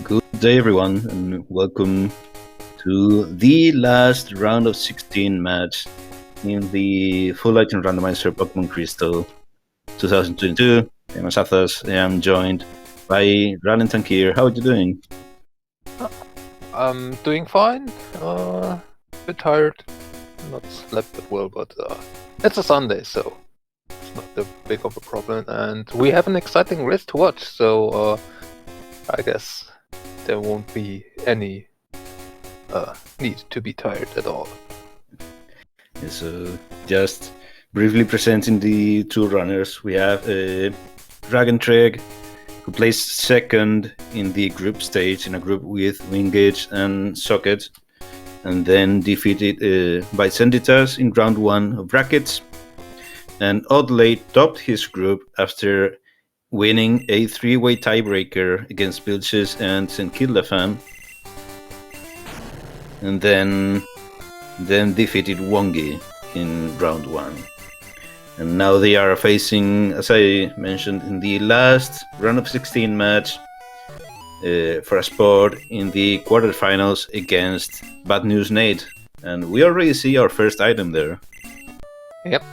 Good day, everyone, and welcome to the last round of 16 match in the Full Item Randomizer Pokemon Crystal 2022. I'm Asathas. I am joined by Raagentreg here. How are you doing? I'm doing fine. Bit tired. Not slept that well, but it's a Sunday, so it's not that big of a problem. And we have an exciting race to watch, so I guess there won't be any need to be tired at all. Yeah, so, just briefly presenting the two runners, we have Raagentreg, who placed second in the group stage in a group with Wingage and Socket, and then defeated by Senditas in round 1 of brackets. And Oddlay topped his group after winning a 3-way tiebreaker against Bilges and Senkidlefan, and then defeated Wongi in round 1. And now they are facing, as I mentioned, in the last round of 16 match for a spot in the quarterfinals against Bad News Nate. And we already see our first item there. Yep,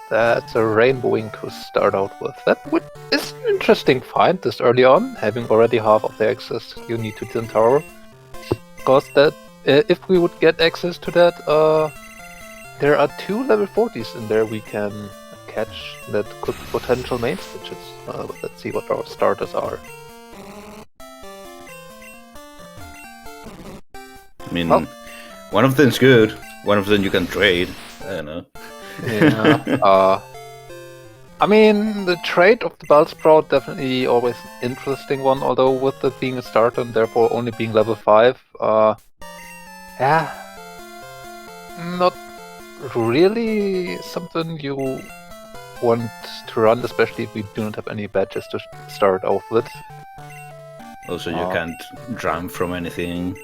that's a Rainbow Wing to start out with. That is an interesting find this early on, having already half of the access you need to Tin Tower. Because that, if we would get access to that, there are 2 level 40s in there we can catch that could potential main switches. Let's see what our starters are. I mean, one of them's good, one of them you can trade. I don't know. Yeah. I mean, the trade of the Bellsprout definitely always an interesting one, although with it being a starter and therefore only being level 5, yeah, not really something you want to run, especially if we do not have any badges to start off with. Also, you can't drum from anything.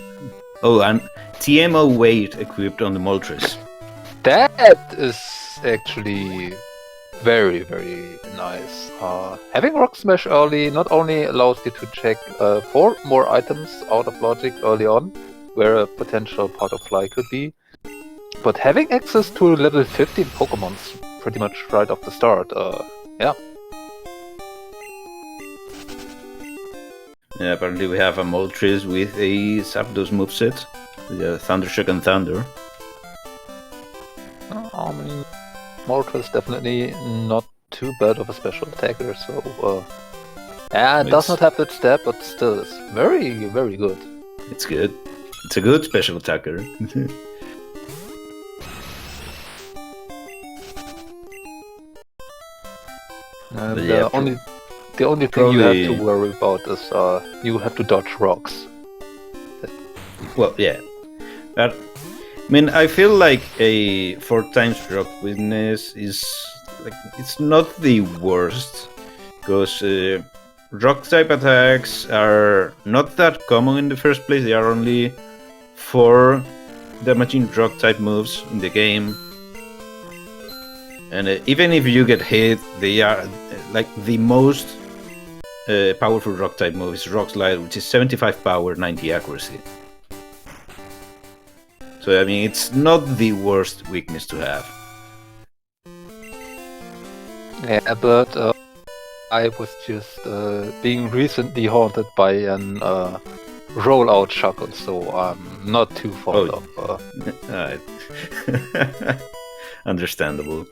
Oh, and TMO weight equipped on the Moltres. That is actually very, very nice. Having Rock Smash early not only allows you to check 4 more items out of logic early on, where a potential part of fly could be, but having access to level 15 Pokemons pretty much right off the start, yeah. Yeah, apparently we have a Moltres with a Zapdos moveset, with Thundershock and Thunder. I mean, Moltres definitely not too bad of a special attacker, so yeah, it does not have that stat, but still it's very, very good. It's good. It's a good special attacker. And yeah, the only thing you have to worry about is you have to dodge rocks. Well, yeah. But, I mean, I feel like a 4 times rock weakness is like, it's not the worst, because rock type attacks are not that common in the first place. They are only 4 damaging rock type moves in the game. And even if you get hit, they are like the most powerful rock type move is Rock Slide, which is 75 power, 90 accuracy. So I mean, it's not the worst weakness to have. Yeah, but I was just being recently haunted by an rollout shuckle, so I'm not too fond of. Understandable.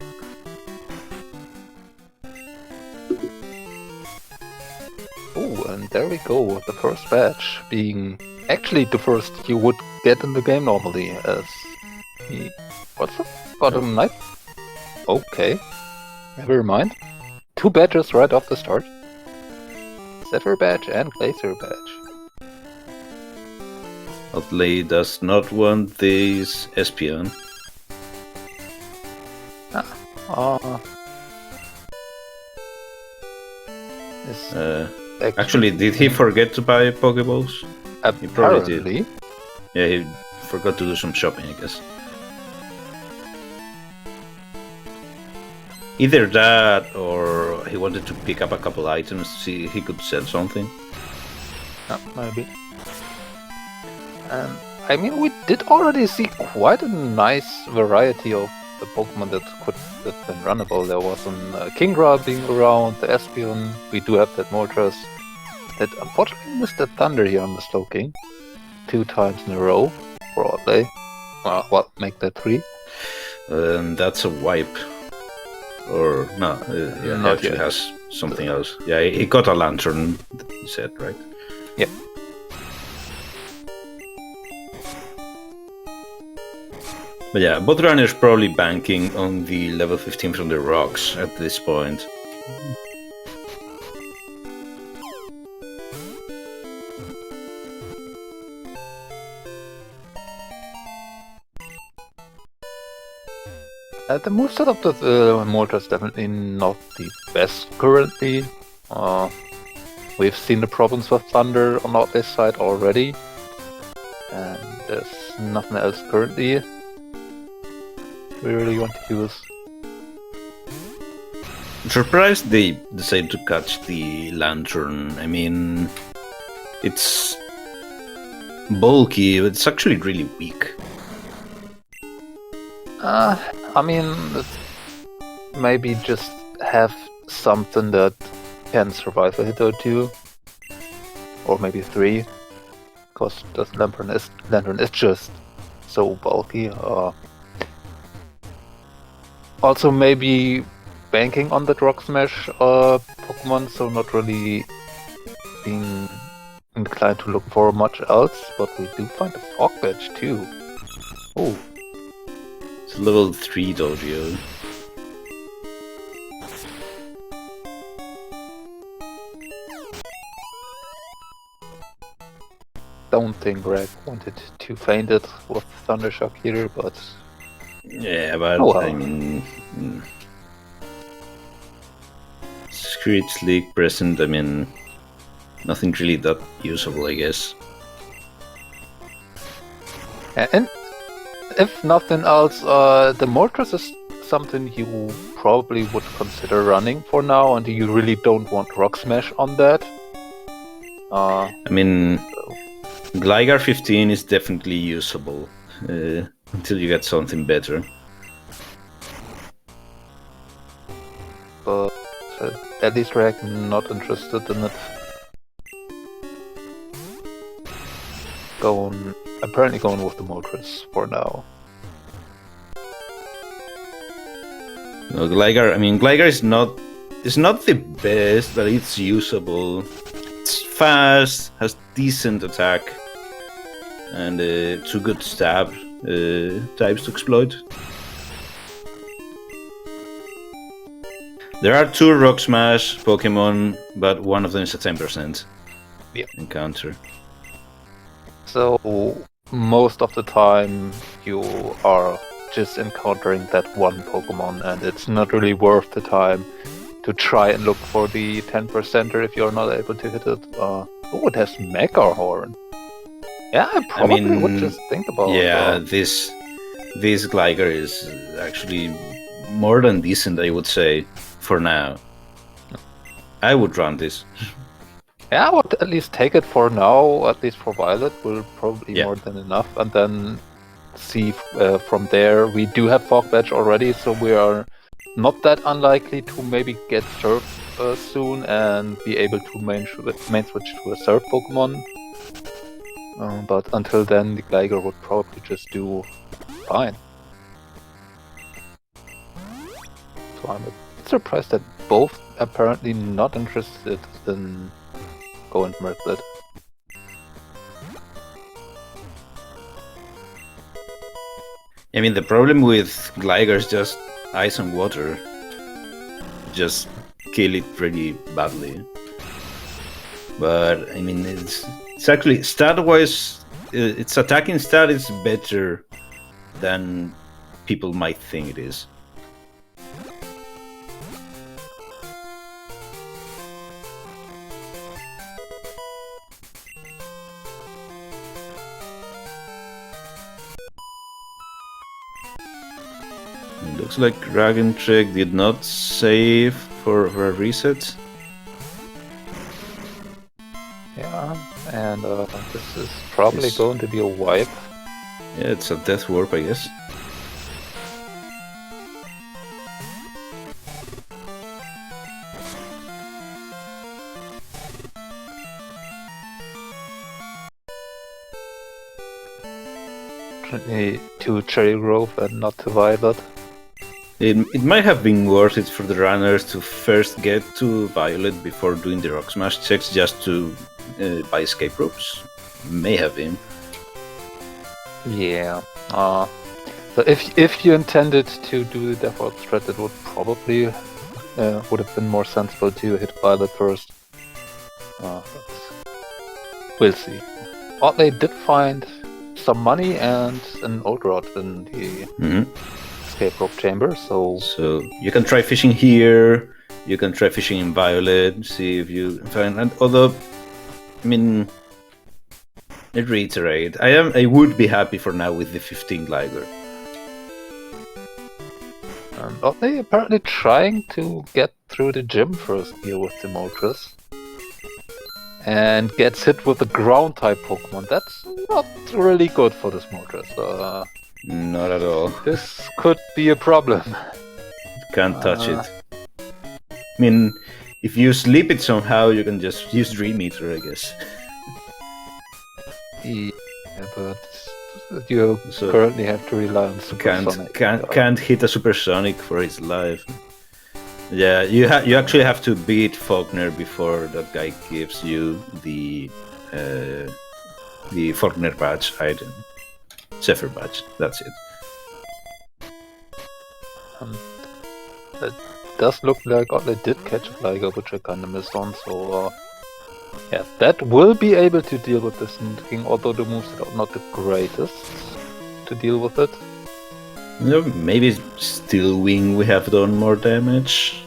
Oh, and there we go, the first badge being actually the first you would get in the game normally as the... What's the bottom knight? Okay, never mind. 2 badges right off the start. Zephyr badge and Glacier badge. Outlay does not want this Espion. Actually, did he forget to buy Pokeballs? He probably did. Yeah, he forgot to do some shopping, I guess. Either that, or he wanted to pick up a couple items to see if he could sell something. Maybe. And I mean, we did already see quite a nice variety of the Pokemon that could have been runnable. There was an Kingdra being around, the Espeon. We do have that Moltres. That unfortunately missed the Thunder here on the Slowking 2 times in a row for oddlay. Well, make that 3. That's a wipe. Or no, yeah, he actually has something else. Yeah, he got a Lantern, you said, right? Yeah. But yeah, both runners probably banking on the level 15 from the rocks at this point. The moveset of the Moltres is definitely not the best currently. We've seen the problems with Thunder on this side already. And there's nothing else currently we really want to use. I'm surprised they decided to catch the Lantern. I mean, it's bulky, but it's actually really weak. I mean, maybe just have something that can survive a hit or 2. Or maybe 3. Because the Lantern is just so bulky. Also maybe banking on the Rock Smash Pokemon, so not really being inclined to look for much else, but we do find a Fog Badge too. Oh. It's level 3 Dojo. Don't think Greg wanted to feint it with Thundershock here, but... Yeah, but well. I mean... Screech League present, I mean... Nothing really that usable, I guess. And if nothing else, the Moltres is something you probably would consider running for now, and you really don't want Rock Smash on that. I mean... Gligar 15 is definitely usable. Until you get something better. But at least Rag not interested in it. Apparently going with the Moltres for now. No, Gligar, I mean, Gligar is not the best, but it's usable. It's fast, has decent attack, and 2 good stab types to exploit. There are 2 Rock Smash Pokemon, but one of them is a 10% encounter. So most of the time you are just encountering that one Pokemon, and it's not really worth the time to try and look for the 10%er if you're not able to hit it. Oh, it has Mega Horn. Yeah, I probably would just think about it. Yeah, this Gligar is actually more than decent, I would say, for now. I would run this. Yeah, I would at least take it for now, at least for Violet, will probably be more than enough, and then see from there. We do have Fog Badge already, so we are not that unlikely to maybe get Surf soon and be able to main switch to a Surf Pokemon. But until then, the Gligar would probably just do fine. So I'm a bit surprised that both apparently not interested in going Murklet. I mean, the problem with Gligar is just ice and water. Just kill it pretty badly. But, I mean, it's actually, stat-wise, its attacking stat is better than people might think it is. Looks like Raagentreg did not save for a reset. Yeah, and this is probably Yes. going to be a wipe. Yeah, it's a death warp, I guess. To Cherry Grove and not to Violet. It might have been worth it for the runners to first get to Violet before doing the Rock Smash checks just to buy escape ropes. May have been. Yeah. So if you intended to do the Death Warp threat, it would probably would have been more sensible to hit Violet first. But we'll see. Oddlay did find some money and an old rod in the escape rope chamber, so you can try fishing here. You can try fishing in Violet. See if you find. And although, I mean, I reiterate, I would be happy for now with the 15 glider. And Oddlay apparently trying to get through the gym first here with the Moltres. And gets hit with a ground type Pokemon. That's not really good for this Moltres. Not at all. This could be a problem. Can't touch it. I mean, if you sleep it somehow, you can just use Dream Eater, I guess. Yeah, but you currently have to rely on Supersonic. Can't hit a Supersonic for his life. Yeah, you actually have to beat Faulkner before that guy gives you the Faulkner badge item. Zephyr badge, that's it. It does look like Oddlay did catch a Gligar, which I kinda missed on, so yeah, that will be able to deal with this King, although the moves are not the greatest to deal with it. No, maybe Steel Wing we have done more damage.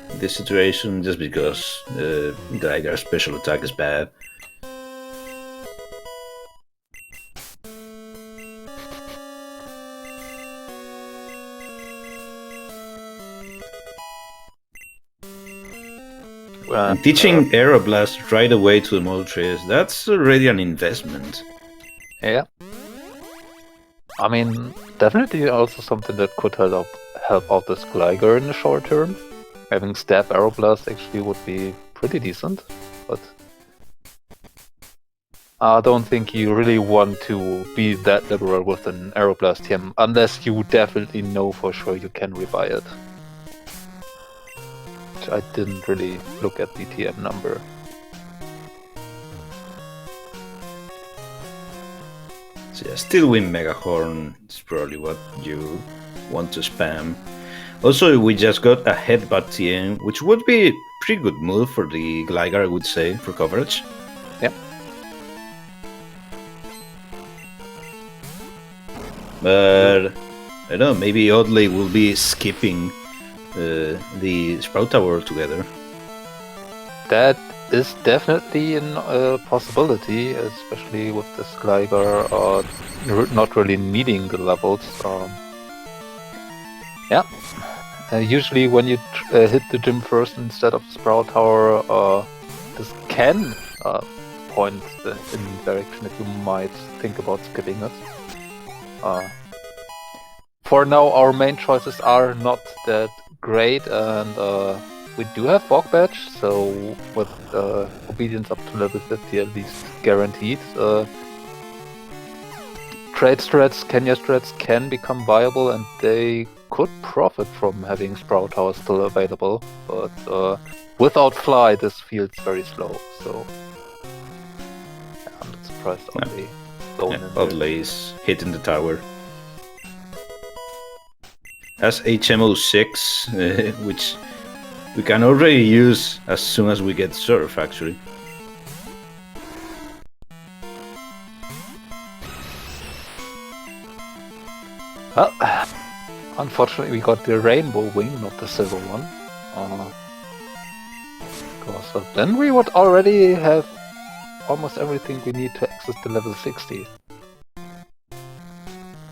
In this situation, just because Gligar's special attack is bad. And teaching Aeroblast right away to the Moltres, that's already an investment. Yeah. I mean, definitely also something that could help out this Gligar in the short term. Having Stab Aeroblast actually would be pretty decent, but I don't think you really want to be that liberal with an Aeroblast here, unless you definitely know for sure you can rebuy it. Which I didn't really look at the TM number. So yeah, Steel Wing Megahorn is probably what you want to spam. Also, we just got a Headbutt TM, which would be a pretty good move for the Gligar, I would say, for coverage. Yep. But I don't know, maybe Oddlay will be skipping the Sprout Tower altogether. That is definitely a possibility, especially with this Gligar not really needing the levels. Yeah. Usually when you hit the gym first instead of the Sprout Tower, this can point in the direction that you might think about skipping it. For now, our main choices are not that great, and we do have Fog Badge, so with obedience up to level 50 at least guaranteed. Trade strats, Kenya strats can become viable, and they could profit from having Sprout Tower still available, but without Fly this feels very slow, so yeah, I'm not surprised Oddlay going in there. Oddlay's hitting the tower. As HMO6, which we can already use as soon as we get Surf, actually. Well, unfortunately we got the Rainbow Wing, not the Silver one. So then we would already have almost everything we need to access the level 60.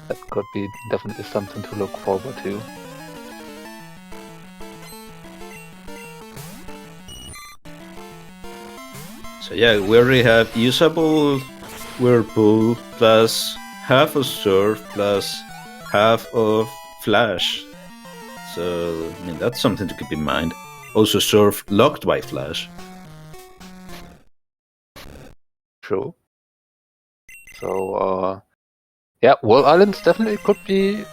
That could be definitely something to look forward to. So yeah, we already have usable whirlpool plus half of surf plus half of flash. So I mean that's something to keep in mind. Also surf locked by flash. True. So yeah, Wall Islands definitely could be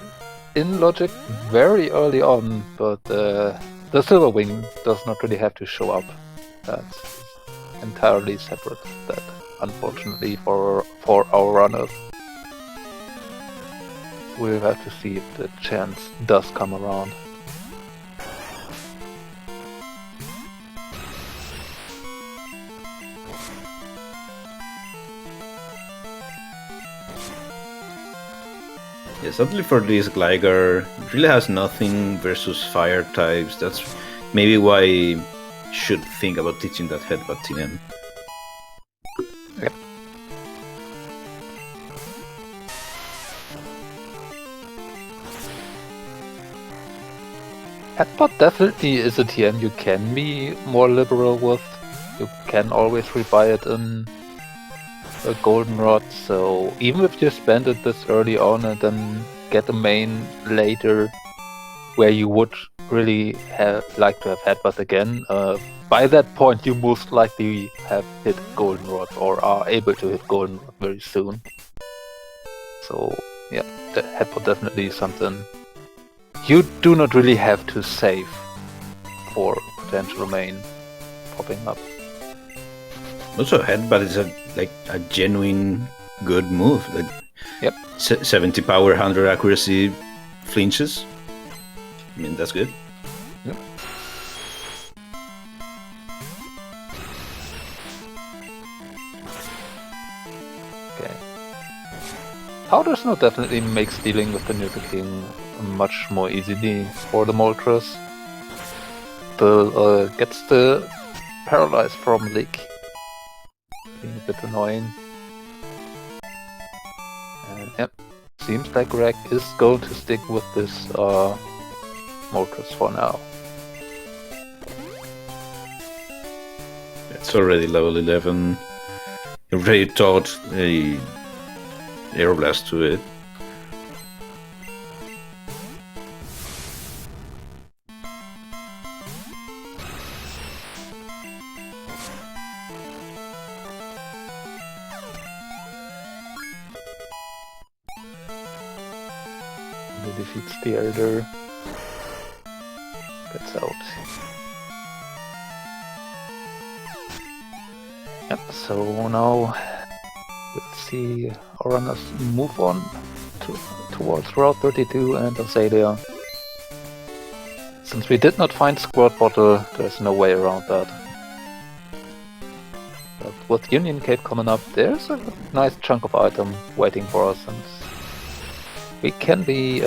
in logic very early on, but the Silver Wing does not really have to show up. That's entirely separate. That, unfortunately, for our runners, we'll have to see if the chance does come around. Yeah, sadly for this Gligar, it really has nothing versus fire types. That's maybe why I should think about teaching that headbutt TM. Yep. Headbutt definitely is a TM you can be more liberal with. You can always rebuy it in a goldenrod, so even if you spend it this early on and then get a main later where you would really like to have headbutt again, by that point you most likely have hit goldenrod or are able to hit goldenrod very soon. So yeah, the headbutt definitely is something you do not really have to save for potential main popping up. Also, headbutt is a genuine good move. Like, yep. 70 power, 100 accuracy, flinches. I mean, that's good. Yep. Okay. Powder Snow definitely makes dealing with the Nidoking much more easily for the Moltres. Bill gets the Paralyze from Leak. Being a bit annoying. And yep, seems like Reg is going to stick with this Moltres for now. It's already level 11. You already taught a Aeroblast to it. Defeats the Elder. Gets out. Yep, so now let's see our runners move on towards Route 32 and Azalea. Since we did not find Squirt Bottle, there's no way around that. But with Union Cave coming up, there's a nice chunk of item waiting for us, and we can be,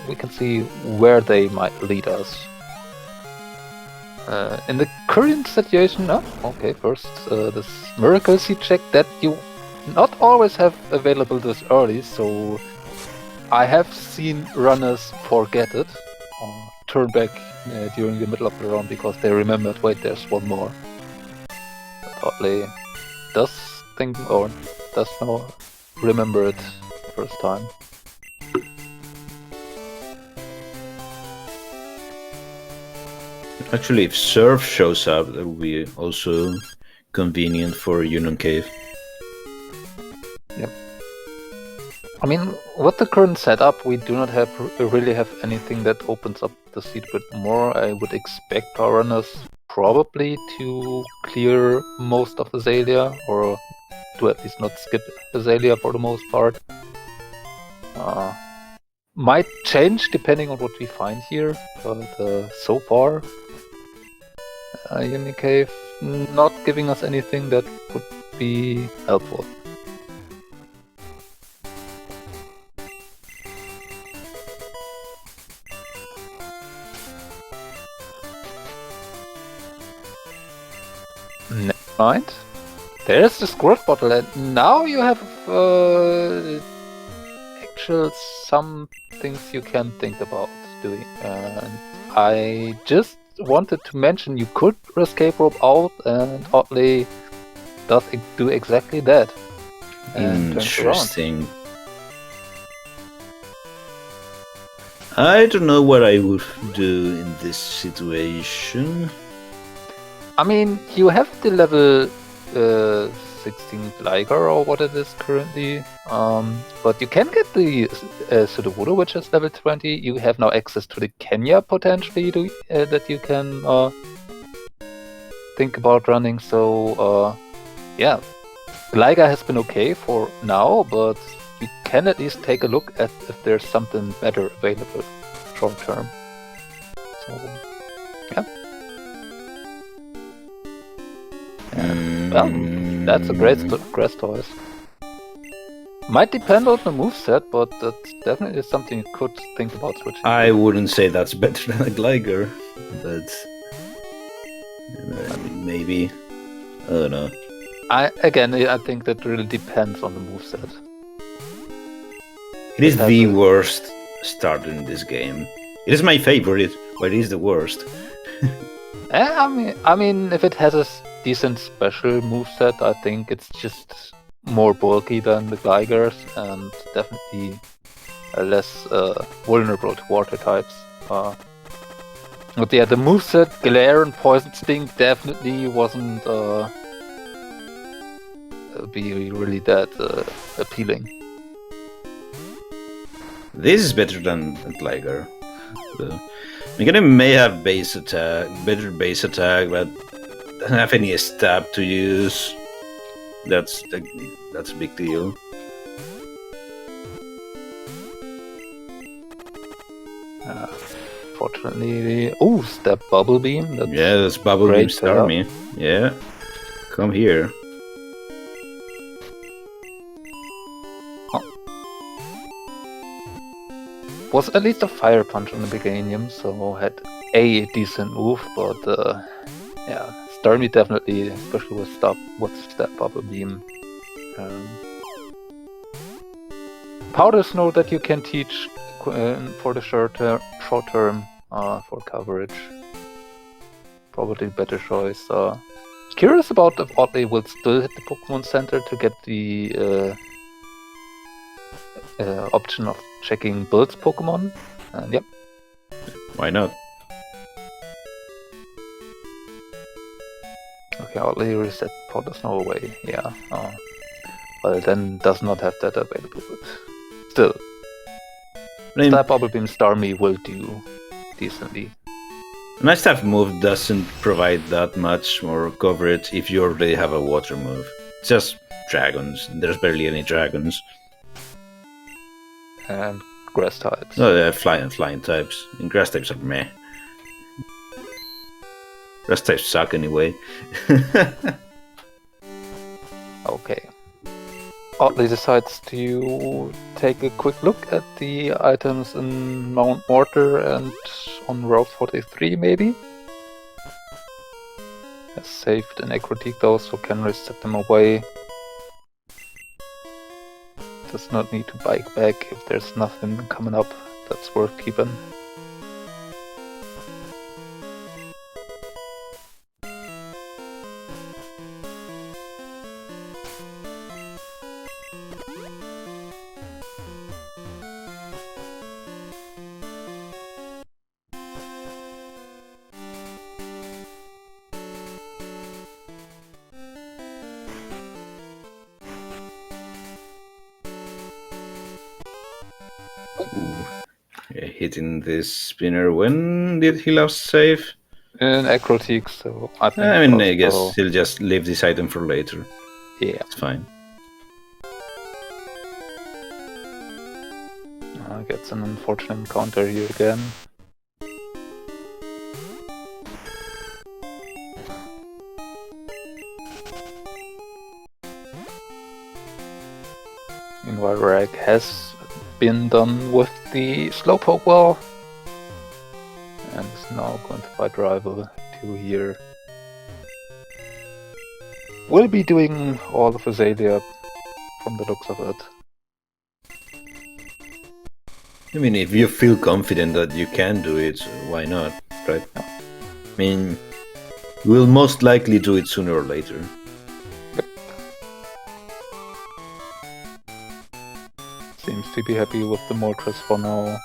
we can see where they might lead us. In the current situation, okay, first this Miracle Seed check that you not always have available this early, so I have seen runners forget it or turn back during the middle of the round because they remembered, wait, there's one more. But oddly, does now remember it first time. Actually, if Surf shows up, that would be also convenient for Union Cave. Yep. I mean, with the current setup, we do not really have anything that opens up the seed a bit more. I would expect our runners probably to clear most of Azalea, or to at least not skip Azalea for the most part. Might change depending on what we find here, but so far, Union Cave not giving us anything that would be helpful. Never mind. There's the Squirt Bottle, and now you have actual some things you can think about doing. I just wanted to mention you could escape rope out, and oddly does do exactly that. And turns around. Interesting. I don't know what I would do in this situation. I mean, you have the level 16 Gligar or what it is currently, but you can get the Sudowoodo, which is level 20. You have now access to the Kenya potentially that you can think about running. So yeah, Gligar has been okay for now, but you can at least take a look at if there's something better available short term. So yeah. Well, that's a great grass toys. Might depend on the moveset, but that's definitely something you could think about switching. I wouldn't say that's better than a Gligar, but maybe. I don't know. I think that really depends on the moveset. It is the worst starter in this game. It is my favorite, but it is the worst. I mean, if it has a decent special moveset, I think it's just more bulky than the Gligars and definitely less vulnerable to water types. But yeah, the moveset, Glare and Poison Sting definitely wasn't be really that appealing. This is better than Gligar. Megane may have better base attack, but doesn't have any stab to use. That's a big deal. Fortunately, step Bubble Beam. That's Bubble Beam Starmie. Yeah, come here. Was at least a Fire Punch in the beginning, so had a decent move, but yeah, Starmie definitely, especially with Step Bubble Beam. Powder Snow that you can teach for the short term for coverage. Probably better choice. Curious about if Oddlay will still hit the Pokemon Center to get the option of checking Build's Pokemon. And yep. Why not? Okay, Oddlay reset Powder Snow away. Yeah. Well, then does not have that available, but still. Step Bubble Beam Starmie will do decently. Nice Type move doesn't provide that much more coverage if you already have a water move. It's just dragons. There's barely any dragons. And grass types. No, they're flying types. And grass types are meh. Grass types suck anyway. Okay. Oddly decides to take a quick look at the items in Mount Mortar and on Route 43 maybe. Has saved an Necrotique though, so can reset them away. Does not need to bike back if there's nothing coming up that's worth keeping. Hitting this spinner. When did he last save? In Necrotique, so I think. I guess he'll just leave this item for later. Yeah, it's fine. Gets an unfortunate encounter here again. Meanwhile, Rag has been done with the Slowpoke well, and is now going to fight Rival 2 here. Will be doing all of Azalea from the looks of it. I mean, if you feel confident that you can do it, why not, right? I mean, we'll most likely do it sooner or later. Yep. to be happy with the Moltres for now.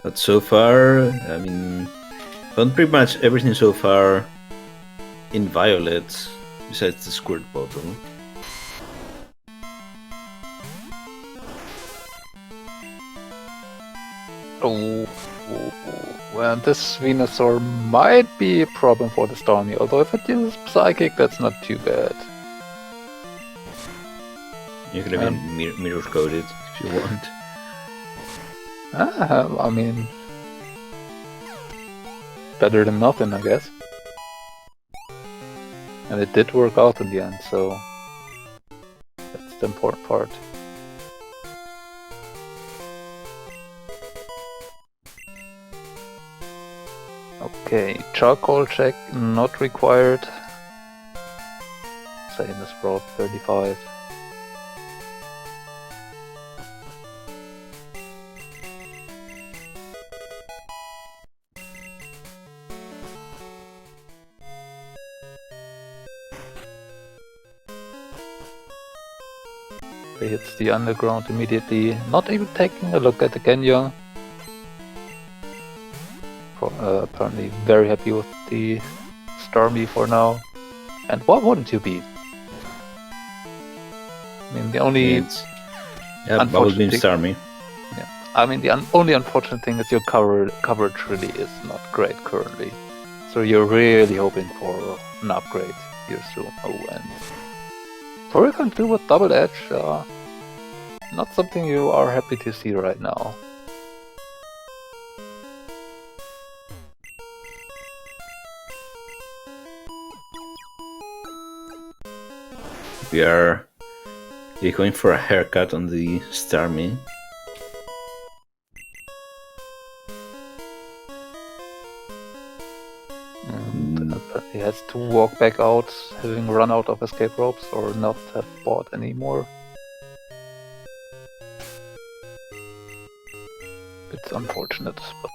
But so far, I mean, found pretty much everything so far in violet, besides the squirt bottle. Oh, well, this Venusaur might be a problem for the Stormy, although if it uses Psychic, that's not too bad. You could have mirror coded if you want. I mean, better than nothing, I guess. And it did work out in the end, so that's the important part. Okay, charcoal check not required. Same as Route 35. He hits the underground immediately, not even taking a look at the Kenya. Apparently very happy with the Stormy for now. And what wouldn't you be? I mean, the only Bubblebeam Stormy. Yeah, I mean, the only unfortunate thing is your coverage really is not great currently. So you're really hoping for an upgrade here soon. Oh, and Hurricane 2 with Double Edge, not something you are happy to see right now. We are going for a haircut on the Stormy. And he has to walk back out, having run out of escape ropes, or not have bought any more. It's unfortunate, but...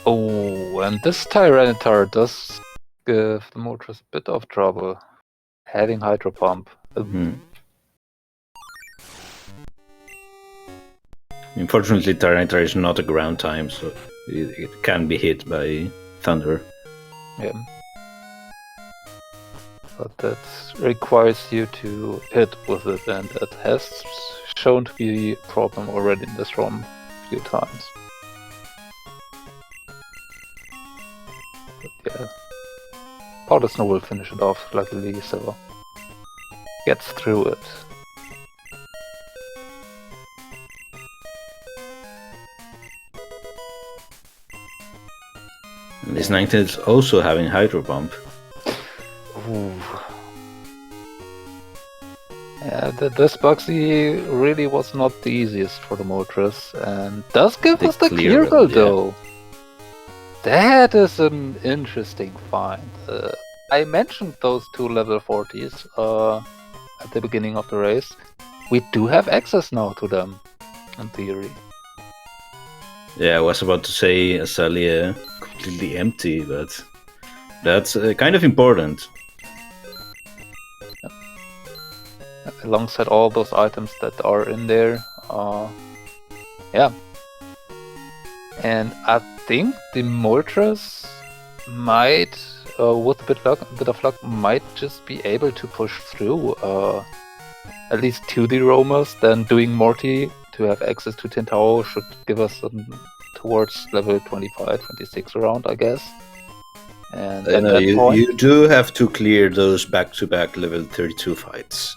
Oh, and this Tyranitar does give the Moltres a bit of trouble, having Hydro Pump. Unfortunately, Tyranitar is not a ground type, so it can be hit by Thunder. Yeah. But that requires you to hit with it, and that has shown to be a problem already in this ROM a few times. But yeah, Powder Snow will finish it off, luckily, so gets through it. And this Ninetales is also having Hydro Pump. Ooh. Yeah, this Bugsy really was not the easiest for the Moltres, and does give us the clear though. That is an interesting find. I mentioned those two level 40s at the beginning of the race. We do have access now to them, in theory. Yeah, I was about to say Azalea completely empty, but that's kind of important. Alongside all those items that are in there, yeah. And I think the Moltres might, with a bit of luck, might just be able to push through, at least to the roamers. Then doing Morty to have access to Tintao should give us towards level 25, 26 around, I guess. And at that point, you do have to clear those back-to-back level 32 fights.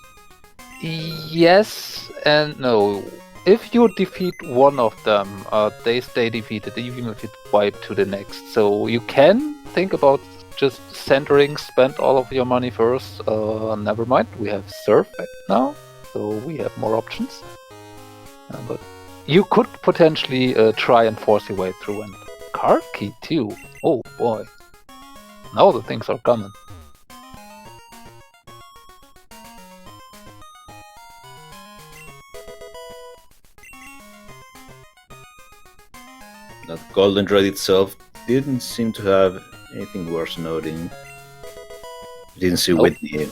Yes and no. If you defeat one of them, they stay defeated, even if you wipe to the next. So you can think about just centering, spend all of your money first. Never mind, we have Surf now, so we have more options. But you could potentially try and force your way through. And card key too. Oh boy. Now the things are coming. That Golden Dread itself didn't seem to have anything worth noting. Didn't see Whitney,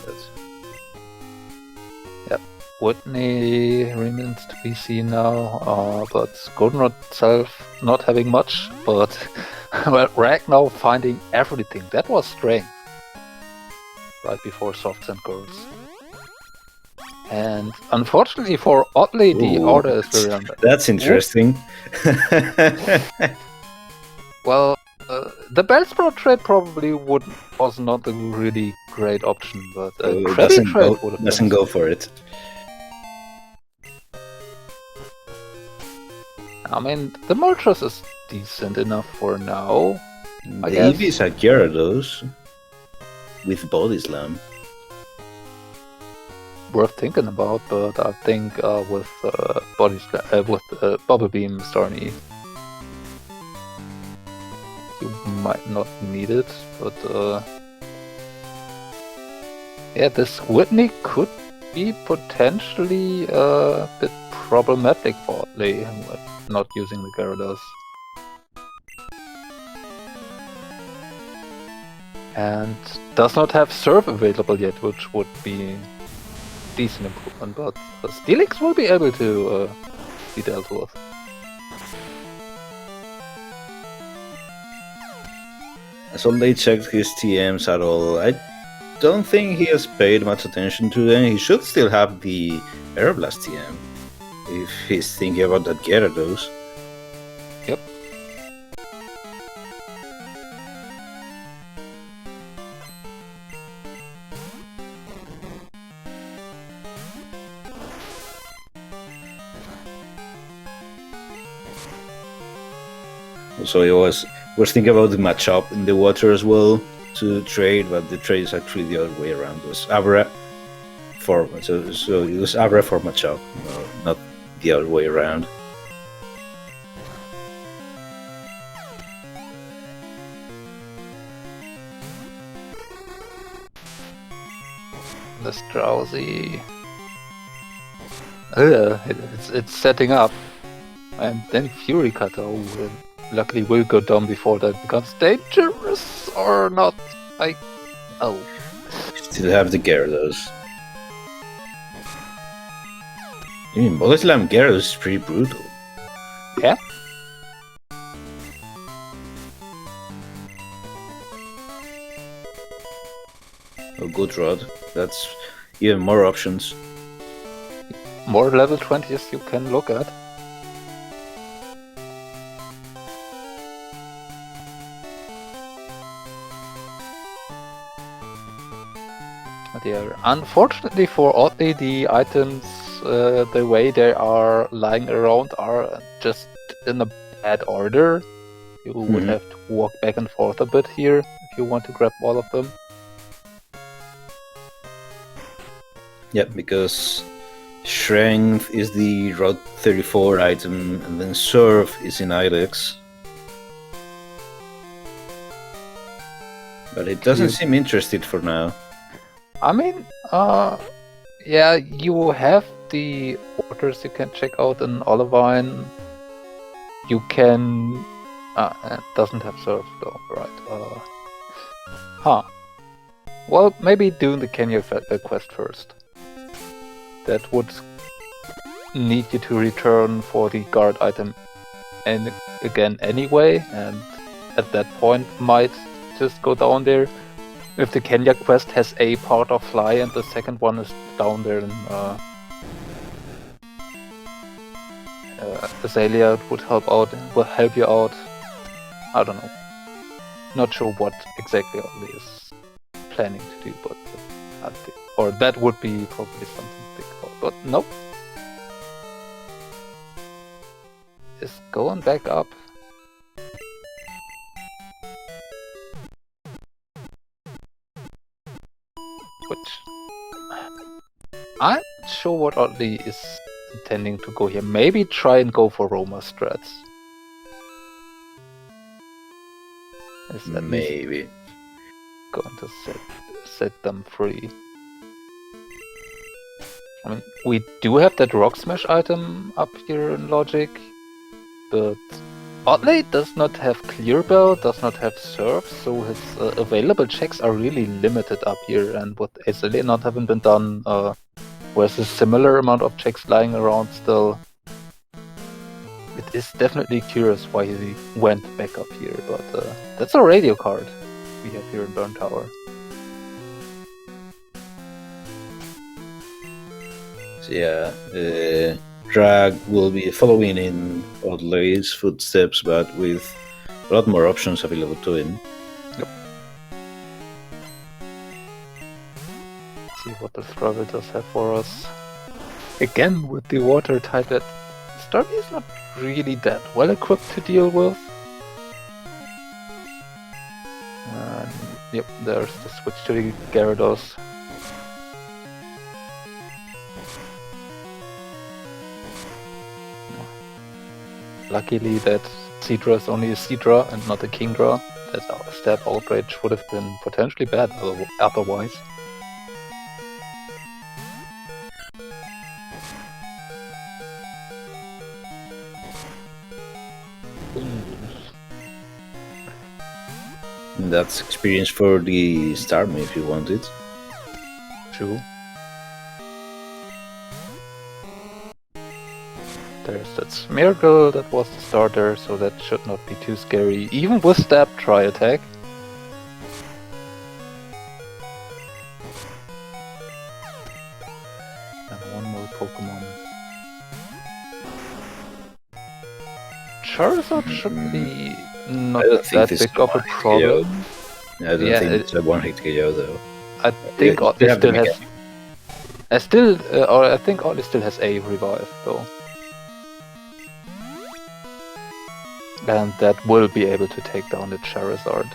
but Whitney remains to be seen now, but Goldenrod itself not having much, but well, Ragnar finding everything. That was strength. Right before Softs and Girls. And unfortunately for Oddly, the order is very under. That's interesting. Well, the Bellsprout trade probably was not a really great option, but a credit trade would have doesn't go for it. I mean, the Moltres is decent enough for now. The EVs are Gyarados with Body Slam. Worth thinking about, but I think with Bubble Beam Starny, you might not need it. But yeah, this Whitney could be potentially a bit problematic for Oddly, not using the Gyarados. And does not have Surf available yet, which would be decent improvement, but Steelix will be able to be dealt with. As Oddly checked his TMs at all, I don't think he has paid much attention to them. He should still have the Aeroblast TM if he's thinking about that Gyarados. Yep. So he was thinking about the matchup in the water as well to trade, but the trade is actually the other way around. It was Abra for so it was Abra for matchup, not the other way around. This Drowsy. It's setting up. And then Fury Cutter. Luckily will go down before that becomes dangerous or not. Still have the Gyarados. I mean, Body Slam Gyarados is pretty brutal. Yeah. Oh, good Rod. That's even more options. More level 20s you can look at. There. Unfortunately for Oddly, the items, the way they are lying around are just in a bad order. You would have to walk back and forth a bit here if you want to grab all of them. Yeah, because Strength is the Route 34 item, and then Surf is in Ilex. But it doesn't seem interested for now. I mean, yeah, you have the waters you can check out in Olivine. You can... it doesn't have Surf though, right? Well, maybe doing the Kenya quest first. That would need you to return for the guard item and again anyway, and at that point might just go down there. If the Kenya quest has a part of Fly and the second one is down there in Azalea would help you out. I don't know. Not sure what exactly Oddly is planning to do, but Or that would be probably something big. But nope. It's going back up. Which I'm not sure what oddly is intending to go here. Maybe try and go for Roma strats. Is that Maybe. going to set them free? I mean, we do have that rock smash item up here in Logic, but oddly does not have clear bell, does not have surf, so his available checks are really limited up here. And with Azalea not having been done, where's a similar amount of checks lying around still. It is definitely curious why he went back up here, but that's a radio card we have here in Burn Tower. So yeah, Drag will be following in Oddlay's footsteps, but with a lot more options available to him. Yep. Let's see what the Struggle does have for us. Again, with the water type, that Starmie is not really that well equipped to deal with. And yep, there's the switch to the Gyarados. Luckily that Seadra is only a Seadra and not a Kingdra. That stab outrage would have been potentially bad otherwise. That's experience for the Starmie if you want it. True. There's that Smeargle that was the starter, so that should not be too scary. Even with stab, try attack. And one more Pokemon. Charizard should be not that big of a problem. I don't think it's a one-hit KO though. I think Oddly still has. I think Oddly still has a revive though. And that will be able to take down the Charizard.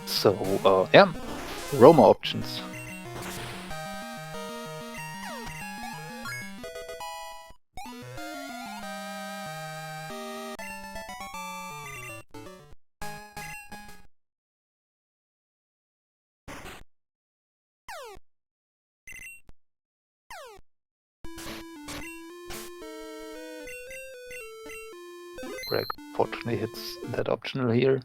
So, yeah, Roma options. Greg fortunately hits that optional here.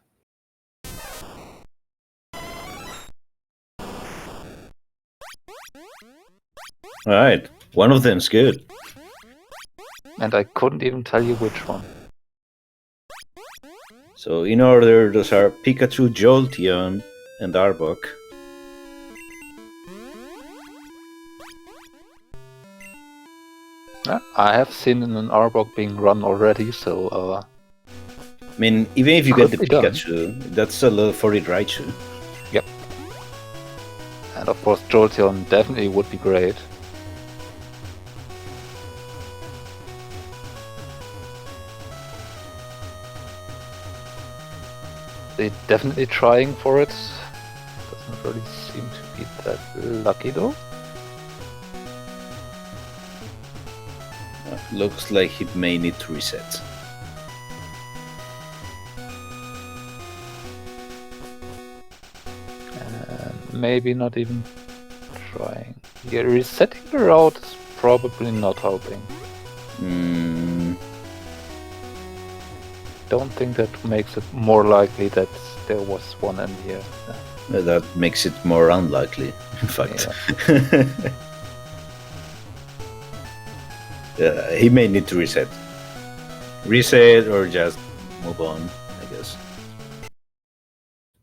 Alright, one of them's good. And I couldn't even tell you which one. So in order, those are Pikachu, Jolteon, and Arbok. I have seen an Arbok being run already, so I mean, even if you get the Could be done. Pikachu, that's a lot for it, Raichu. Yep. And of course Jolteon definitely would be great. They're definitely trying for it. Doesn't really seem to be that lucky though. Looks like it may need to reset. And maybe not even trying. Yeah, resetting the route is probably not helping. Don't think that makes it more likely that there was one in here. That makes it more unlikely, in fact. Yeah. He may need to reset. Reset or just move on, I guess.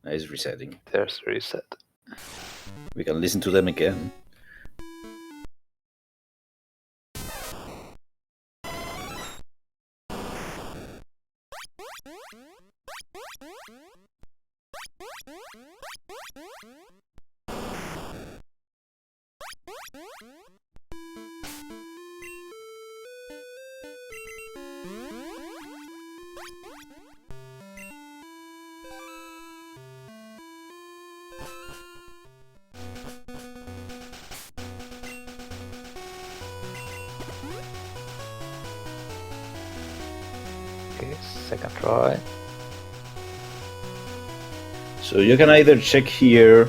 He's resetting. There's reset. We can listen to them again. second try. So you can either check here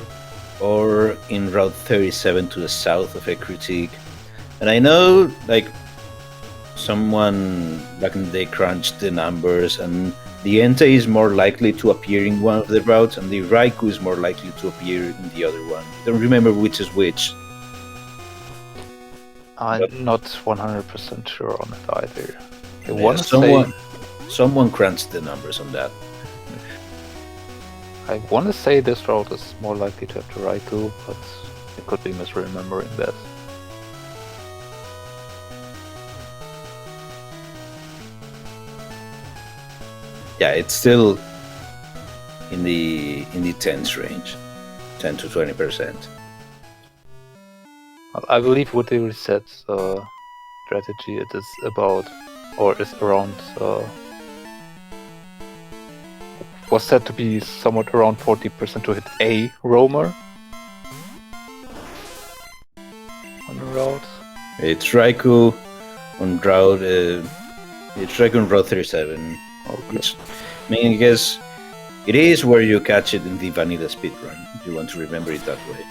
or in Route 37 to the south of Extreme. And I know, like, someone back in the day crunched the numbers, and the Entei is more likely to appear in one of the routes, and the Raikou is more likely to appear in the other one. I don't remember which is which. I'm not 100% sure on it either. I Yeah, want to say someone crunched the numbers on that. I want to say this route is more likely to have the Raikou, but I could be misremembering that. Yeah, it's still in the tens range, 10 to 20%. I believe with the reset strategy, it is about, or is around, was said to be somewhat around 40% to hit a roamer on the route. It's Raikou on route. It's Raikou on Route 37. Okay. Which, I mean, I guess it is where you catch it in the vanilla speedrun. If you want to remember it that way.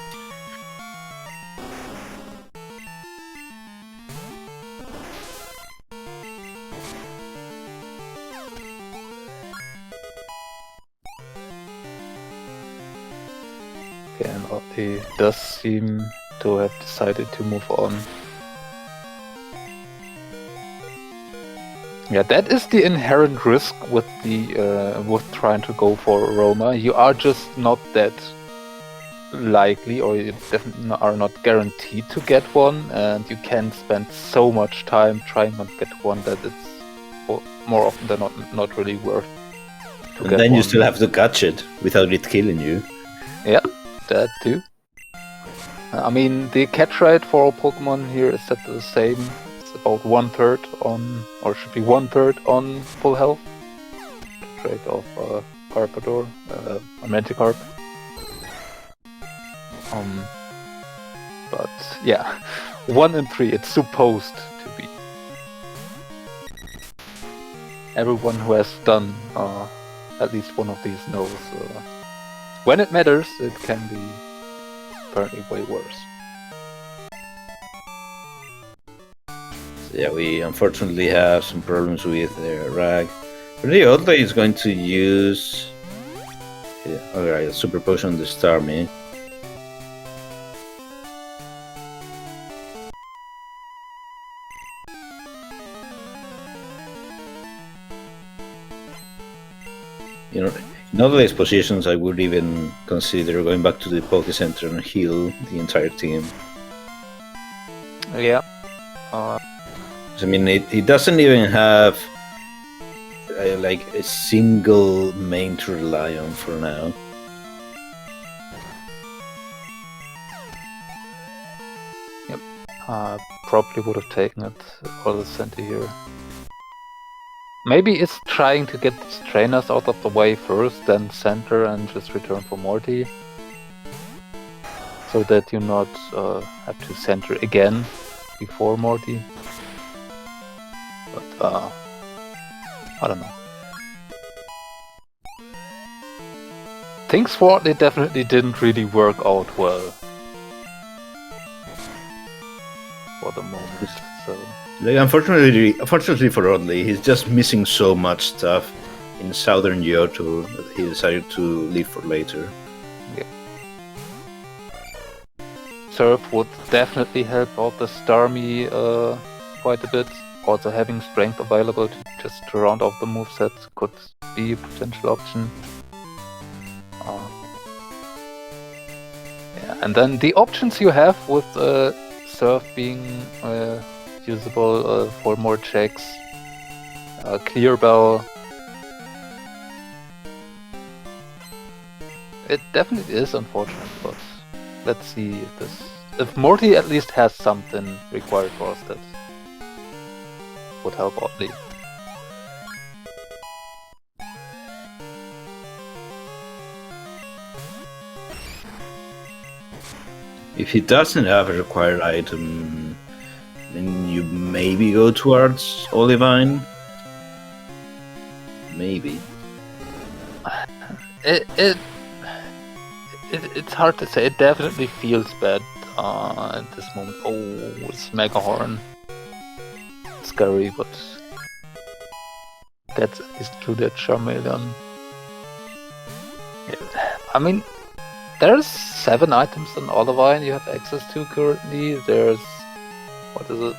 Okay, and Oddlay does seem to have decided to move on. Yeah, that is the inherent risk with the with trying to go for a Roma. You are just not that likely, or you definitely are not guaranteed to get one, and you can spend so much time trying not to get one that it's more often than not really worth to And get then one. you still have to catch it without it killing you. Yeah, that too. I mean, the catch rate for all Pokemon here is set to the same. It's about 1/3 on, or should be 1/3 on full health. Catch rate of Carpador, Manticarp. But yeah, 1 in 3. It's supposed to be. Everyone who has done at least one of these knows. When it matters, it can be apparently way worse. So yeah, we unfortunately have some problems with Rag. But the Oddlay is going to use... Yeah, alright, a Super Potion on the Starmie. You know, in other these positions, I would even consider going back to the Poke Center and heal the entire team. Yeah. I mean, it doesn't even have like a single main to rely on for now. Yep. Probably would have taken it for the center here. Maybe it's trying to get these trainers out of the way first, then center and just return for Morty. So that you not have to center again before Morty. But I don't know. Things for it definitely didn't really work out well for the moment. So Like, unfortunately for Oddlay, he's just missing so much stuff in Southern Johto that he decided to leave for later. Surf would definitely help out the Starmie quite a bit. Also having strength available to just round off the moveset could be a potential option. Yeah, and then the options you have with Surf being usable for more checks, Clear Bell. It definitely is unfortunate, but let's see if Morty at least has something required for us that would help Oddlay. If he doesn't have a required item, then you maybe go towards Olivine. maybe. It's hard to say. It definitely feels bad at this moment. Oh, it's Mega Horn. Scary, but that's at least true that Charmeleon. I mean, there's 7 items on Olivine you have access to currently. There's, what is it?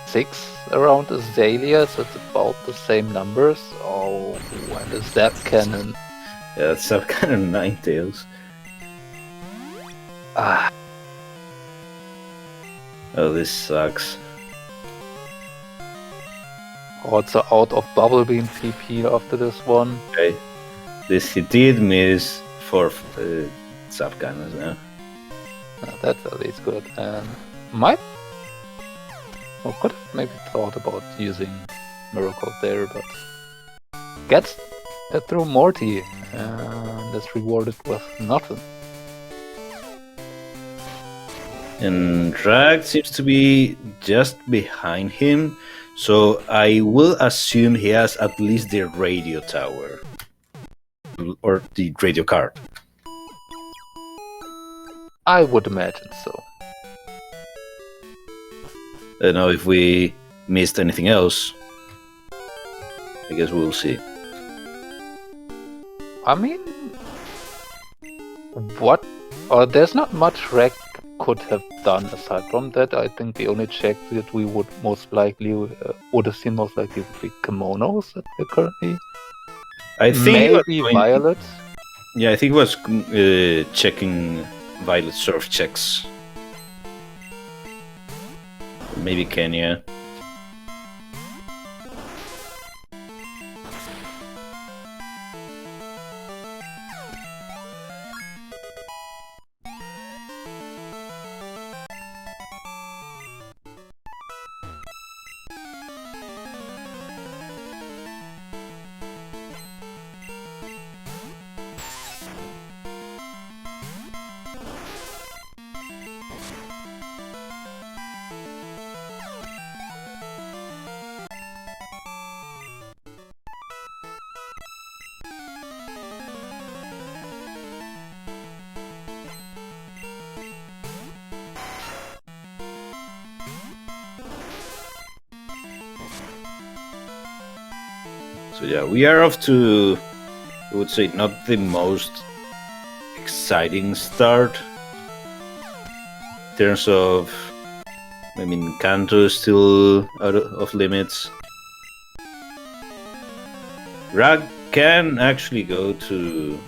6 around Azalea, so it's about the same numbers. Oh, and is that cannon? Yeah, that's some kind of Ninetales. Ah, Oh, this sucks. also out of Bubble Beam TP after this one. Okay. This he did miss for Zapcannons now. That's at least good. And might, or could have maybe thought about using Miracle there, but gets it through Morty and is rewarded with nothing. And Drag seems to be just behind him, so I will assume he has at least the radio tower. Or the radio card. I would imagine so. I don't know if we missed anything else. I guess we'll see. I mean, there's not much Reg could have done aside from that. I think the only check that we would most likely would have seen most likely would be kimonos that we're currently. I think maybe Violet. Yeah, I think he was checking Violet surf checks. Maybe Kenya. So yeah, we are off to, I would say, not the most exciting start. In terms of, I mean, Kanto is still out of limits. Rag can actually go to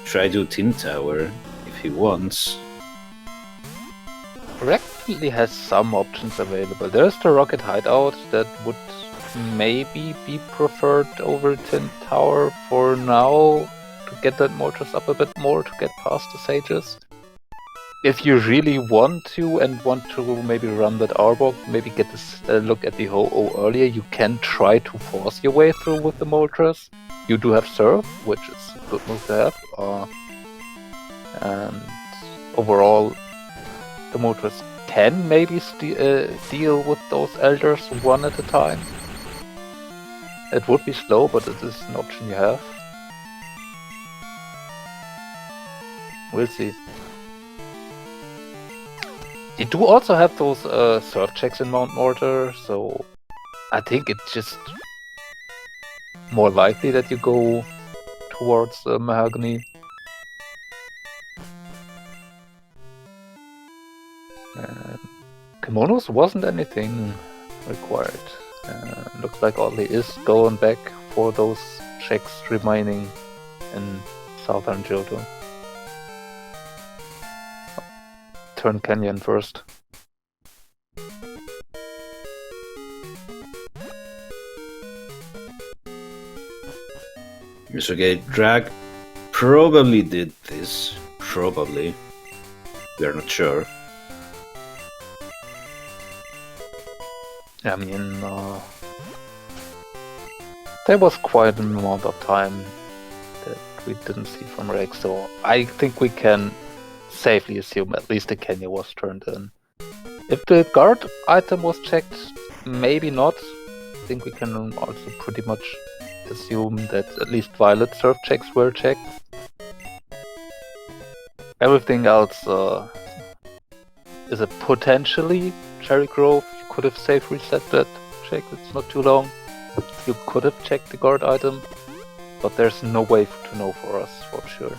try to Tin Tower if he wants. Reg definitely has some options available. There's the Rocket Hideout that would maybe be preferred over Tin Tower for now to get that Moltres up a bit more to get past the Sages. If you really want to and want to maybe run that Arbok, maybe get this look at the Ho-Oh earlier, you can try to force your way through with the Moltres. You do have Surf, which is a good move to have. And overall, the Moltres can maybe deal with those Elders one at a time. It would be slow, but it is an option you have. We'll see. You do also have those surf checks in Mount Mortar, so I think it's just more likely that you go towards Mahogany. Kimonos wasn't anything required. Looks like Oddlay is going back for those checks remaining in Southern Johto. Turn Canyon first. It's okay, Drag probably did this. Probably. We're not sure. I mean, there was quite an amount of time that we didn't see from Reg, so I think we can safely assume at least the Kenya was turned in. If the guard item was checked, maybe not. I think we can also pretty much assume that at least Violet surf checks were checked. Everything else is a potentially Cherry Grove. You could have safe reset that check, it's not too long. You could have checked the guard item, but there's no way to know for us for sure.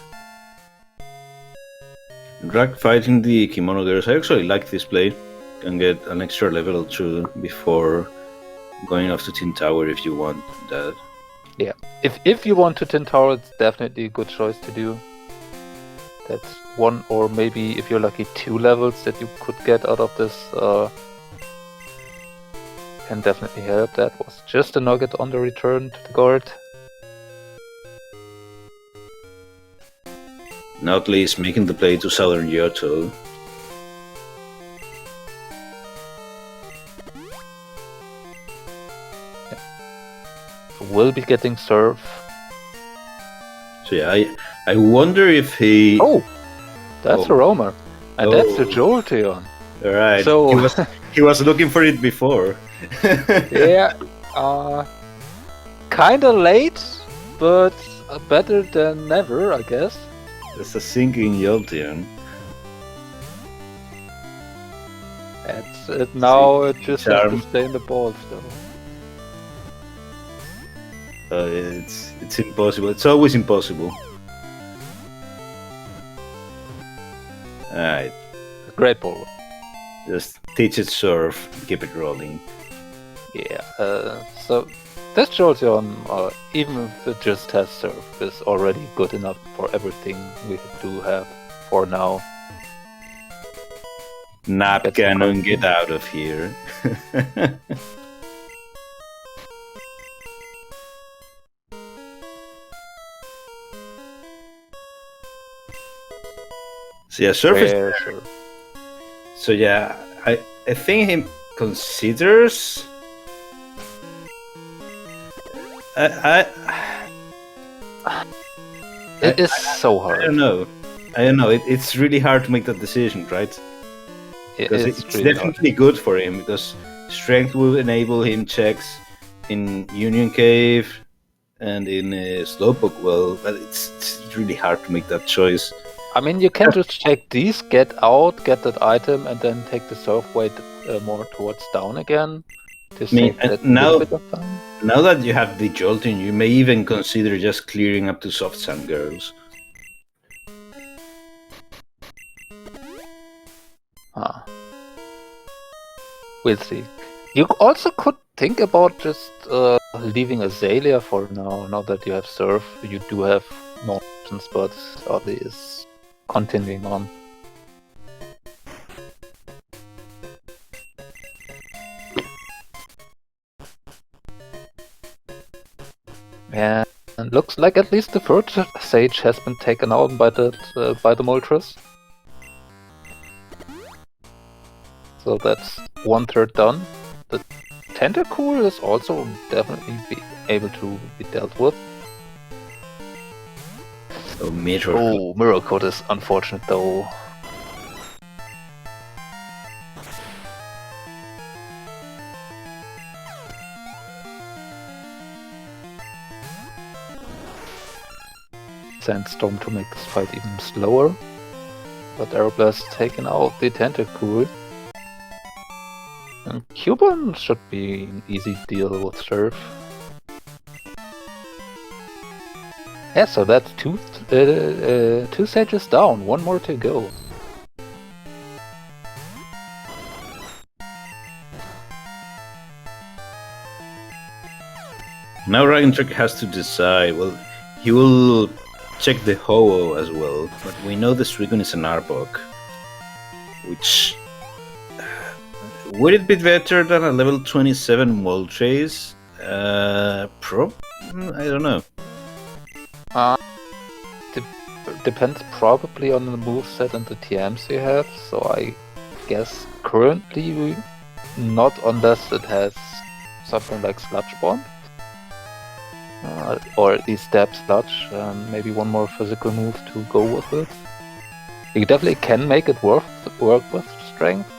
Drag fighting the Kimono Girls, I actually like this play. Can get an extra level or two before going off to Tin Tower if you want that. Yeah, if you want to Tin Tower, it's definitely a good choice to do. That's one, or maybe if you're lucky, 2 levels that you could get out of this can definitely help. That was just a nugget on the return to the guard. Oddlay is making the play to Southern Yoto. Will be getting serve. So yeah, I wonder if he... Oh! That's a roamer. And that's the Jolteon. Alright, So he was looking for it before. yeah, kinda late, but better than never, I guess. That's a sinking Jolteon. That's it now, it just has to stay in the balls though. It's impossible. It's always impossible. Alright. Great ball. Just teach it surf, keep it rolling. Yeah, so this Jolteon, even if it just has surf, is already good enough for everything we do have for now. Nap Cannon, get out of here. So yeah, surface. Sure. So yeah, I think he considers. It is so hard. I don't know. It's really hard to make that decision, right? Because it's really definitely good for him, because strength will enable him checks in Union Cave and in Slowpoke Well, but it's really hard to make that choice. I mean, you can just check these, get out, get that item, and then take the surf weight more towards down again. To save that now, bit of time. Now that you have the Jolteon, you may even consider just clearing up to Soft Sand Girls. We'll see. You also could think about just leaving Azalea for now that you have Surf. You do have more options, but Oddlay is continuing on. And looks like at least the first Sage has been taken out by the Moltres. So that's 1/3 done. The Tentacool is also definitely able to be dealt with. Oh, Mirror Coat is unfortunate though. Sandstorm to make this fight even slower. But Aeroblast taking out the Tentacool. And Cubone should be an easy deal with Surf. Yeah, so that's two Sages down, one more to go. Now Raagentreg has to decide. Well, he will check the Ho-Oh as well, but we know the Suicune is an Arbok, which would it be better than a level 27 Moltres? I don't know. Depends probably on the moveset and the TMs you have, so I guess currently not, unless it has something like Sludge Bomb. Or at least Stab Sludge, and maybe one more physical move to go with it. You definitely can make it work with Strength,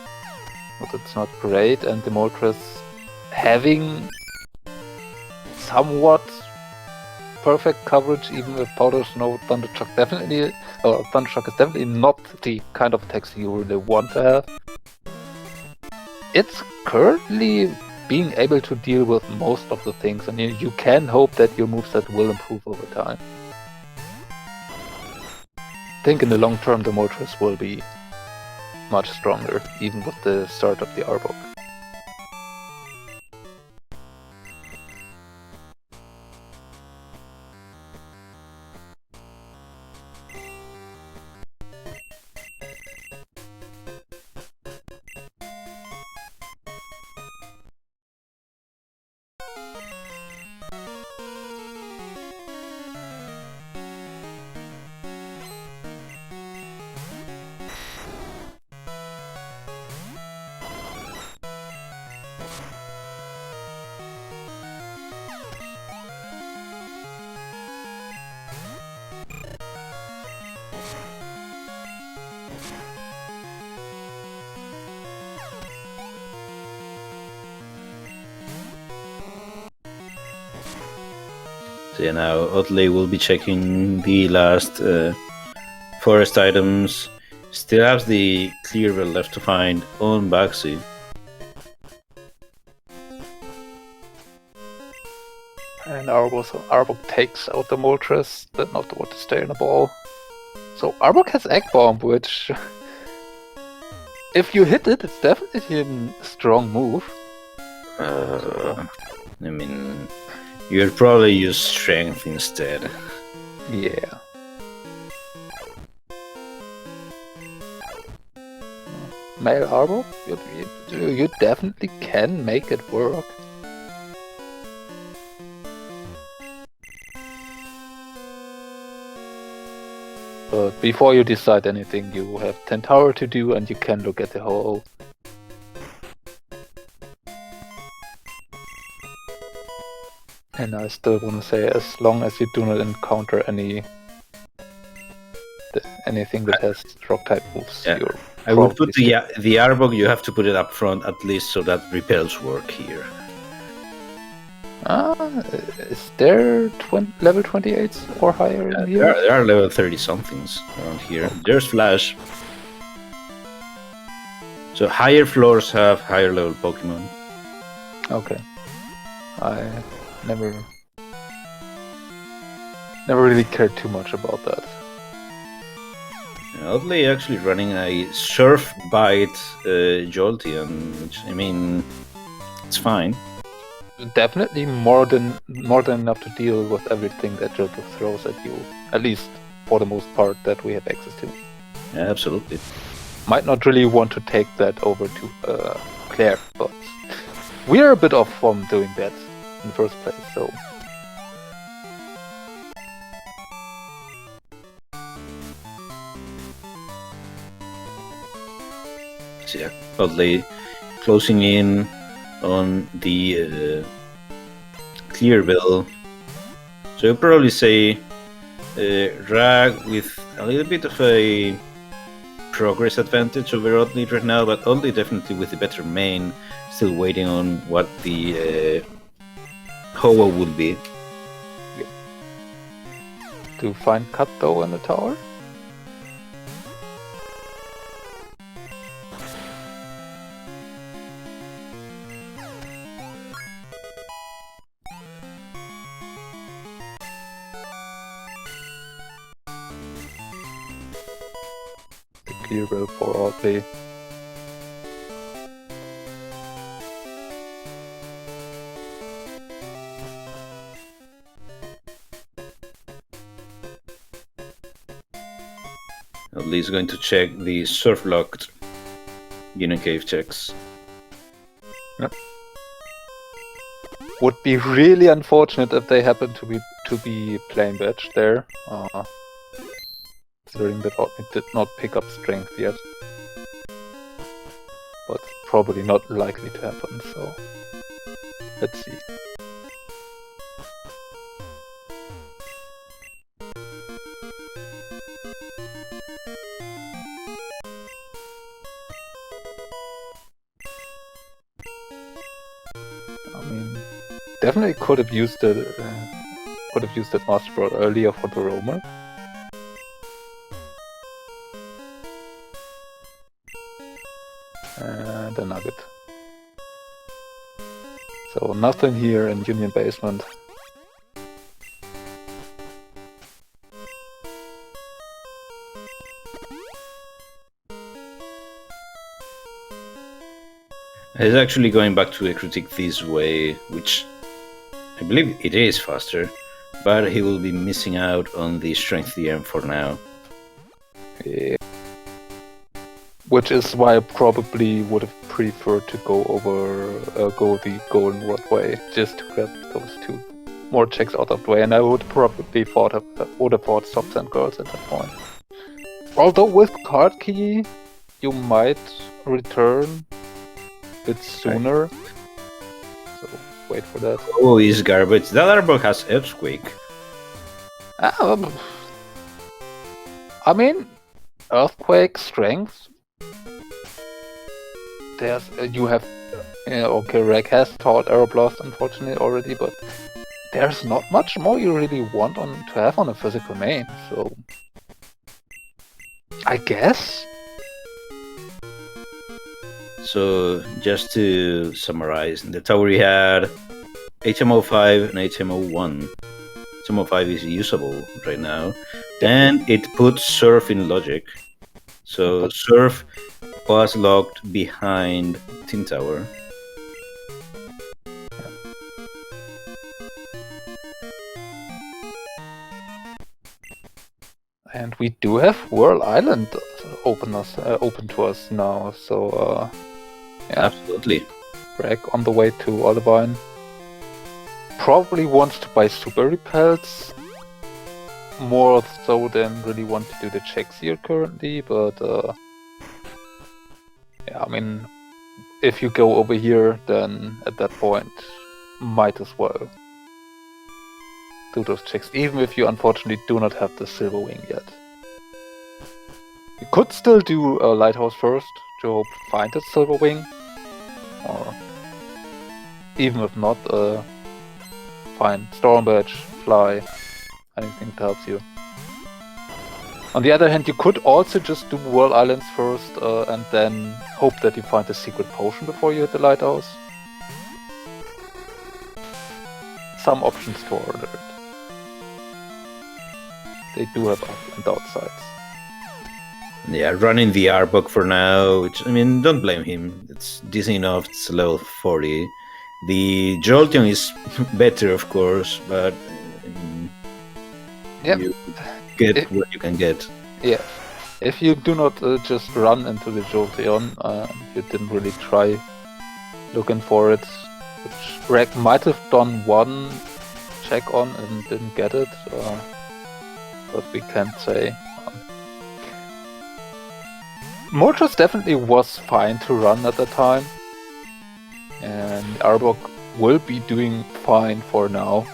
but it's not great, and the Moltres having somewhat perfect coverage, even with Powder Snow. Thundershock Thundershock is definitely not the kind of attacks you really want to have. It's currently being able to deal with most of the things, and you can hope that your moveset will improve over time. I think in the long term the Moltres will be much stronger, even with the start of the Arbok. So yeah, now Oddlay will be checking the last forest items. Still has the Clearwell left to find on Baxi. And Arbok takes out the Moltres, but not the one to stay in the ball. So Arbok has Egg Bomb, which, if you hit it, it's definitely a strong move. I mean, you'd probably use Strength instead. Yeah. Male Arbok, you definitely can make it work. But before you decide anything, you have 10 tower to do, and you can look at the whole. And I still want to say, as long as you do not encounter anything that has rock type moves, Yeah. you're I would put the Arbok, you have to put it up front at least so that repels work here. Is there level 28s or higher in here? There are level 30 somethings around here. There's Flash. So higher floors have higher level Pokemon. Okay. I never really cared too much about that. Oddly, actually running a Surf Bite Jolteon, which, I mean, it's fine. Definitely more than enough to deal with everything that Johto throws at you. At least for the most part that we have access to. Yeah, absolutely. Might not really want to take that over to Claire, but we are a bit off from doing that in the first place, so. So yeah, Oddly closing in on the Clearwell. So you'll probably say Rag with a little bit of a progress advantage over Oddly right now, but Oddly definitely with the better main, still waiting on what the Ho-Oh would be. Yeah. To find Kato in the tower? Clearwell for Oddly. Oddly is going to check the surf-locked Unicave checks. Yep. Would be really unfortunate if they happen to be playing badge there. Considering that Oddly did not pick up strength yet. But probably not likely to happen, so let's see. I mean, definitely could have used the could have used that Master Ball earlier for the roamer. And a nugget. So nothing here in Union Basement. He's actually going back to the critique this way, which I believe it is faster, but he will be missing out on the strength theorem for now. Yeah. Which is why I probably would have preferred to go the Golden Rod way, just to get those 2 more checks out of the way, and I would probably would have fought Stops and Girls at that point. Although with card key, you might return a bit sooner. So wait for that. Oh, he's garbage. That Arbok has Earthquake. I mean, Earthquake, Strength. There's you have okay, Reg has taught Aeroblast unfortunately already, but there's not much more you really want to have on a physical main, so I guess. So just to summarize, in the tower we had HMO5 and HMO1. HMO5 is usable right now, and it puts Surf in logic. So Surf was locked behind Tin Tower. And we do have Whirl Island open to us now, so yeah. Absolutely. Reg on the way to Olivine. Probably wants to buy Super Repels, more so than really want to do the checks here currently, but yeah, I mean, if you go over here, then at that point, might as well do those checks, even if you unfortunately do not have the Silver Wing yet. You could still do a Lighthouse first to hope to find that Silver Wing, or even if not, find Storm Badge, Fly, anything that helps you. On the other hand, you could also just do World Islands first and then hope that you find a secret potion before you hit the Lighthouse. Some options to order it. They do have up and downsides. Yeah, running the Arbok for now, which, I mean, don't blame him. It's decent enough, it's level 40. The Jolteon is better, of course, but yep. You get what you can get. Yeah. If you do not just run into the Jolteon, you didn't really try looking for it, which Reg might have done one check on and didn't get it, but we can't say. Moltres definitely was fine to run at the time, and Arbok will be doing fine for now.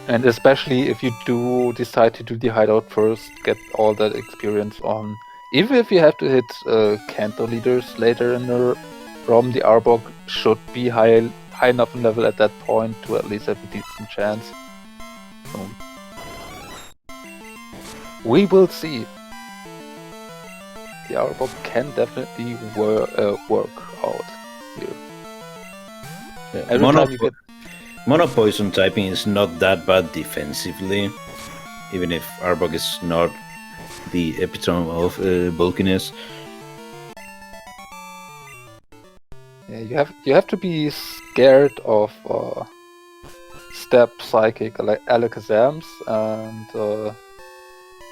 And especially if you do decide to do the hideout first, get all that experience on. Even if you have to hit Canto leaders later in the ROM, the Arbok should be high enough in level at that point to at least have a decent chance. So, we will see. The Arbok can definitely work out here. Yeah. Mono Poison typing is not that bad defensively, even if Arbok is not the epitome of bulkiness. Yeah, you have to be scared of Step, Psychic, Alakazams, and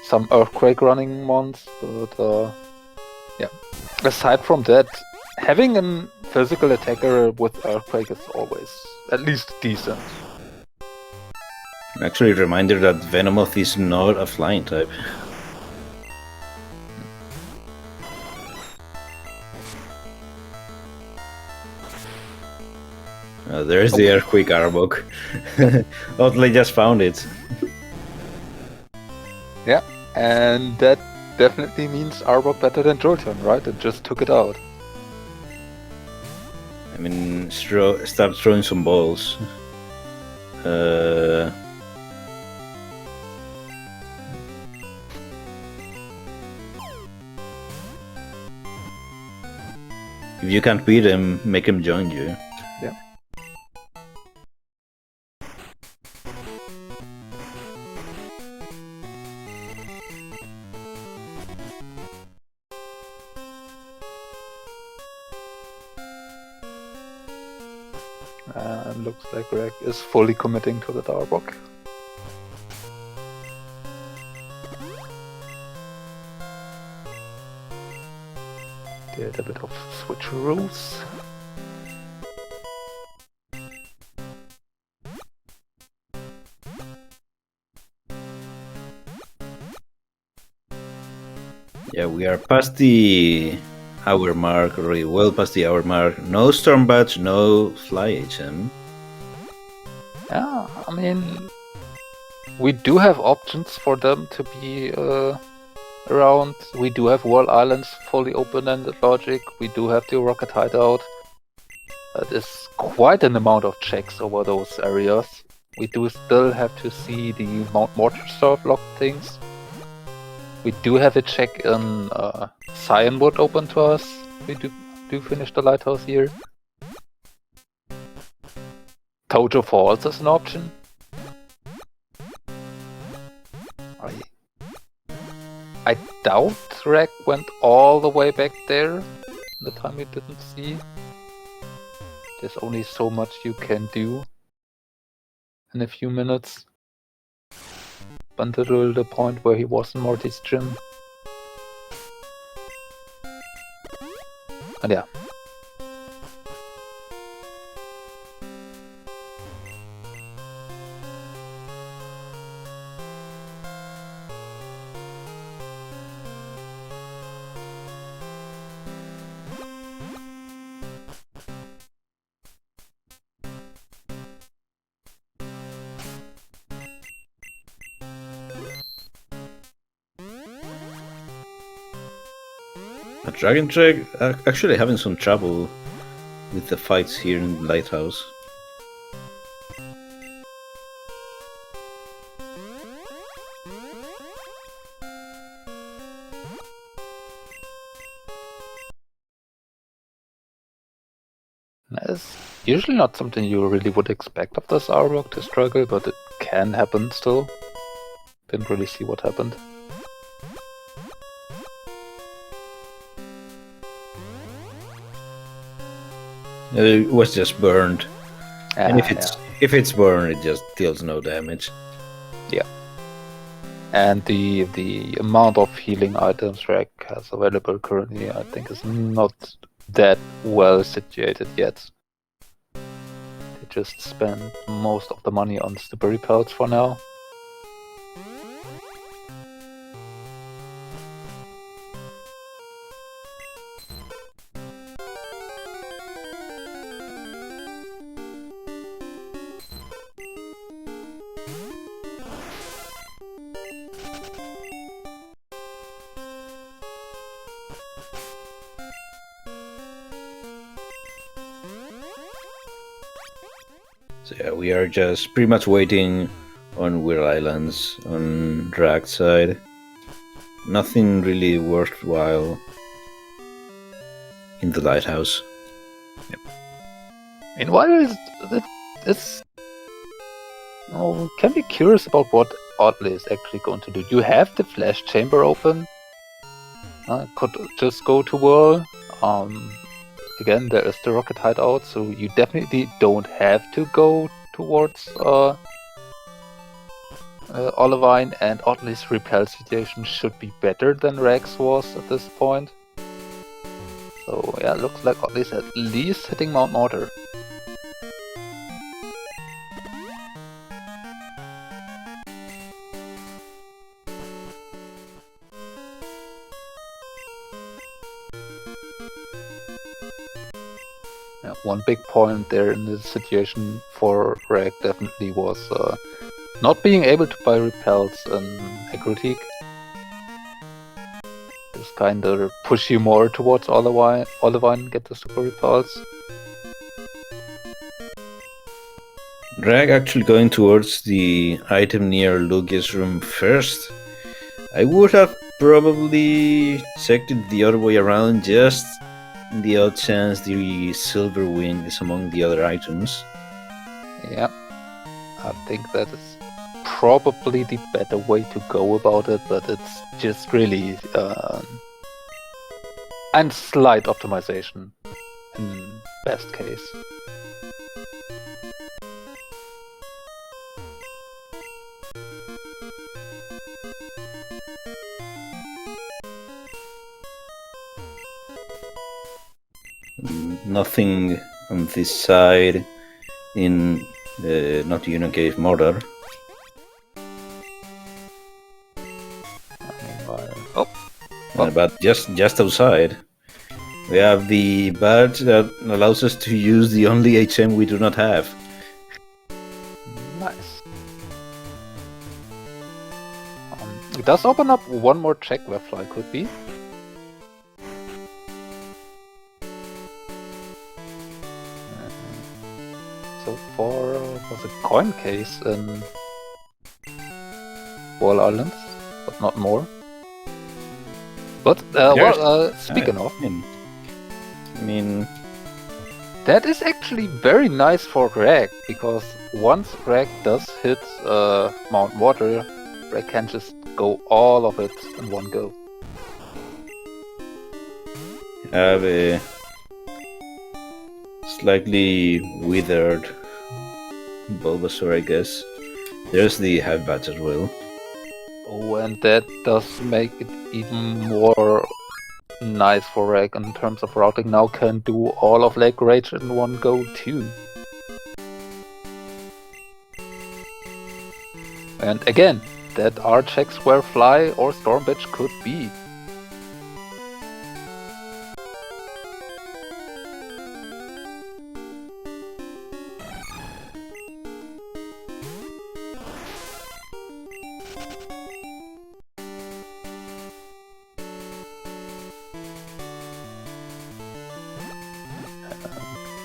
some Earthquake running mons, but yeah. Aside from that, having a physical attacker with Earthquake is always at least decent. Actually, a reminder that Venomoth is not a flying type. There's the Earthquake Arbok. Oddlay just found it. Yeah, and that definitely means Arbok better than Jolteon, right? It just took it out. I mean, start throwing some balls. If you can't beat him, make him join you. Yeah. Looks like Reg is fully committing to the Darbock. Did a bit of switcheroos. Yeah, we are past the hour mark, already well past the hour mark. No Storm Badge, no Fly HM. Yeah, I mean, we do have options for them to be around. We do have World Islands fully open-ended logic. We do have the Rocket Hideout. There's quite an amount of checks over those areas. We do still have to see the Mount Mortar lock things. We do have a check in Cyanwood open to us. We do finish the lighthouse here. Tojo Falls is an option. I doubt Reg went all the way back there the time we didn't see. There's only so much you can do in a few minutes. Until the point where he was in Morty's gym. And yeah. Raagentreg actually having some trouble with the fights here in the lighthouse. It's usually not something you really would expect of this Arbok to struggle, but it can happen still. Didn't really see what happened. It was just burned, and if it's burned, it just deals no damage. Yeah, and the amount of healing items Reg has available currently, I think, is not that well situated yet. They just spend most of the money on slippery pelts for now. So yeah, we are just pretty much waiting on Weird Islands on Drag's side. Nothing really worthwhile in the lighthouse. Yep. Meanwhile, it's can be curious about what oddlay is actually going to do. You have the flash chamber open. Could just go to Whirl. Again, there is the rocket hideout, so you definitely don't have to go towards Olivine, and Oddlay's repel situation should be better than Rex was at this point. So yeah, looks like Oddlay's at least hitting Mount Mortar. Yeah, one big point there in this situation for Reg definitely was not being able to buy repels in Aggro-Teak. Just kinda push you more towards Olivine and get the super repels. Rag actually going towards the item near Lugia's room first. I would have probably checked it the other way around, just in the odd chance the silver wing is among the other items. Yeah, I think that is probably the better way to go about it, but it's just really and slight optimization in best case. Nothing on this side in not Cave Murder. But just outside, we have the badge that allows us to use the only HM we do not have. Nice. It does open up one more check where Fly could be. So far was a coin case in Wall Islands, but not more. But speaking of, I mean, that is actually very nice for Rag, because once Rag does hit Mount Water, Rag can just go all of it in one go. Have a slightly withered Bulbasaur, I guess. There's the half badge as well. Oh, and that does make it even more nice for Rag in terms of routing. Now can do all of Lake Rage in one go too. And again, that are checks where Fly or Storm Bitch could be.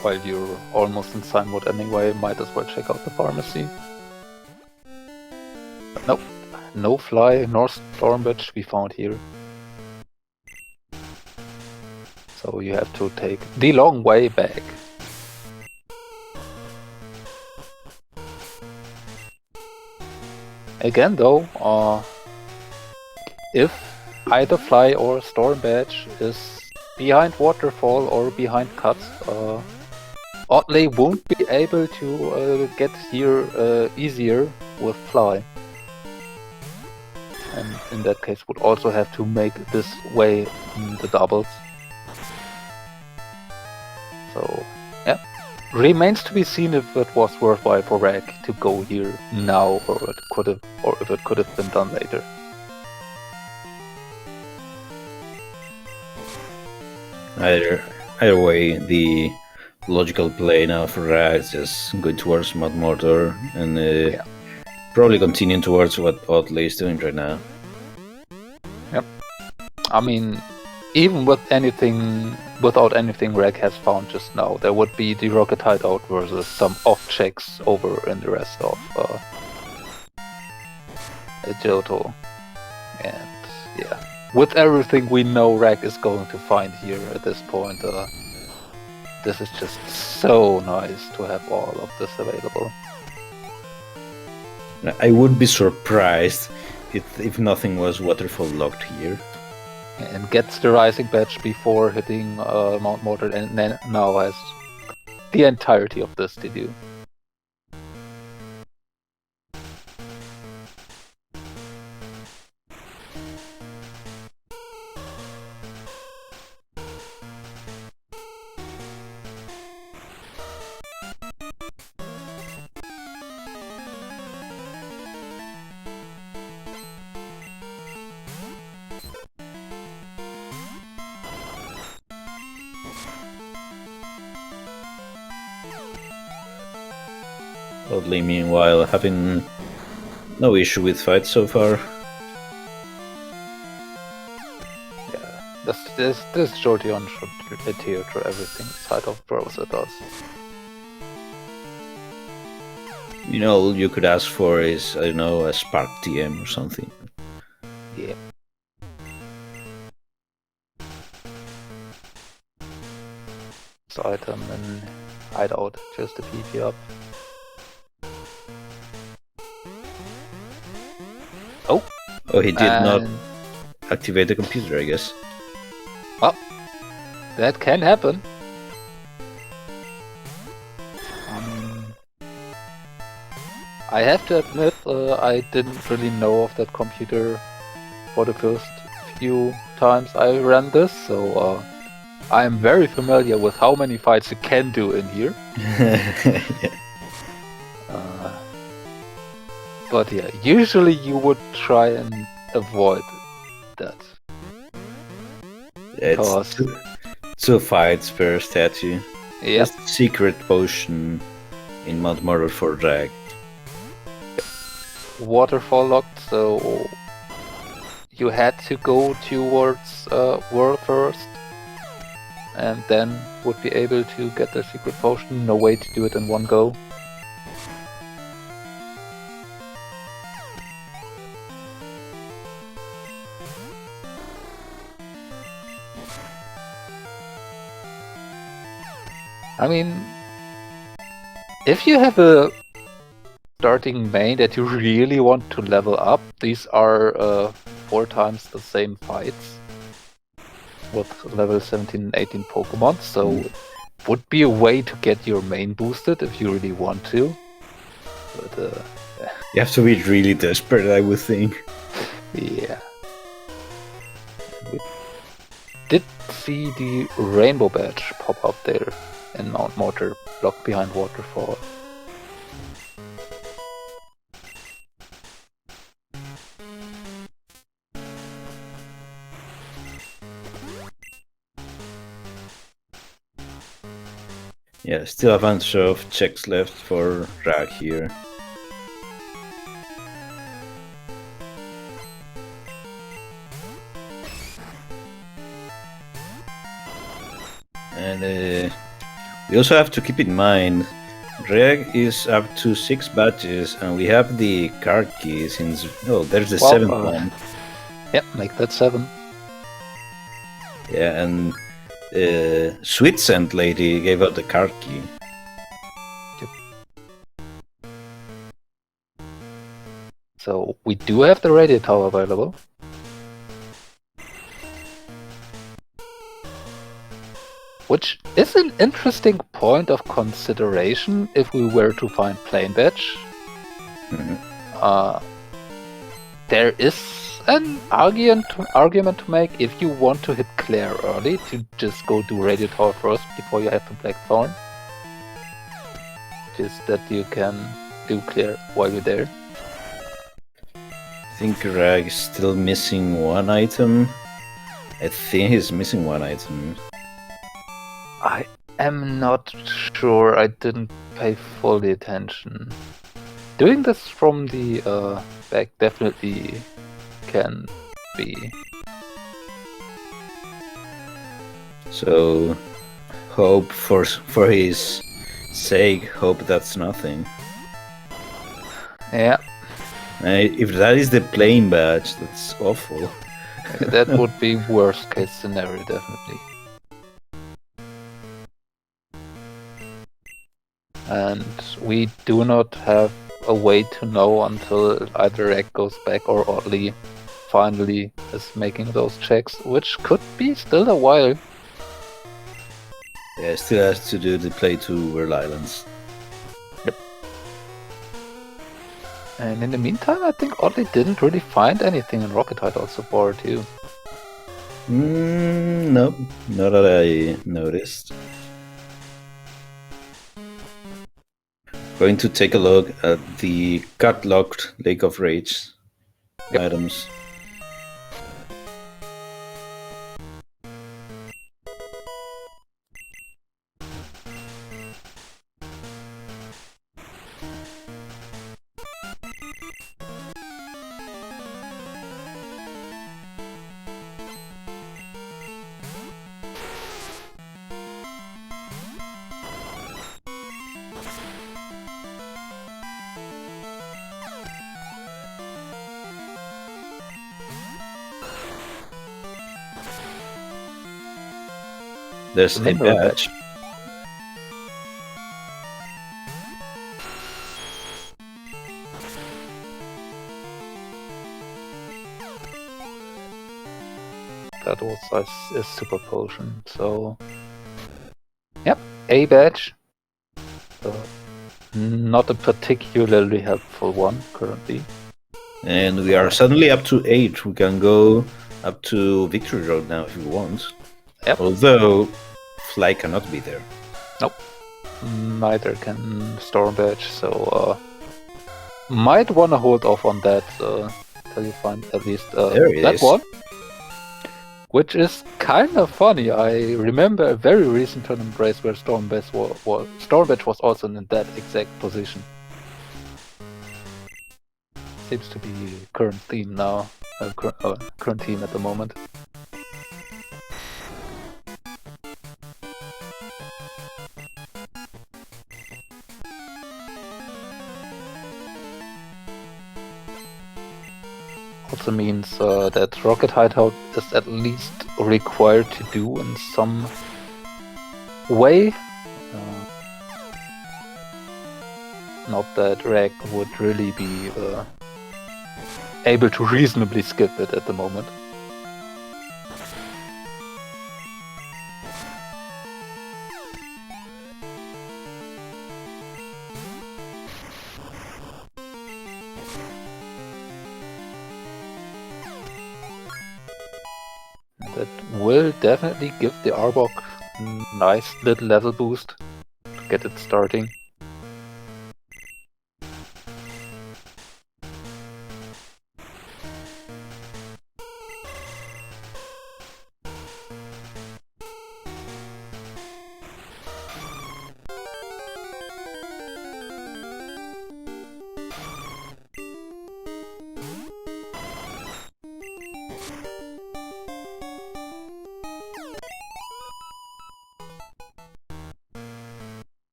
While you're almost in sign mode anyway, might as well check out the pharmacy. But nope, no Fly nor Storm Bitch we found here. So you have to take the long way back. Again though, if either Fly or Storm Badge is behind Waterfall or behind Cuts, Oddlay won't be able to get here easier with Fly. And in that case would also have to make this way the doubles. So yeah, remains to be seen if it was worthwhile for Rag to go here now, or if it could have been done later. Either way, the logical play now for Rag is just going towards Mud Mortar and probably continuing towards what Oddlay is doing right now. Yep. I mean, even without anything Rag has found just now, there would be the Rocket Hideout versus some off checks over in the rest of Johto. And yeah, with everything we know Rag is going to find here at this point, this is just so nice to have all of this available. I would be surprised if nothing was Waterfall locked here. And gets the Rising Badge before hitting Mount Mortar, and then now has the entirety of this to do. Oddly, meanwhile, having no issue with fights so far. Yeah, this Jolteon should adhere to everything side of pros it does. You know, all you could ask for is, I don't know, a Spark TM or something. Yeah. This item and hideout just to keep you up. Oh, he did not and activate the computer, I guess. that can happen. I have to admit, I didn't really know of that computer for the first few times I ran this, so I am very familiar with how many fights you can do in here. But yeah, usually you would try and avoid that. It's two fights per statue. Yeah, Just secret potion in Mount Mordor for drag. waterfall locked, so you had to go towards world first, and then would be able to get the secret potion. No way to do it in one go. I mean, if you have a starting main that you really want to level up, these are 4 times the same fights with level 17 and 18 Pokemon, so it would be a way to get your main boosted if you really want to. But you have to be really desperate, I would think. Yeah. We did see the rainbow badge pop up there in Mount Mortar, blocked behind waterfall. Yeah, still a bunch of checks left for Raag here. And we also have to keep in mind, Reg is up to 6 badges, and we have the card key since... Oh, there's the 7th one. Yep, make that 7. Yeah, and Sweet Scent Lady gave out the card key. Yep. So we do have the radio tower available. Which is an interesting point of consideration if we were to find Plain Badge. There is an argument to make if you want to hit Claire early, to just go do Radio Tower first before you have the Blackthorn. Just that you can do Claire while you're there. I think Rag is still missing one item. I think he's missing one item. I am not sure, I didn't pay fully attention. Doing this from the back definitely can be. So, hope for his sake, hope that's nothing. Yeah. If that is the plain badge, that's awful. That would be worst case scenario, definitely. And we do not have a way to know until either Egg goes back or Oddly finally is making those checks, which could be still a while. Yeah, still has to do the play to World Islands. Yep. And in the meantime, I think Oddly didn't really find anything in Rocket Hideout support too. No, not that I noticed. Going to take a look at the cut-locked Lake of Rage items. There's a Remember that. badge. That was a super potion, so... Yep, a badge. Not a particularly helpful one currently. And we are suddenly up to 8. We can go up to Victory Road now if we want. Yep. Although, Fly cannot be there. Nope. Neither can Storm Badge, so might want to hold off on that till you find at least that one. Which is kind of funny. I remember a very recent tournament race where Storm Badge was also in that exact position. Seems to be current theme now. Current theme at the moment. Also means that Rocket Hideout is at least required to do in some way. Not that Rag would really be able to reasonably skip it at the moment. That will definitely give the Arbok a nice little level boost to get it starting.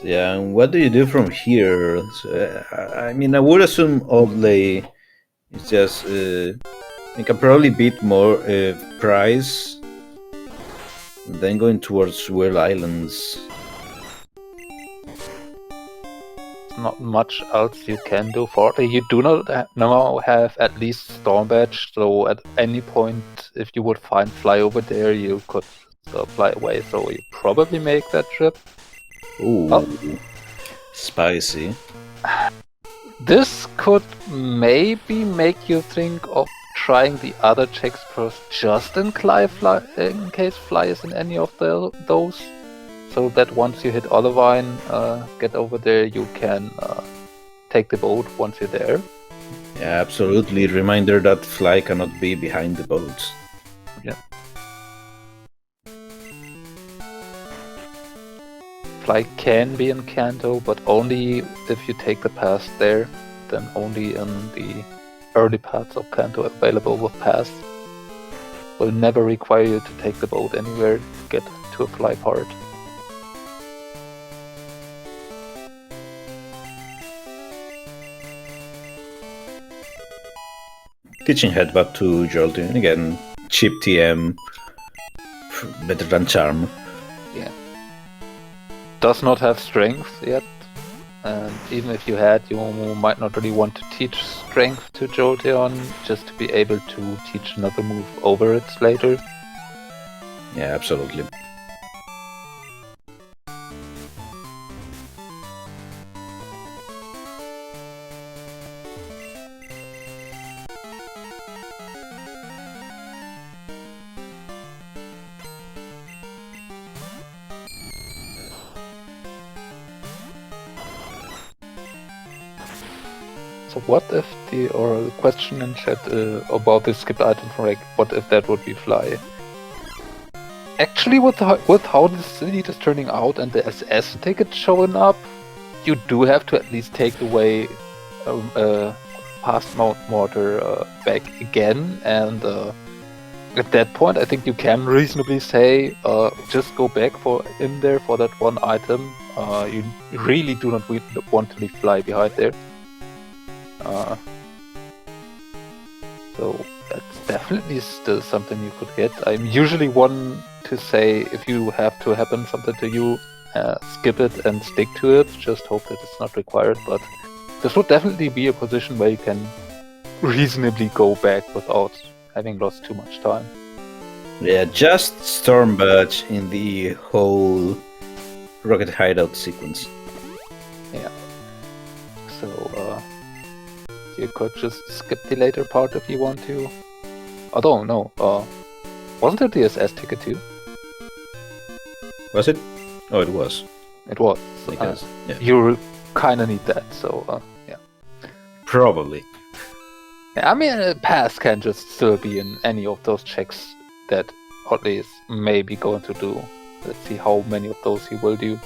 Yeah, and what do you do from here? So, I mean, I would assume oddlay is just... you can probably beat more price than going towards World Islands. Not much else you can do for it. You do not now have at least Storm Badge, so at any point if you would find Fly over there you could fly away, so you probably make that trip. Ooh, spicy. This could maybe make you think of trying the other checks first, just in case Fly is in any of those, so that once you hit Olivine, get over there, you can take the boat once you're there. Yeah, absolutely. Reminder that Fly cannot be behind the boat. Yeah. Fly can be in Kanto, but only if you take the pass there, then only in the early parts of Kanto available with pass. Will never require you to take the boat anywhere to get to a Fly part. Teaching Headbutt to Jolteon. Again, cheap TM, better than Charm. Yeah. Does not have strength yet, and even if you had, you might not really want to teach strength to Jolteon, just to be able to teach another move over it later. Yeah, absolutely. So what if the question in chat about the skipped item from Reg, what if that would be Fly? Actually, with how this lead is turning out and the SS ticket showing up, you do have to at least take away past Mount Mortar back again, and at that point I think you can reasonably say just go back in there for that one item You really do not want to leave fly behind there. So that's definitely still something you could get. I'm usually one to say if you have to happen something to you, skip it and stick to it. Just hope that it's not required. But this would definitely be a position where you can reasonably go back without having lost too much time. Yeah, just Storm Badge in the whole Rocket Hideout sequence. Yeah. So you could just skip the later part if you want to. Although no, wasn't there the SS ticket too? Was it? Oh, it was. It was. Because, yeah. You kind of need that. So yeah. Probably. Yeah, I mean, a pass can just still be in any of those checks that Oddlay is maybe going to do. Let's see how many of those he will do.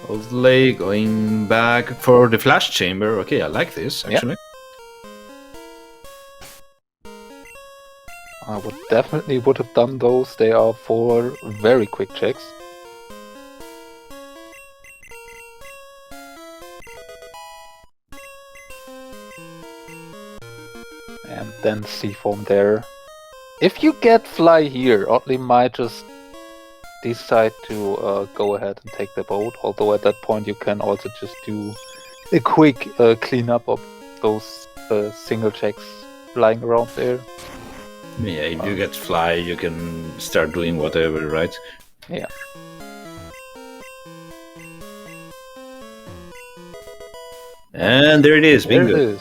Oddlay going back for the flash chamber. Okay, I like this actually. I would definitely have done those. They are 4 very quick checks. And then C-form there. If you get fly here, Oddlay might just decide to go ahead and take the boat. Although at that point you can also just do a quick cleanup of those single checks flying around there. Yeah, if you get fly, you can start doing whatever, right? Yeah. And there it is, bingo. There it is.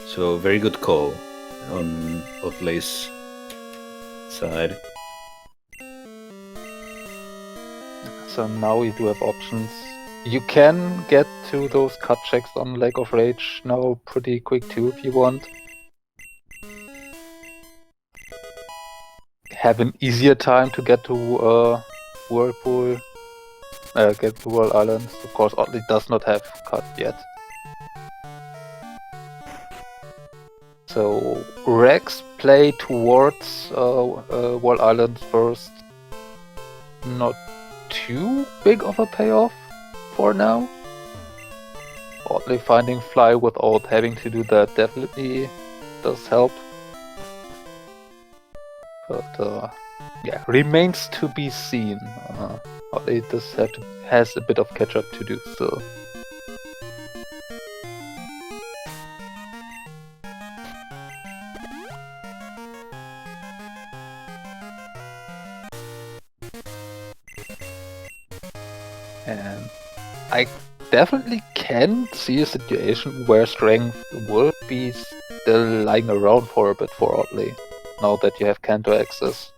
So very good call on Oddlay's side. So now you do have options. You can get to those cut checks on Lake of Rage now pretty quick too if you want. Have an easier time to get to Whirlpool, get to Whirl Islands. Of course, Oddlay does not have cut yet. So Rex play towards Whirl Islands first. Not too big of a payoff for now. Oddlay finding fly without having to do that definitely does help. But yeah, remains to be seen. Oddlay does has a bit of catch up to do still. And I definitely can see a situation where strength will be still lying around for a bit for Oddlay, now that you have Canto access.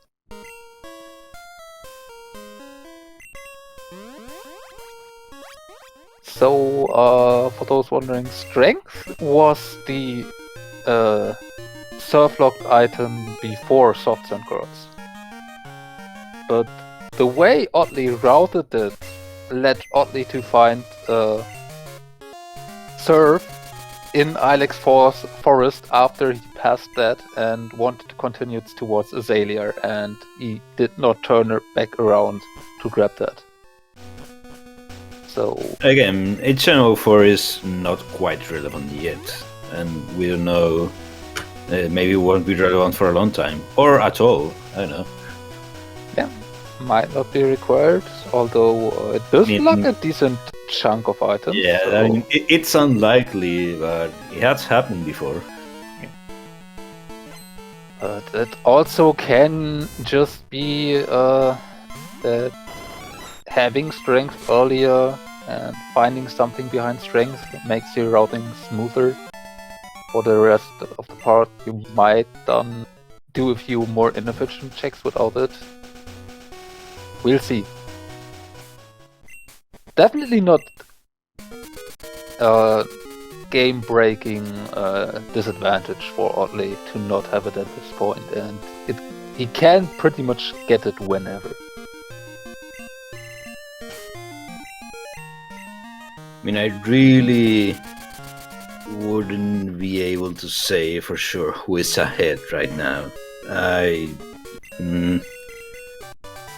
So, for those wondering, strength was the surf-locked item before soft sand girls. But the way Oddlay routed it led Oddlay to find Surf in Ilex Forest after he passed that and wanted to continue towards Azalea, and he did not turn back around to grab that. So again, HM04 is not quite relevant yet, and we don't know. Maybe it won't be relevant for a long time, or at all. I don't know. Yeah, might not be required, although it does lock a decent chunk of items. Yeah, so... I mean, it's unlikely, but it has happened before. But it also can just be that having strength earlier and finding something behind strength makes your routing smoother. For the rest of the part, you might do a few more inefficient checks without it. We'll see. Definitely not game-breaking disadvantage for Oddlay to not have it at this point, and he can pretty much get it whenever. I mean, I really wouldn't be able to say for sure who is ahead right now. I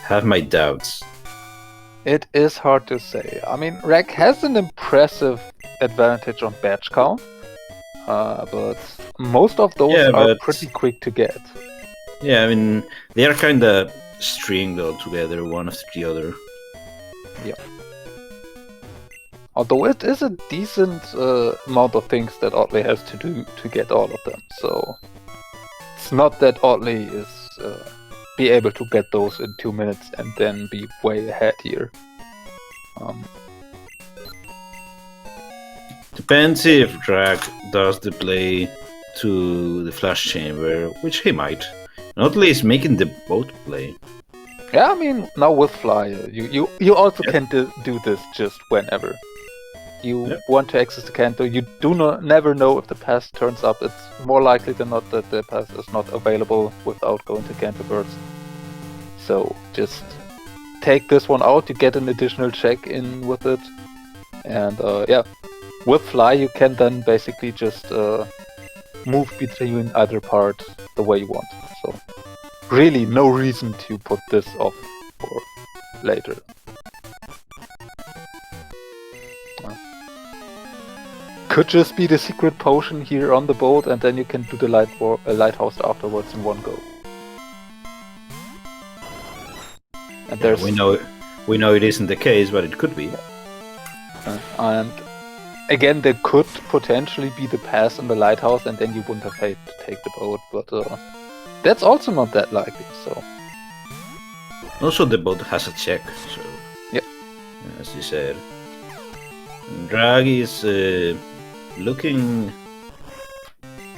have my doubts. It is hard to say. I mean, Reg has an impressive advantage on badge count, but most of those are pretty quick to get. Yeah, I mean, they are kind of stringed all together, one after the other. Yeah. Although it is a decent amount of things that oddlay has to do to get all of them, so it's not that oddlay is be able to get those in 2 minutes and then be way ahead here. Depends if Drag does the play to the flash chamber, which he might. Oddlay is making the boat play. Yeah, I mean, now with Fly, you also can do this just whenever. You want to access the canto, you never know if the pass turns up. It's more likely than not that the pass is not available without going to canto burst. So just take this one out, you get an additional check in with it. And yeah, with Fly you can then basically just move between either part the way you want. So really no reason to put this off for later. Could just be the secret potion here on the boat, and then you can do the lighthouse afterwards in one go. And yeah, we know it isn't the case, but it could be. And again, there could potentially be the pass in the lighthouse, and then you wouldn't have had to take the boat. But that's also not that likely. So also, the boat has a check. So yeah, as you said, Drag is looking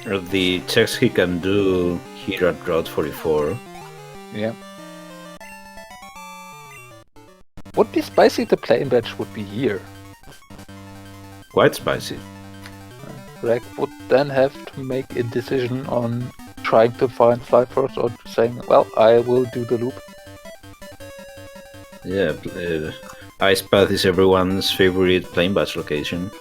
at the checks he can do here at Route 44. Yeah. Would be spicy the plane badge would be here. Quite spicy. Reg would then have to make a decision on trying to find Fly first or saying, well, I will do the loop. Yeah, Ice Path is everyone's favorite plane badge location.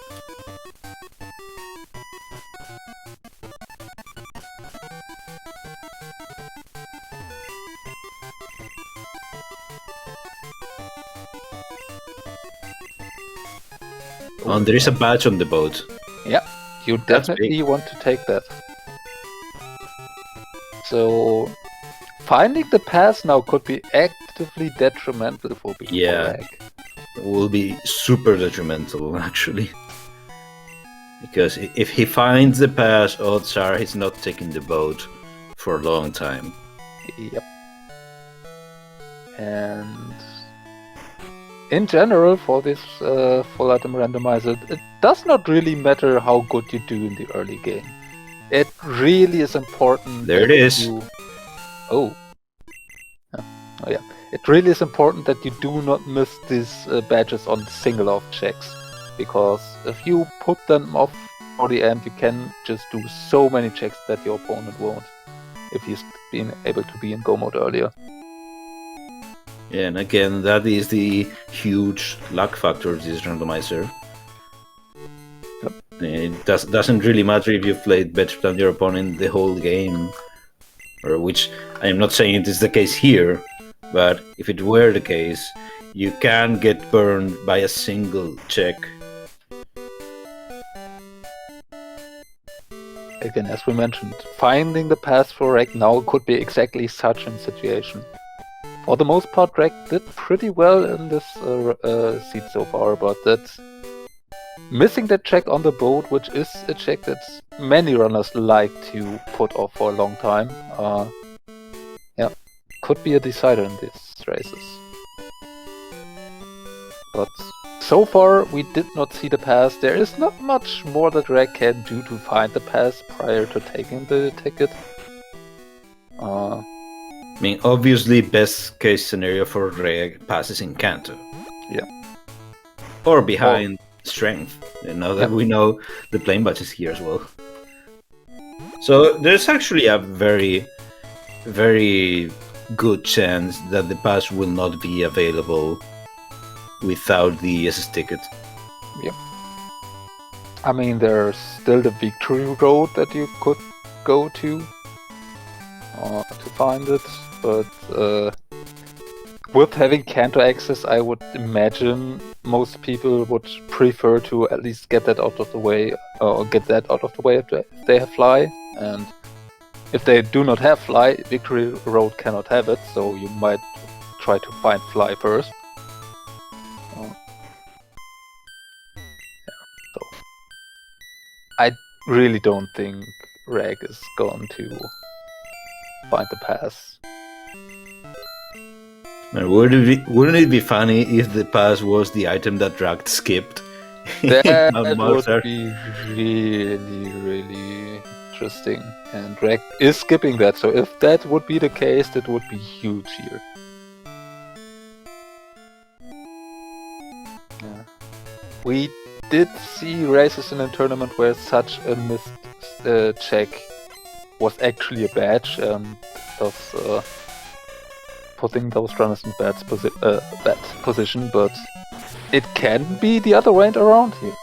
Oh, there is a badge on the boat. Yeah, you definitely want to take that. So, finding the pass now could be actively detrimental for people. Yeah, it will be super detrimental actually. Because if he finds the pass, odds are he's not taking the boat for a long time. Yep. And in general, for this full item randomizer, it does not really matter how good you do in the early game. It really is important. There it is. Oh yeah. It really is important that you do not miss these badges on single off checks, because if you put them off for the end, you can just do so many checks that your opponent won't, if he's been able to be in go mode earlier. Yeah, and again, that is the huge luck factor of this randomizer. Yep. It doesn't really matter if you've played better than your opponent the whole game, or which I am not saying it is the case here, but if it were the case, you can get burned by a single check. Again, as we mentioned, finding the pass for Reg now could be exactly such a situation. For the most part, Reg did pretty well in this seat so far, but that's missing that check on the boat, which is a check that many runners like to put off for a long time. Yeah, could be a decider in these races. But so far, we did not see the pass. There is not much more that Reg can do to find the pass prior to taking the ticket. I mean, obviously, best case scenario for Reg passes in Canto. Yeah. Or behind strength. Now that we know the plane badge is here as well. So there's actually a very, very good chance that the pass will not be available without the SS ticket. Yeah. I mean, there's still the victory road that you could go to find it, but with having Canto access, I would imagine most people would prefer to at least get that out of the way, or get that out of the way if they have Fly. And if they do not have Fly, Victory Road cannot have it, so you might try to find Fly first. So I really don't think Rag is going to find the pass. Man, wouldn't it be funny if the pass was the item that Rag skipped? That Mount would Martyr? be really, really interesting. And Rag is skipping that, so if that would be the case, that would be huge here. Yeah. We did see races in a tournament where such a missed check was actually a badge, thus putting those runners in bad position, but it can be the other way around here.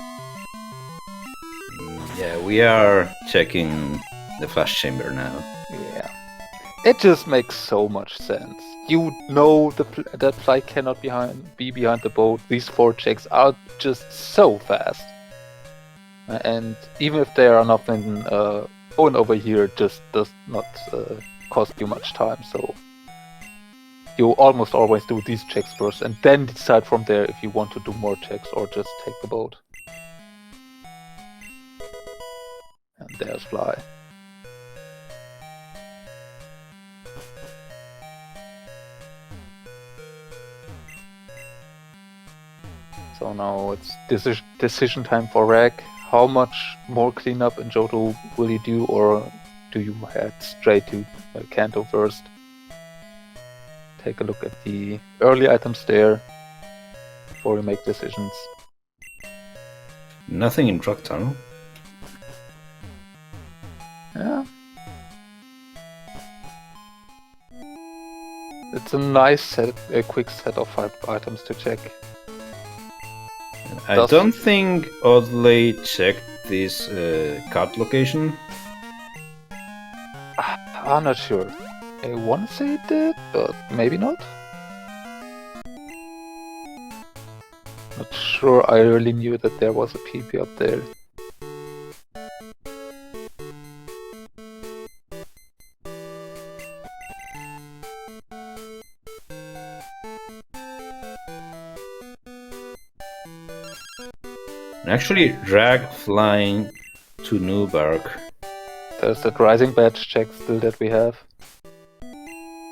Yeah, we are checking the flash chamber now. Yeah, it just makes so much sense. You know that Fly cannot be behind the boat. These 4 checks are just so fast, and even if they are nothing going over here, it just does not cost you much time. So you almost always do these checks first, and then decide from there if you want to do more checks or just take the boat. And there's Fly. So now it's decision time for Rag. How much more cleanup in Johto will you do, or do you head straight to Kanto first? Take a look at the early items there before you make decisions. Nothing in Rock Tunnel. Yeah. It's a nice quick set of 5 items to check. I don't think Oddlay checked this card location. I'm not sure. I want to say it did, but maybe not. Not sure I really knew that there was a PP up there. Actually, Rag flying to Newbark. There's that rising badge check still that we have.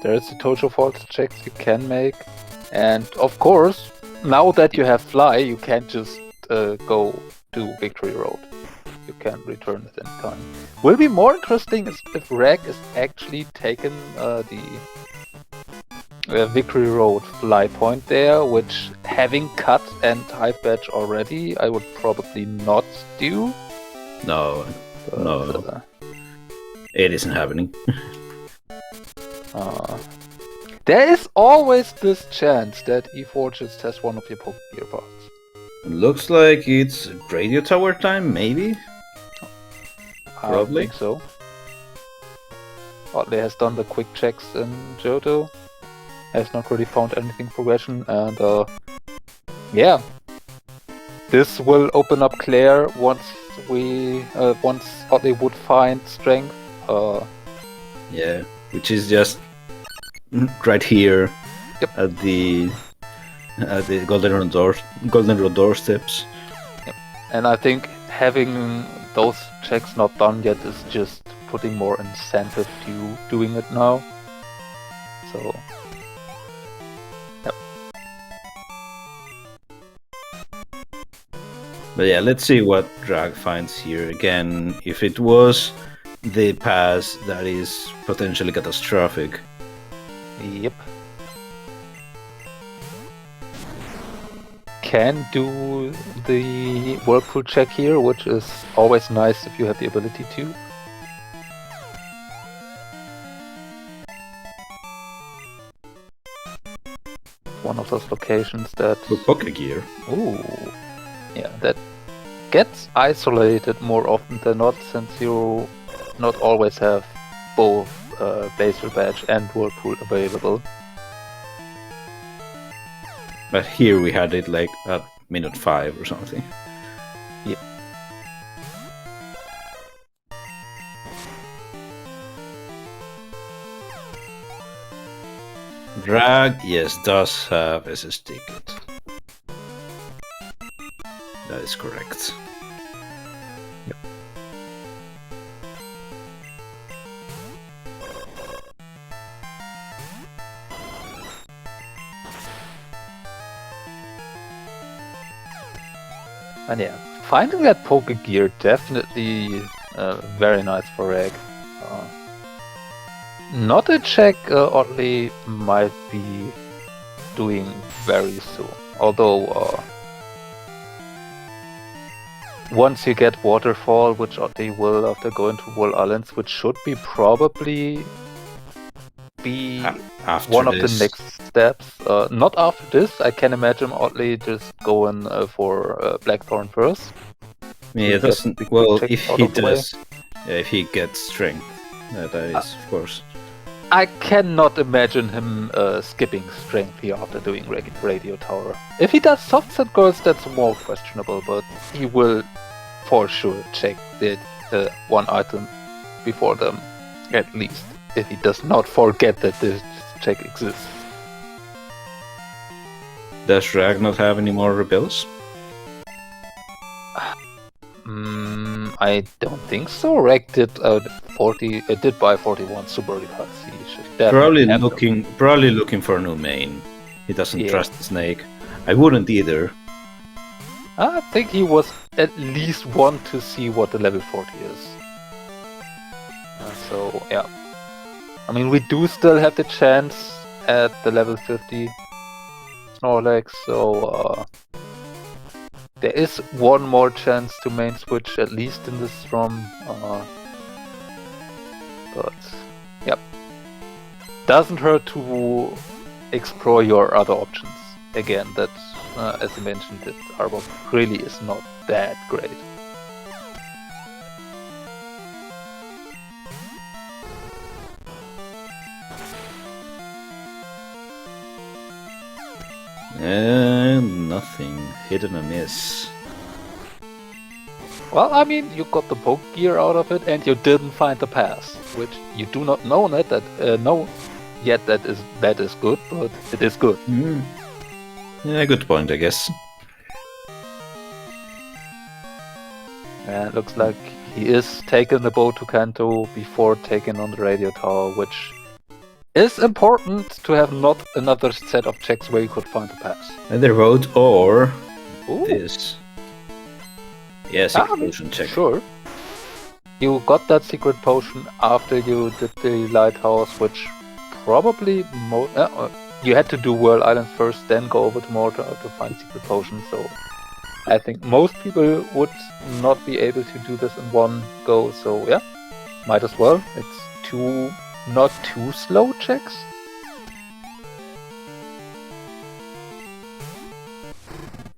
There's the Tojo Fault checks you can make. And of course, now that you have Fly, you can't just go to Victory Road. You can return at any time. Will be more interesting if Rag is actually taken the Victory Road Fly point there, which having cut and Hive badge already, I would probably not do. No, no. It isn't happening. There is always this chance that E4 just has one of your Poke Gear parts. Looks like it's Radio Tower time, maybe? Probably. I think so. Oddlay has done the quick checks in Johto. Has not really found anything progression, and yeah. This will open up Claire once Oddlay would find strength. Yeah, which is just right here. Yep. At the Golden Road doorsteps. Yep. And I think having those checks not done yet is just putting more incentive to doing it now. So, yep. But yeah, let's see what Drag finds here. Again, if it was the pass, that is potentially catastrophic. Yep. Can do the Whirlpool check here, which is always nice if you have the ability to. One of those locations that... With Poke Gear. Ooh. Yeah, that gets isolated more often than not, since you not always have both Baser Badge and Whirlpool available. But here we had it like at minute 5 or something. Yeah. Drag, yes, does have SS ticket. That is correct. Yep. And yeah, finding that poke gear definitely very nice for Reg. Not a check oddly might be doing very soon. Although once you get Waterfall, which oddly will after going to Wall Islands, which should be probably be after one of this. the next steps. Not after this, I can imagine oddly just going for Blackthorn first. Yeah, to doesn't. get the Well, check if out he of the way. does, yeah, if he gets strength, that is of course. I cannot imagine him skipping strength here after doing Radio Tower. If he does soft set girls, that's more questionable, but he will for sure check the one item before them, at least, if he does not forget that this check exists. Does Rag not have any more rebels? I don't think so. Reg did 40. It did buy 41 super recards. He should Probably definitely have looking for a new main. He doesn't Yeah. trust the snake. I wouldn't either. them. I think he was at least want to see what the level 40 is. So yeah, I mean we do still have the chance at the level 50 Snorlax. So there is one more chance to main switch, at least in this ROM. But yep, doesn't hurt to explore your other options. Again, that as you mentioned, that Arbok really is not that great. Nothing. Hit and a miss. Well, I mean, you got the poke gear out of it, and you didn't find the pass, which you do not know yet that is good, but it is good. Yeah, good point, I guess. And it looks like he is taking the boat to Kanto before taking on the radio tower, which is important to have not another set of checks where you could find the pass. Either vote or Ooh. this. Yes, Ah, potion check. Sure. You got that secret potion after you did the lighthouse, which probably you had to do World Islands first, then go over to Malta to find secret potion. So I think most people would not be able to do this in one go. So yeah, might as well. It's not too slow checks.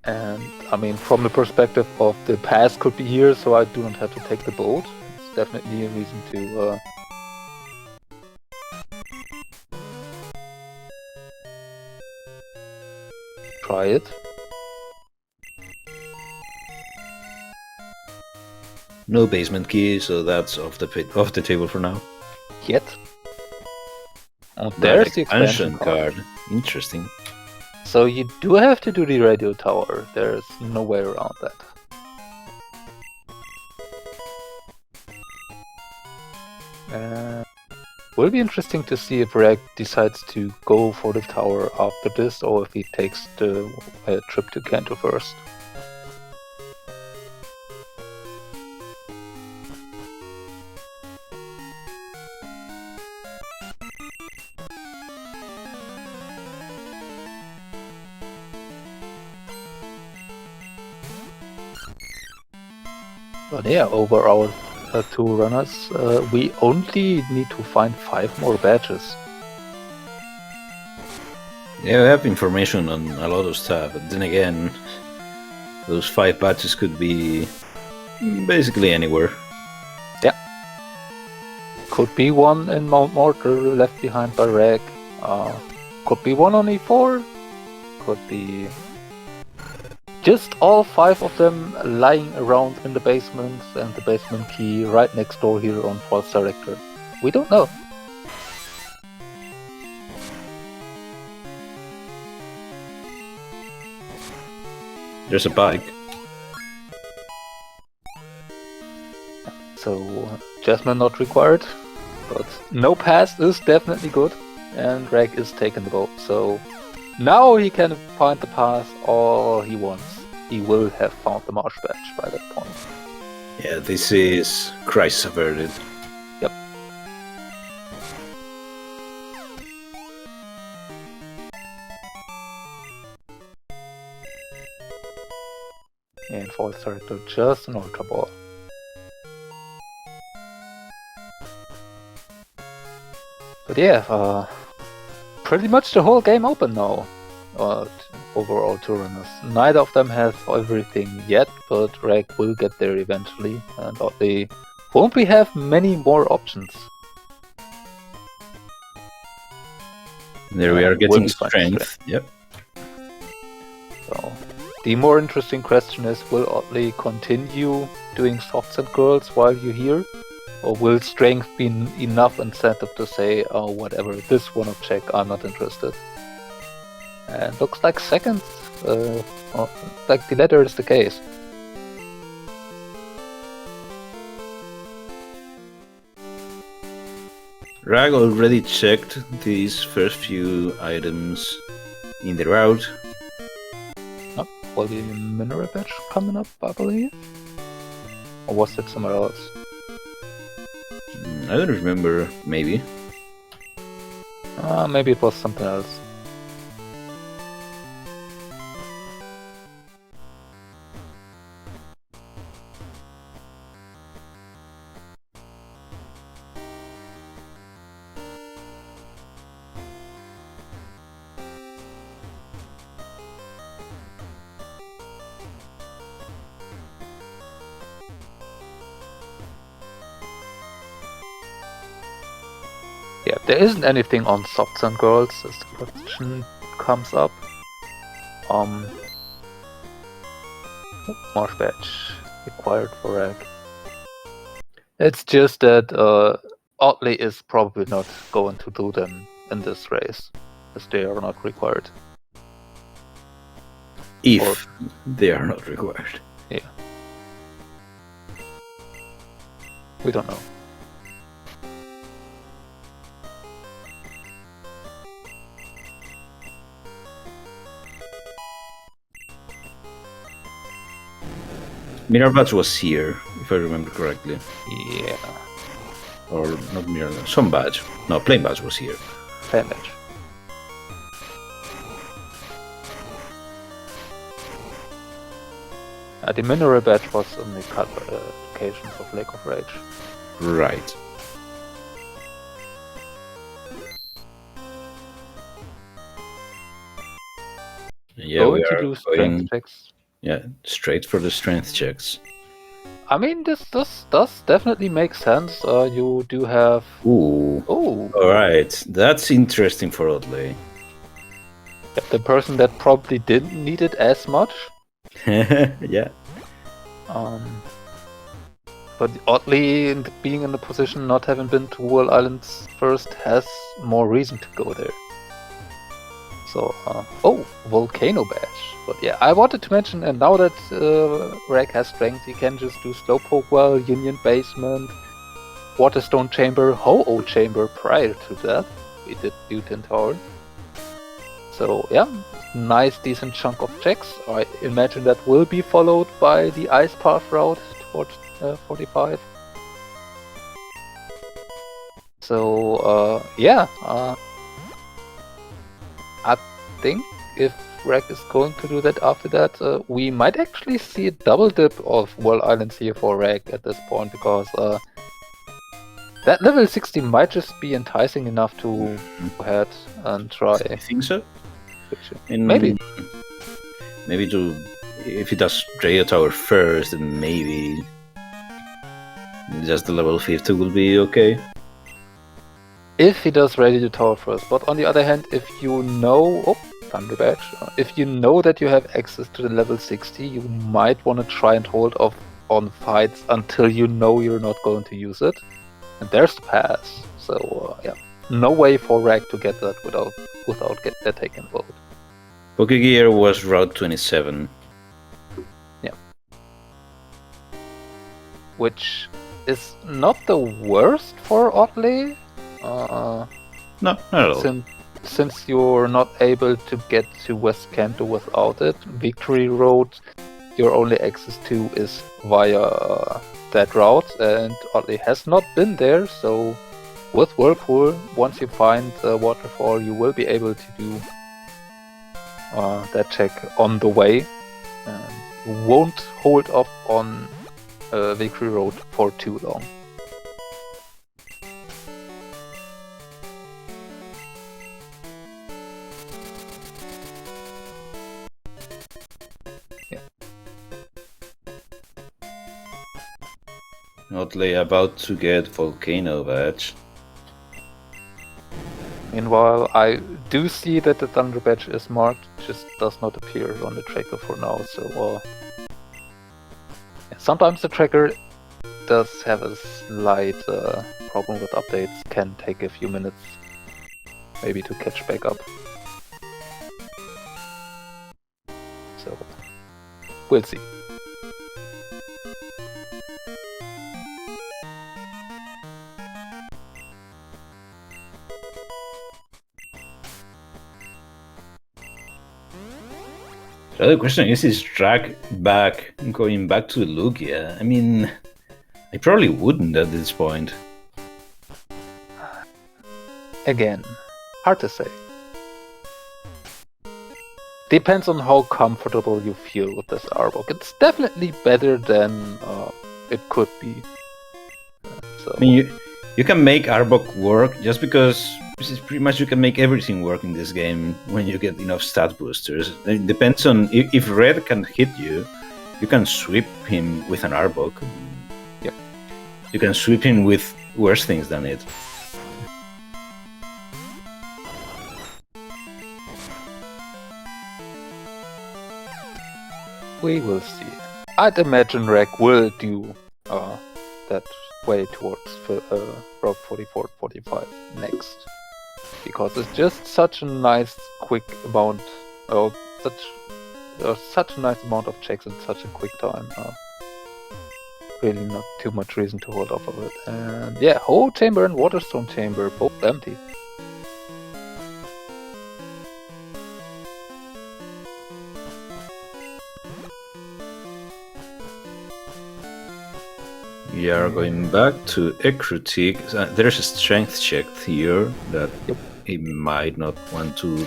And I mean, from the perspective of the pass could be here, so I do not have to take the boat. It's definitely a reason to try it. No basement key, so that's off the table for now. Yet. Oh, there's the expansion expansion card. card. Interesting. So you do have to do the radio tower. There's no way around that. Will be interesting to see if Reg decides to go for the tower after this, or if he takes the trip to Kanto first. But yeah, over our two runners, we only need to find 5 more badges. Yeah, we have information on a lot of stuff, but then again, Those 5 badges could be basically anywhere. Yeah. Could be one in Mount Mortar left behind by Reg. Could be one on E4. Could be just all 5 of them lying around in the basement and the basement key right next door here on False Director. We don't know. There's a bike. So, Jasmine not required, but no pass is definitely good, and Reg is taking the boat, so now he can find the pass all he wants. He will have found the marsh badge by that point. Yeah, this is crisis averted. Yep. And False Director just an Ultra Ball. But yeah, pretty much the whole game open now. Overall to runners. Neither of them have everything yet, but Reg will get there eventually, and they won't have many more options. There we are getting strength. Yep. So the more interesting question is, will Oddlay continue doing softs and girls while you're here? Or will strength be enough incentive to say, oh, whatever, this one check, I'm not interested? And looks like second, like the latter is the case. Rag already checked these first few items in the route. Oh, will the mineral badge coming up, I believe? Or was it somewhere else? I don't remember, maybe. Maybe it was something else. Yeah, there isn't anything on softs and girls as the question comes up. Marsh badge required for Rag. It's just that Oddlay is probably not going to do them in this race, as they are not required. If they are not required. Yeah. We don't know. Mirror badge was here, if I remember correctly. Yeah. Or not mirror, some badge. No, plain badge was here. Plain badge. The mineral badge was on the cut occasions of Lake of Rage. Right. Yeah, going we to are do strength checks. Yeah, straight for the strength checks. I mean, this does definitely make sense. You do have... Ooh. Oh. Alright, that's interesting for Oddlay. The person that probably didn't need it as much. Yeah. But Oddlay, being in the position not having been to World Islands first, has more reason to go there. So, oh, Volcano badge. But yeah, I wanted to mention, and now that Rag has strength, he can just do Slowpoke Well, Union Basement, Waterstone Chamber, Ho-Oh Chamber prior to that. We did Mutant Tower. So yeah, nice decent chunk of checks. I imagine that will be followed by the Ice Path route towards 45. So yeah, I think if Rag is going to do that after that, we might actually see a double dip of World Islands here for Rag at this point, because that level 60 might just be enticing enough to go ahead and try. I think so. Maybe to if he does Radio Tower first, then maybe just the level 50 will be okay. If he does Radio Tower first, but on the other hand, if you know... Oh, Thunder Badge. If you know that you have access to the level 60, you might want to try and hold off on fights until you know you're not going to use it. And there's the pass. So, yeah. No way for Rag to get that without that taken involved. Pokegear was Route 27. Yeah. Which is not the worst for Oddlay. No, not at all. Since you're not able to get to West Kanto without it, Victory Road, your only access to is via that route, and Oddlay has not been there, so with Whirlpool, once you find the waterfall, you will be able to do that check on the way. You won't hold off on Victory Road for too long. Oddlay about to get Volcano Badge. Meanwhile, I do see that the Thunder Badge is marked, just does not appear on the tracker for now, so sometimes the tracker does have a slight problem with updates, can take a few minutes maybe to catch back up. So, we'll see. The other question is drag back, going back to Lugia? I mean, I probably wouldn't at this point. Again, hard to say. Depends on how comfortable you feel with this artwork. It's definitely better than it could be. So. I mean, you can make Arbok work just because pretty much you can make everything work in this game when you get enough stat boosters. It depends on if Red can hit you, you can sweep him with an Arbok. Yep. You can sweep him with worse things than it. We will see. I'd imagine Reg will do that way towards Route 44, 45 next. Because it's just such a nice quick amount, such a nice amount of checks in such a quick time. Really not too much reason to hold off of it. And yeah, Whole Chamber and Waterstone Chamber, both empty. We are going back to Ecrutic. There's a strength check here that he might not want to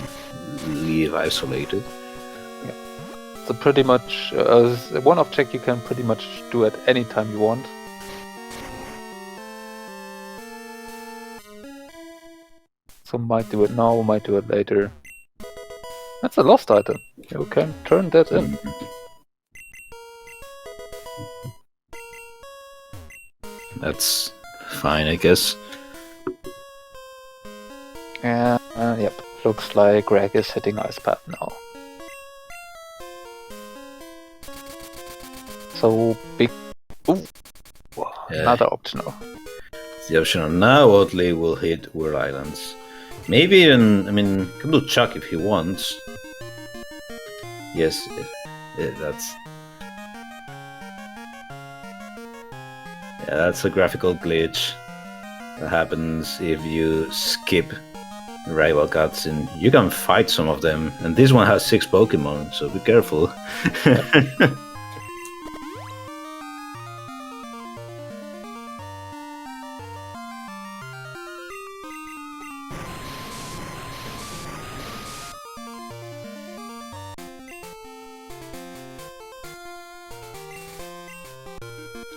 leave isolated. Yeah. So pretty much, one-off check you can pretty much do at any time you want. So might do it now, might do it later. That's a lost item. You can turn that in. That's fine, I guess. Yep, looks like Greg is hitting Ice Path now. So big. Ooh, another optional. The optional now, Oddlay will hit Whirl Islands. Maybe even, I mean, can do Chuck if he wants. Yes, that's. Yeah, that's a graphical glitch that happens if you skip rival cutscene. You can fight some of them, and this one has 6 Pokemon, so be careful.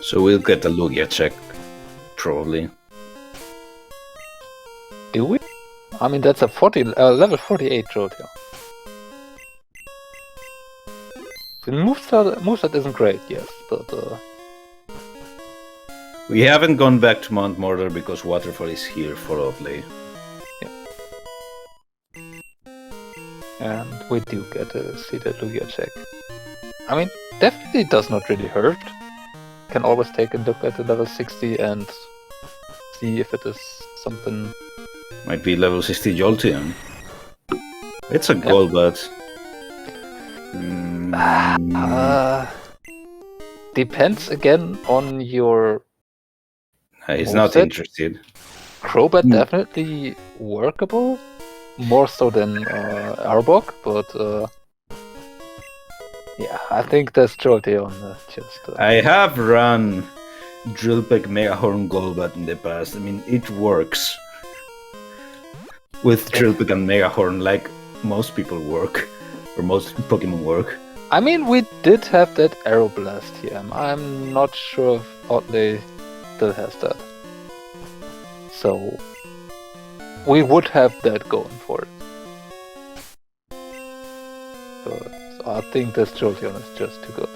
So we'll get a Lugia check, probably. Do we? I mean, that's a level 48 Jolteon. The moveset isn't great, yes, but We haven't gone back to Mount Mordor because Waterfall is here for oddlay. and we do get to see the Lugia check. I mean, definitely does not really hurt. Can always take a look at the level 60 and see if it is something. Might be level 60 Jolteon. It's a goal, but... Depends again on your... He's not moveset. interested. Crobat definitely workable, more so than Arbok, but yeah, I think that's Jolteon just... I have run Drillpeck Megahorn Golbat in the past. I mean, it works. With Drillpeck and Megahorn, like most people work. Or most Pokemon work. I mean, we did have that Aeroblast here. I'm not sure if oddlay still has that. So, we would have that going for it. But I think this Jolteon is just too good.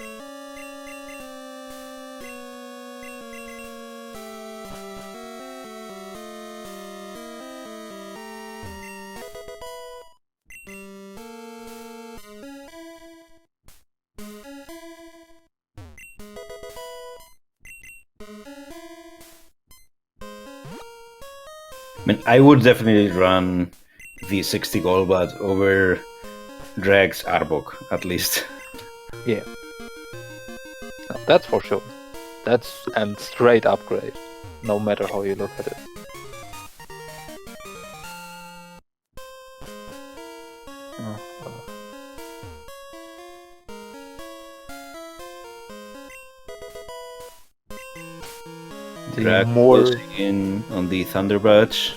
I mean, I would definitely run the 60 Golbat over Dreg's Arbok, at least. Yeah. No, that's for sure. That's a straight upgrade, no matter how you look at it. Drag closing in on the Thunder Badge.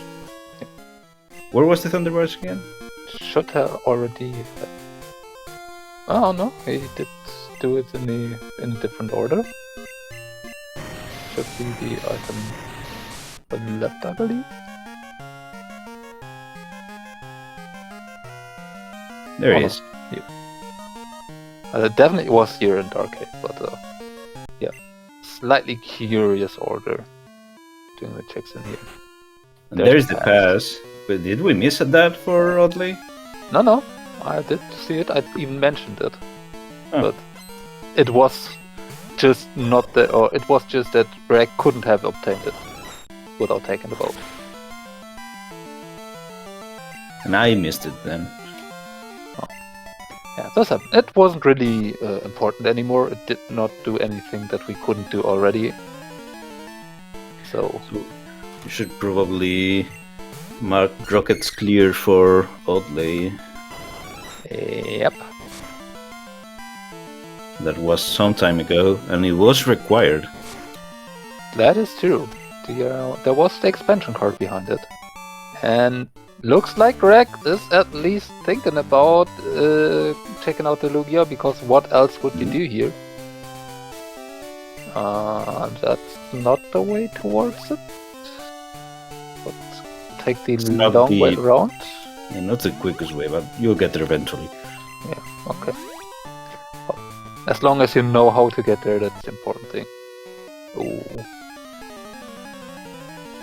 Where was the Thunder Badge again? Should have already. Oh no, he did do it in a different order. Should be the item on the left, I believe. There he is. Yeah. Definitely was here in Darkade, but yeah, slightly curious order doing the checks in here. And there's the pass. But did we miss that for oddlay? No, I did see it. I even mentioned it, but it was just not the, or it was just that Reg couldn't have obtained it without taking the boat. And I missed it then. Yeah, that's happened. It wasn't really important anymore. It did not do anything that we couldn't do already. So you should probably mark rockets clear for oddlay. Yep. That was some time ago, and it was required. That is true. There was the expansion card behind it. And looks like Reg is at least thinking about checking out the Lugia, because what else would you do here? That's not the way towards it. But take the long way around. Yeah, not the quickest way, but you'll get there eventually. Yeah, okay. Well, as long as you know how to get there, that's the important thing. Ooh.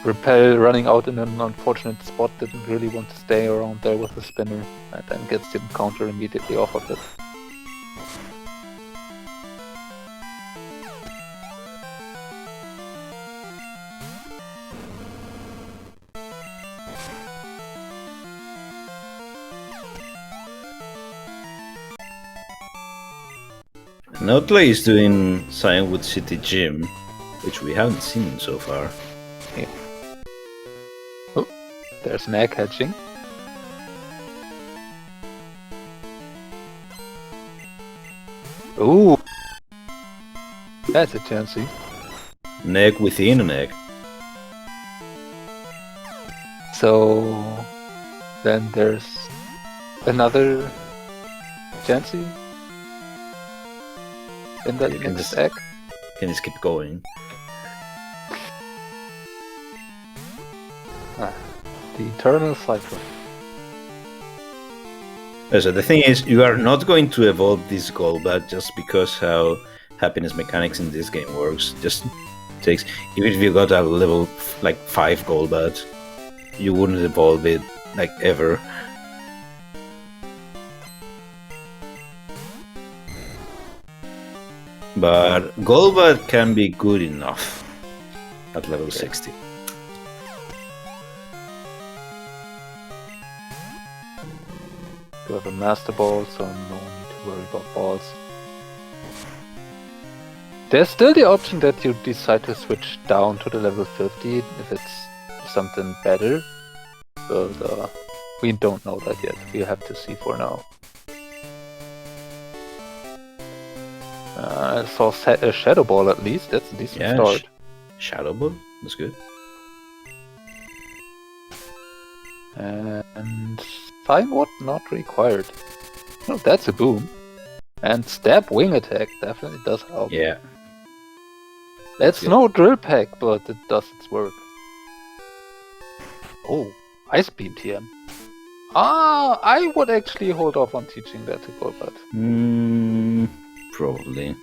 Repel running out in an unfortunate spot, didn't really want to stay around there with the spinner, and then gets the counter immediately off of it. Oddlay is doing Cyanwood City Gym, which we haven't seen so far. Yeah. Oh, there's an egg hatching. Ooh, that's a chancy. An egg within an egg. So then there's another chancy in that next egg. Can just keep going. The eternal cycle. So the thing is, you are not going to evolve this Golbat just because how happiness mechanics in this game works. Just takes, even if you got a level like 5 Golbat, you wouldn't evolve it like ever. But Golbat can be good enough at level 60. You have a Master Ball, so no need to worry about balls. There's still the option that you decide to switch down to the level 50 if it's something better, but we don't know that yet. We have to see for now. I saw a Shadow Ball at least. That's a decent start. Shadow Ball? That's good. And Fine Wood not required. No, that's a boom. And Stab Wing Attack definitely does help. Yeah. That's no drill pack, but it does its work. Oh, Ice Beam TM. I would actually hold off on teaching that to Golbat. Probably.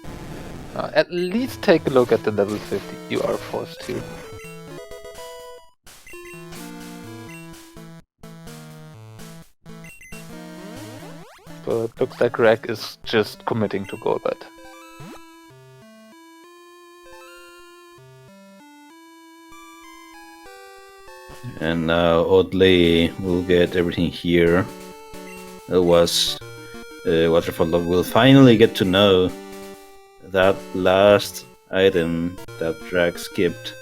At least take a look at the level 50. You are forced to. But looks like Rag is just committing to Golbat. And now oddly we'll get everything here. It was Waterfall Log will finally get to know that last item that Drag skipped.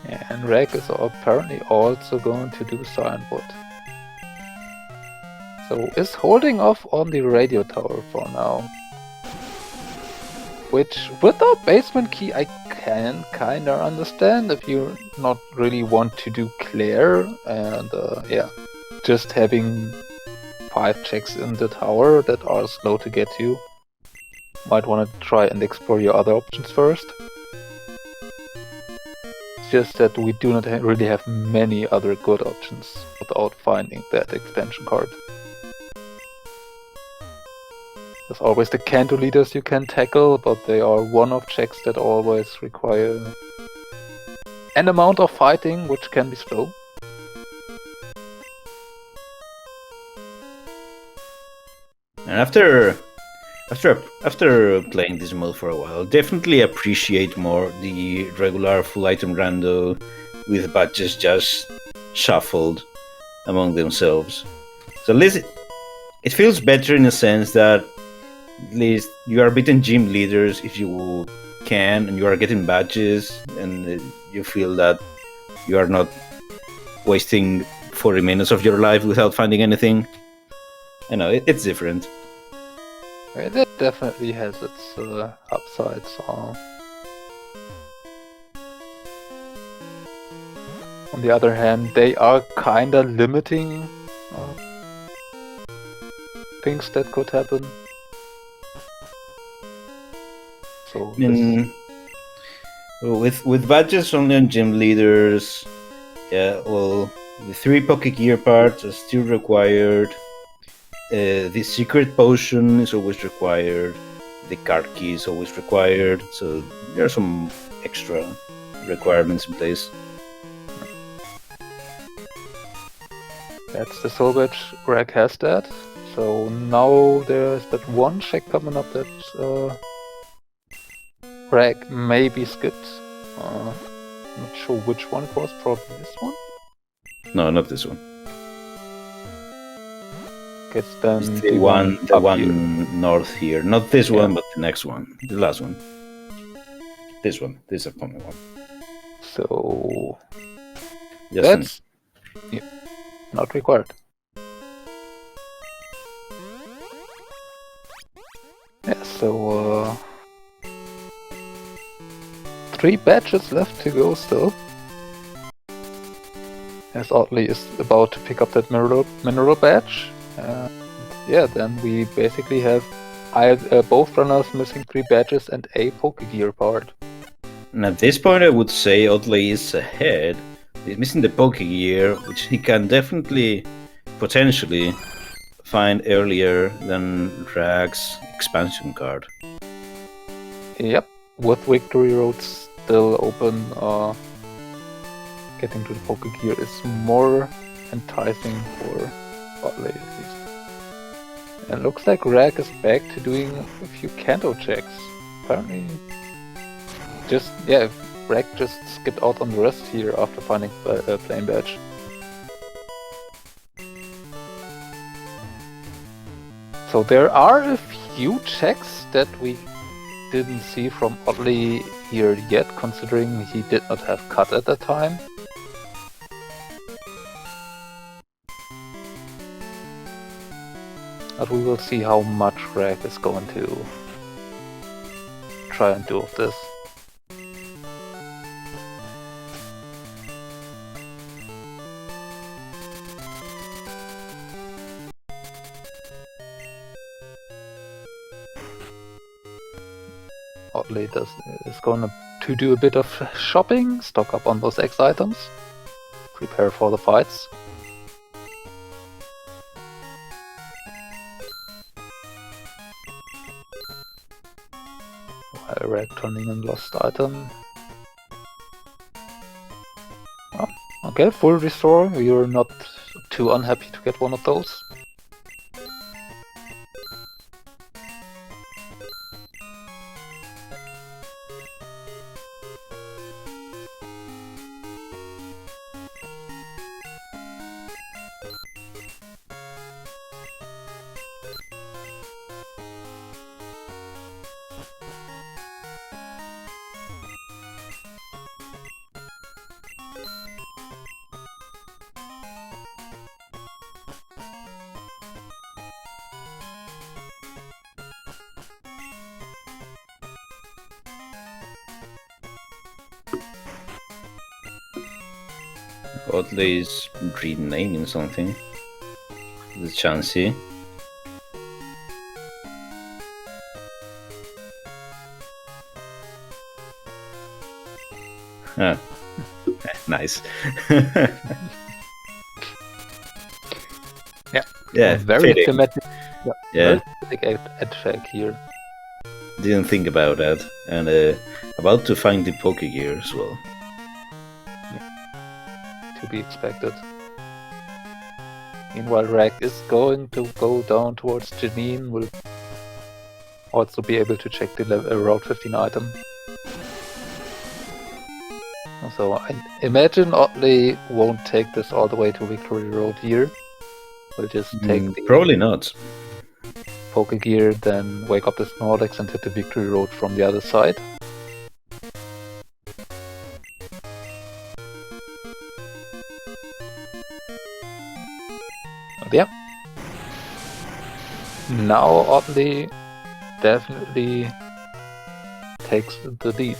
And Rag is apparently also going to do Cyan Wood. So is holding off on the radio tower for now. Which, without basement key, I can kinda understand if you not really want to do Claire, and yeah, just having 5 checks in the tower that are slow to get you. Might want to try and explore your other options first. It's just that we do not really have many other good options without finding that expansion card. There's always the Kanto leaders you can tackle, but they are one-off checks that always require an amount of fighting, which can be slow. And after playing this mode for a while, definitely appreciate more the regular full item rando with badges just shuffled among themselves. So at least it feels better in a sense that at least you are beating gym leaders if you can, and you are getting badges, and you feel that you are not wasting 40 minutes of your life without finding anything. I know, it's different. That definitely has its upsides. On the other hand, they are kinda limiting things that could happen. So with badges only on gym leaders, yeah, well, the 3 Poké Gear parts are still required. The secret potion is always required. The card key is always required. So there are some extra requirements in place. That's the Soul Badge. Rag has that. So now there's that one check coming up that Rag maybe skipped. Not sure which one it was. Probably this one. No, not this one. It's then it's the one here. North here. Not this one, but the next one. The last one. This one. This upcoming one. So just that's not required. Yeah, so 3 badges left to go still. As Oddly is about to pick up that mineral badge. Yeah, then we basically have both runners missing 3 badges and a Poké Gear part. And at this point I would say Oddly is ahead, He's missing the poke gear, which he can definitely, potentially, find earlier than Rag's expansion card. Yep, with Victory Road still open, getting to the poke gear is more enticing for oddlay at least. And looks like Rag is back to doing a few Kanto checks. Apparently, Rag just skipped out on the rest here after finding a plain badge. So there are a few checks that we didn't see from oddlay here yet, considering he did not have cut at the time. But we will see how much Rag is going to try and do of this. Oddlay is going to do a bit of shopping, stock up on those X items, prepare for the fights. While Rag turning in lost item. Oh, okay, full restore. You're not too unhappy to get one of those. Oddlay's renaming something. The Chansey. Ah. Nice. Yeah, very fitting. thematic. Yeah. Very thematic ad check here. Didn't think about that. And about to find the poke gear as well. To be expected. Meanwhile, Rag is going to go down towards Janine. Will also be able to check the Route 15 item. So I imagine oddlay won't take this all the way to Victory Road here. We'll just take the probably not. poke gear, then wake up the Snorlax and hit the Victory Road from the other side. But yeah. Now oddlay definitely takes the lead.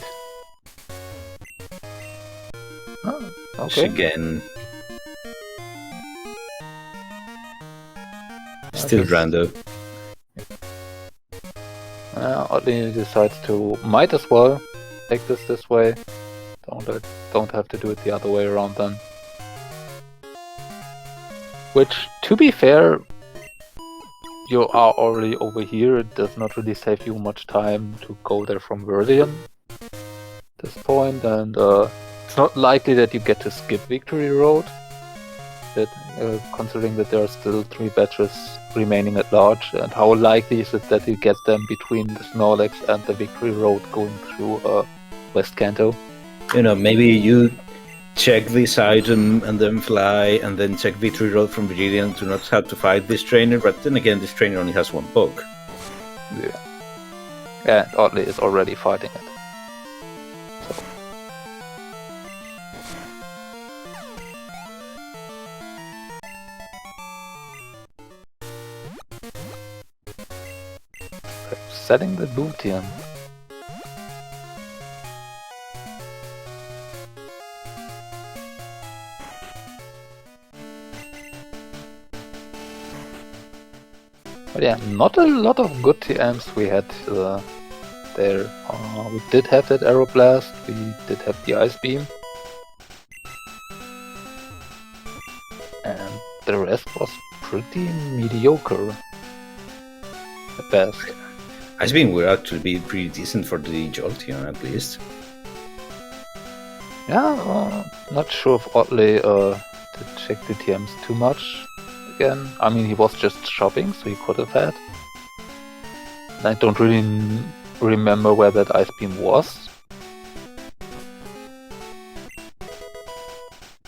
Oh, okay. Again. Still Rando. Oddlay decides to might as well take this way. Don't have to do it the other way around then. Which, to be fair, you are already over here. It does not really save you much time to go there from Verlian at this point, and it's not likely that you get to skip Victory Road. That, considering that there are still 3 batches remaining at large, and how likely is it that you get them between the Snorlax and the Victory Road going through West Kanto? You know, maybe you check this item and then fly, and then check Victory Road from Viridian to not have to fight this trainer, but then again, this trainer only has 1 poke. Yeah. And oddlay is already fighting it. Setting the Bootian. But yeah, not a lot of good TMs we had there. We did have that Arrow Blast, we did have the Ice Beam. the rest was pretty mediocre at best. I think we're actually be pretty decent for the Jolteon at least. Yeah, not sure if oddly did check the TMs too much again. I mean, he was just shopping, so he could have had. I don't really remember where that ice beam was.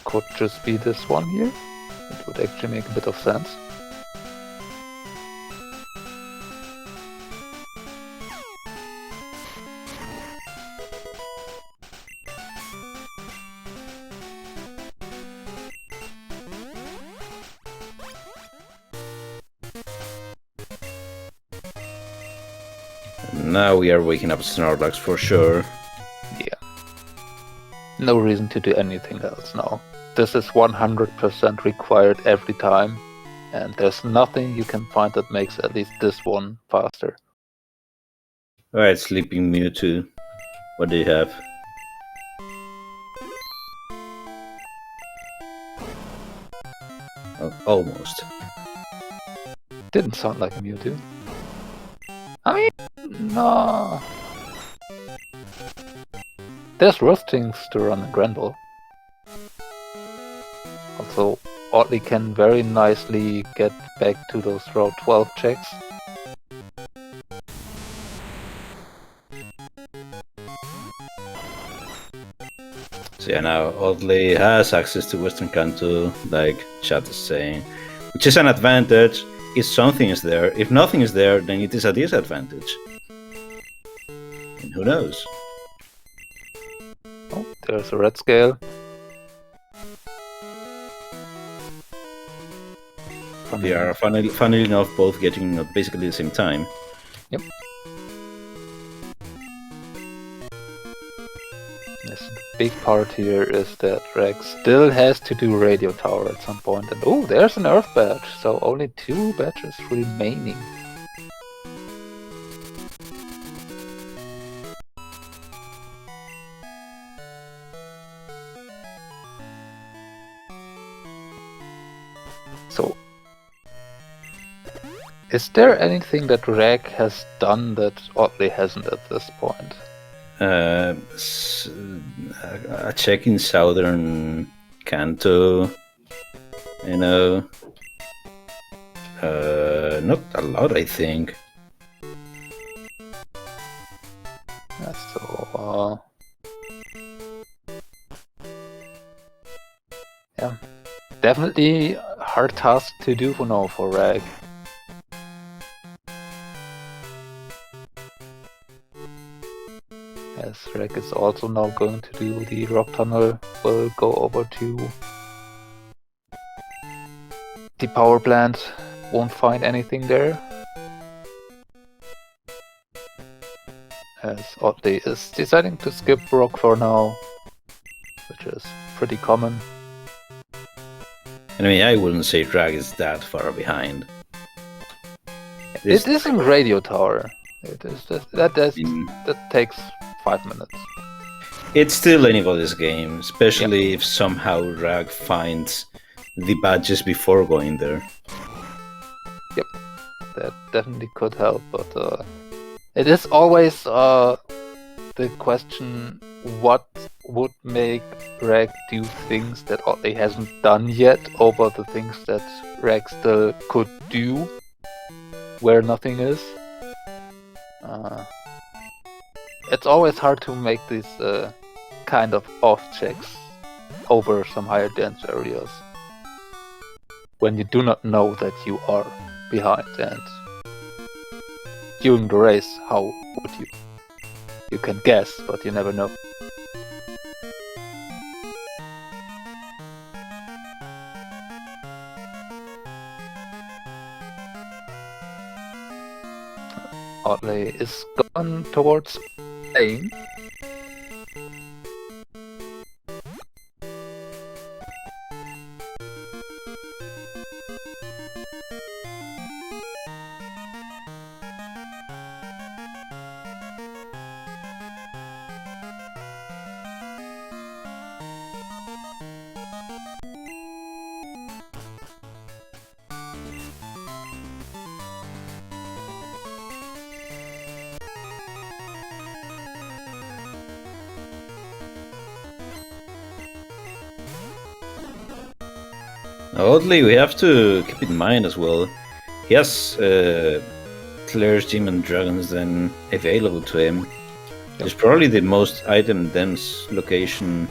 Could just be this one here. It would actually make a bit of sense. Now we are waking up Snorlax for sure. Yeah. No reason to do anything else now. This is 100% required every time, and there's nothing you can find that makes at least this one faster. Alright, Sleeping Mewtwo. What do you have? Oh, almost. Didn't sound like a Mewtwo. I mean, no. There's worse things to run in Granbull. Also, oddly can very nicely get back to those Route 12 checks. So yeah, now oddly has access to Western Kanto, like chat is saying, which is an advantage if something is there. If nothing is there, then it is a disadvantage. And who knows? Oh, there's a red scale. They are funnily enough both getting basically the same time. Yep. Yes, the big part here is that Rex still has to do Radio Tower at some point. And oh, there's an Earth badge, so only 2 badges remaining. So, is there anything that Reg has done that oddly hasn't at this point? A check in Southern Kanto, you know. Not a lot, I think. Yeah, so, yeah, definitely a hard task to do for now for Reg. Yes, Reg is also now going to do the rock tunnel. We'll go over to the power plant. Won't find anything there. As oddly is deciding to skip rock for now, which is pretty common. I mean, I wouldn't say Drag is that far behind. It isn't Radio Tower. It is that takes 5 minutes. It's still anybody's game, especially if somehow Rag finds the badges before going there. Yep, that definitely could help, but it is always the question: what would make Rag do things that oddly hasn't done yet, over the things that Rag still could do, where nothing is. It's always hard to make these kind of off checks over some higher dense areas when you do not know that you are behind, and during the race, how would you? You can guess, but you never know. Oddly is gone towards Spain. Oddly, we have to keep in mind as well. He has Claire's Gym and Dragons then available to him. It's probably the most item dense location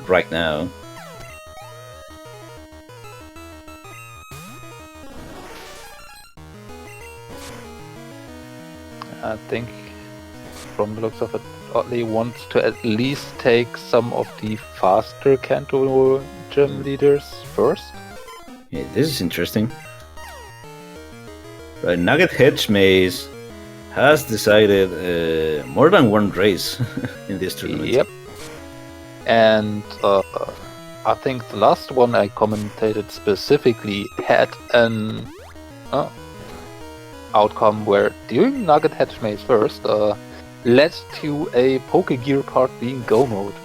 right now. I think, from the looks of it, Oddly wants to at least take some of the faster Kanto gym leaders first. Yeah, this is interesting. Right, Nugget Hedge Maze has decided more than one race in this tournament. Yep. And I think the last one I commentated specifically had an outcome where doing Nugget Hedge Maze first led to a Poke Gear card being Go mode.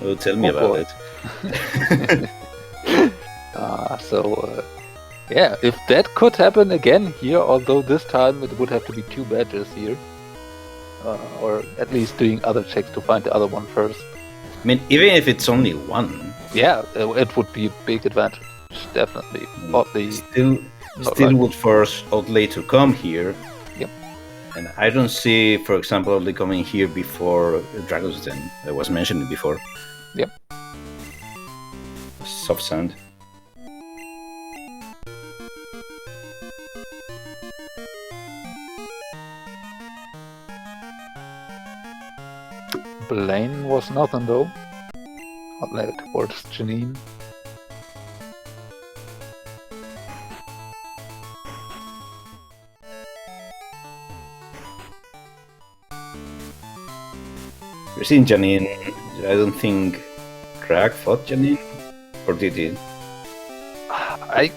Oh, tell me about it. Yeah, if that could happen again here, although this time it would have to be 2 badges here. Or at least doing other checks to find the other one first. I mean, even if it's only one. Yeah, it would be a big advantage, definitely. Oddly, still would force Oddlay to come here. Yep. And I don't see, for example, Oddlay coming here before Dragon's Den. I was mentioning before. Yep. Soft sand. Blaine was nothing though. Oddly towards Janine. We've seen Janine. I don't think Crag fought Janine. Or did he? I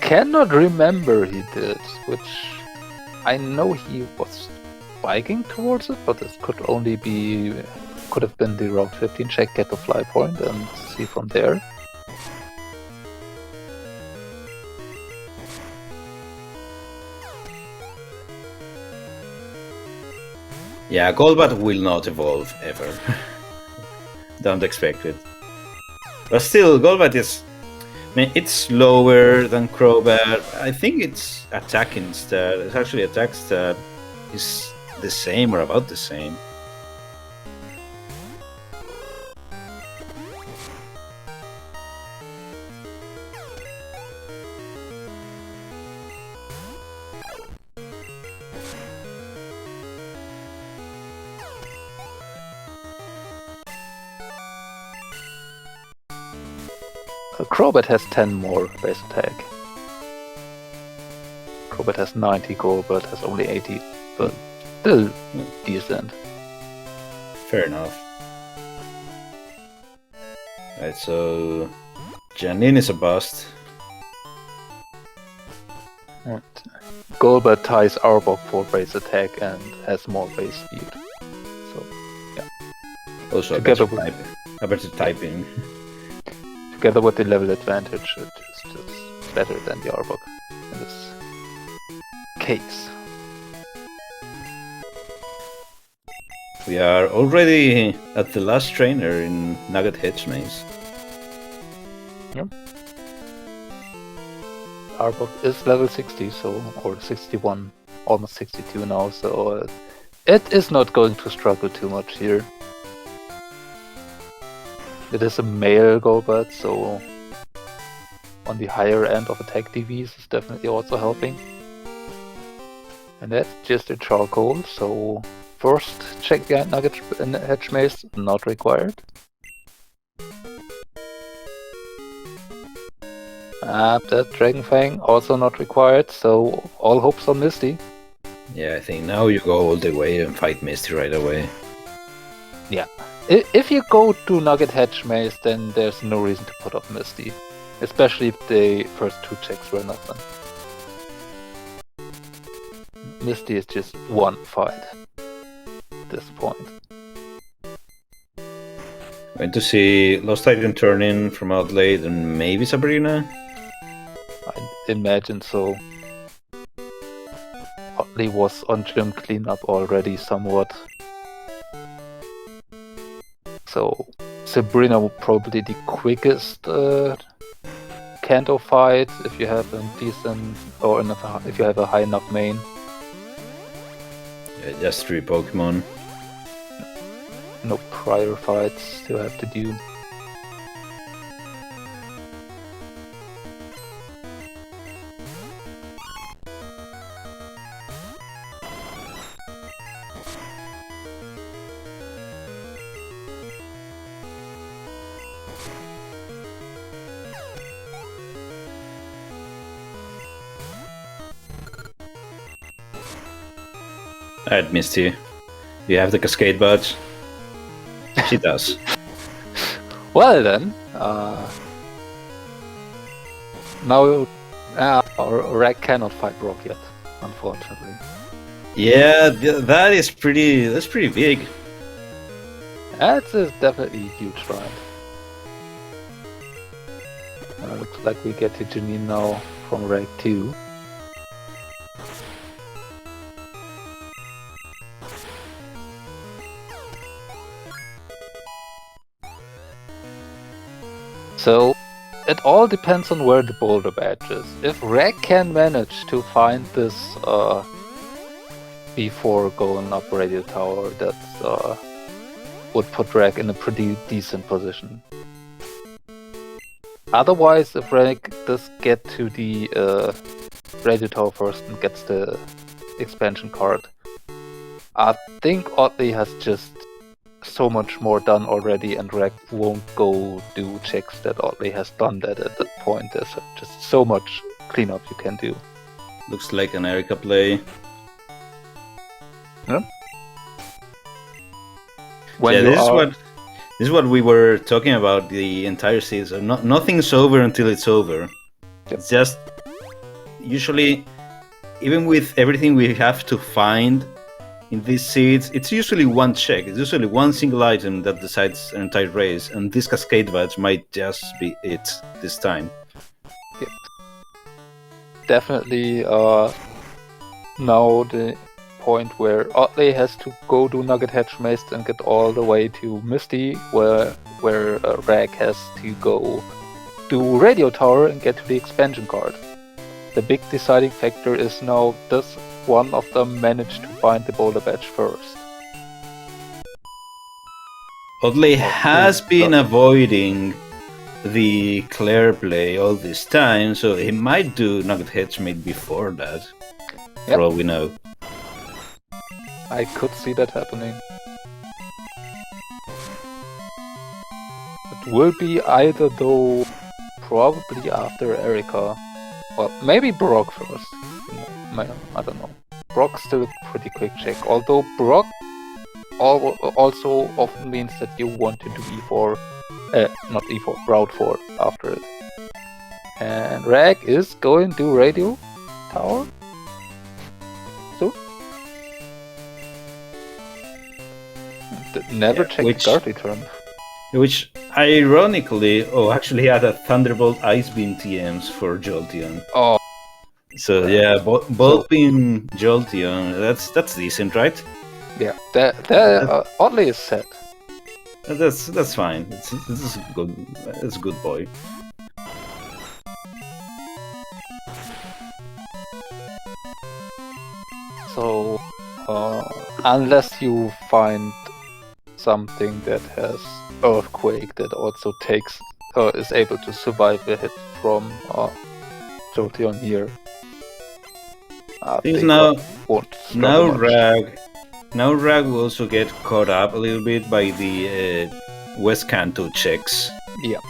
cannot remember he did, which I know he was spiking towards it, but this could have been the Route 15 check, get the fly point and see from there. Yeah, Golbat will not evolve ever. Don't expect it. But still, Golbat is... I mean, it's slower than Crobat. I think its attacking stat, it's actually attack stat, is the same or about the same. Crobat has 10 more base attack. Crobat has 90, Golbat has only 80, but still decent. Fair enough. Right, so Janine is a bust. And Golbat ties Arbok for base attack and has more base speed. So, yeah. Also Together a better typing. Together with the level advantage, it is just better than the Arbok in this case. We are already at the last trainer in Nugget Hedge Maze. Yep. Arbok is level 60, or 61, almost 62 now, so it is not going to struggle too much here. It is a male Golbat, so on the higher end of attack DVs is definitely also helping. And that's just a charcoal, so first check the Nugget Hedge Maze, not required. That Dragon Fang, also not required, so all hopes on Misty. Yeah, I think now you go all the way and fight Misty right away. Yeah. If you go to Nugget Hedge Maze, then there's no reason to put off Misty. Especially if the first 2 checks were nothing. Misty is just one fight at this point. Going to see Lost Item turn in from Outlay and maybe Sabrina? I imagine so. Oddly was on gym cleanup already somewhat. So Sabrina will probably the quickest Kanto fight if you have a decent or if you have a high enough main. Yeah, just 3 Pokemon. No prior fights to have to do. Alright, Misty. You have the Cascade badge? She does. Well then, now Rag cannot fight Brock yet, unfortunately. Yeah, that's pretty big. That's definitely a huge ride. Looks like we get to Janine now from Rag 2. So, it all depends on where the boulder badge is. If Rag can manage to find this before going up Radio Tower, that would put Rag in a pretty decent position. Otherwise, if Rag does get to the Radio Tower first and gets the expansion card, I think Oddlay has just so much more done already, and Rag won't go do checks that Oddlay has done that at that point. There's just so much cleanup you can do. Looks like an Erika play. Yeah. This is what we were talking about the entire season. Nothing's over until it's over. Yep. It's just usually, even with everything we have to find in these seeds, it's usually one check. It's usually one single item that decides an entire race, and this Cascade badge might just be it this time. Yeah. Definitely now the point where Oddlay has to go do Nugget Hedge Maze and get all the way to Misty, where Rag has to go do Radio Tower and get to the expansion card. The big deciding factor is now, does one of them manage to find the boulder badge first? Oddlay has been avoiding the Claire play all this time, so he might do Nugget Hedgemate before that, for all we know. I could see that happening. It will be either though, probably after Erika, or maybe Brock first. I don't know. Brock's still a pretty quick check, although Brock also often means that you want to do E4, not E4, Route 4 after it. And Rag is going to Radio Tower? So? Never checked guard return. Which, ironically, actually had a Thunderbolt Ice Beam TMs for Jolteon. Oh. So yeah, both being Jolteon, that's decent, right? Yeah, Oddlay is set. That's fine. This is good. It's a good boy. So, unless you find something that has Earthquake that also is able to survive a hit from Jolteon here. Now Rag will also get caught up a little bit by the West Kanto checks. Yeah.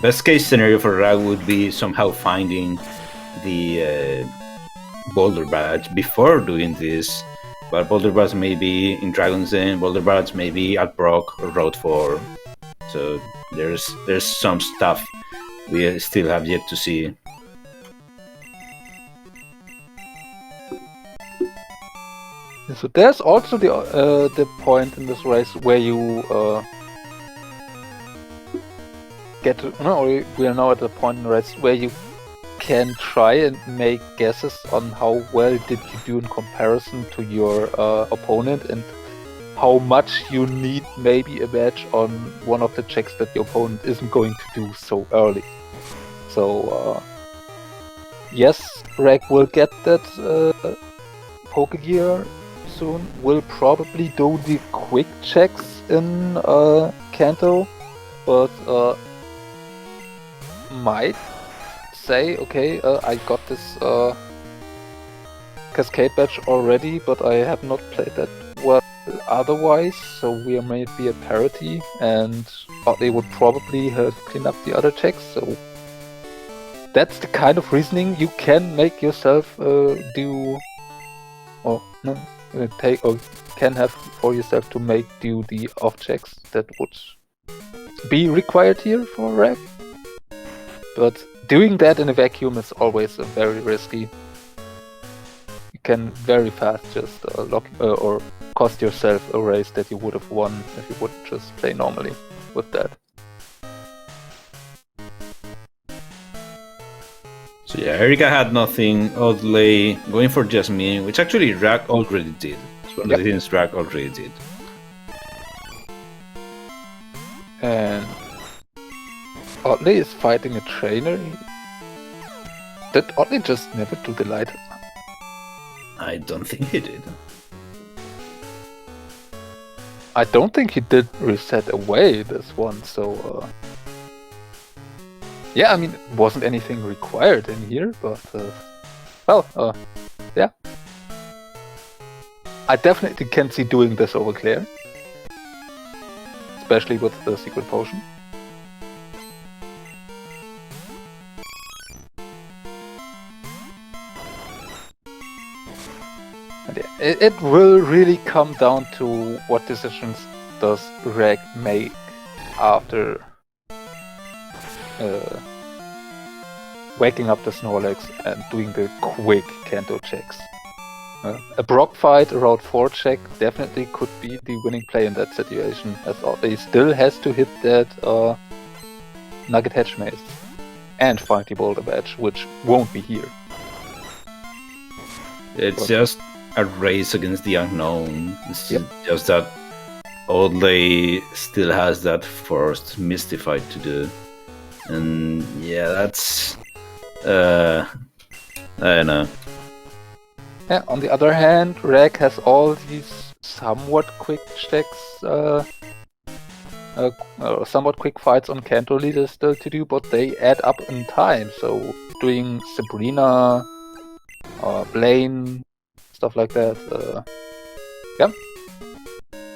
Best case scenario for Rag would be somehow finding the Boulder Badge before doing this. But Boulder Badge may be in Dragon's Den, Boulder Badge may be at Brock or Route 4. So there's some stuff we still have yet to see. So there's also the point in this race where you we are now at the point in the race where you can try and make guesses on how well did you do in comparison to your opponent, and how much you need maybe a match on one of the checks that the opponent isn't going to do so early. So yes, Reg will get that poke gear soon. Will probably do the quick checks in Kanto, but might say, okay, I got this Cascade badge already, but I have not played that well otherwise, so we may be at parity, and they would probably have cleaned up the other checks, so that's the kind of reasoning you can make yourself do, or no, take, or can have for yourself to make do the off checks that would be required here for Reg. But doing that in a vacuum is always very risky. You can very fast just lock or cost yourself a race that you would have won if you would just play normally with that. So yeah, Erika had nothing. Oddlay going for Jasmine, which actually Rag already did. It's one of the things Rag already did. And Oddlay is fighting a trainer. Did Oddlay just never do the light? I don't think he did. I don't think he did reset away this one, so yeah, I mean, it wasn't anything required in here, but well, yeah. I definitely can see doing this over Claire. Especially with the secret potion. And it will really come down to what decisions does Reg make after waking up the Snorlax and doing the quick Kanto checks. A Brock fight, a Route 4 check definitely could be the winning play in that situation, as he still has to hit that Nugget Hedge Maze and find the Boulder Badge, which won't be here. It's just a race against the unknown. It's just that Oddlay still has that first Misty fight to do. And yeah, that's... I don't know. Yeah, on the other hand, Reg has all these somewhat quick checks, somewhat quick fights on Kanto leaders still to do, but they add up in time. So doing Sabrina, Blaine, stuff like that, yeah,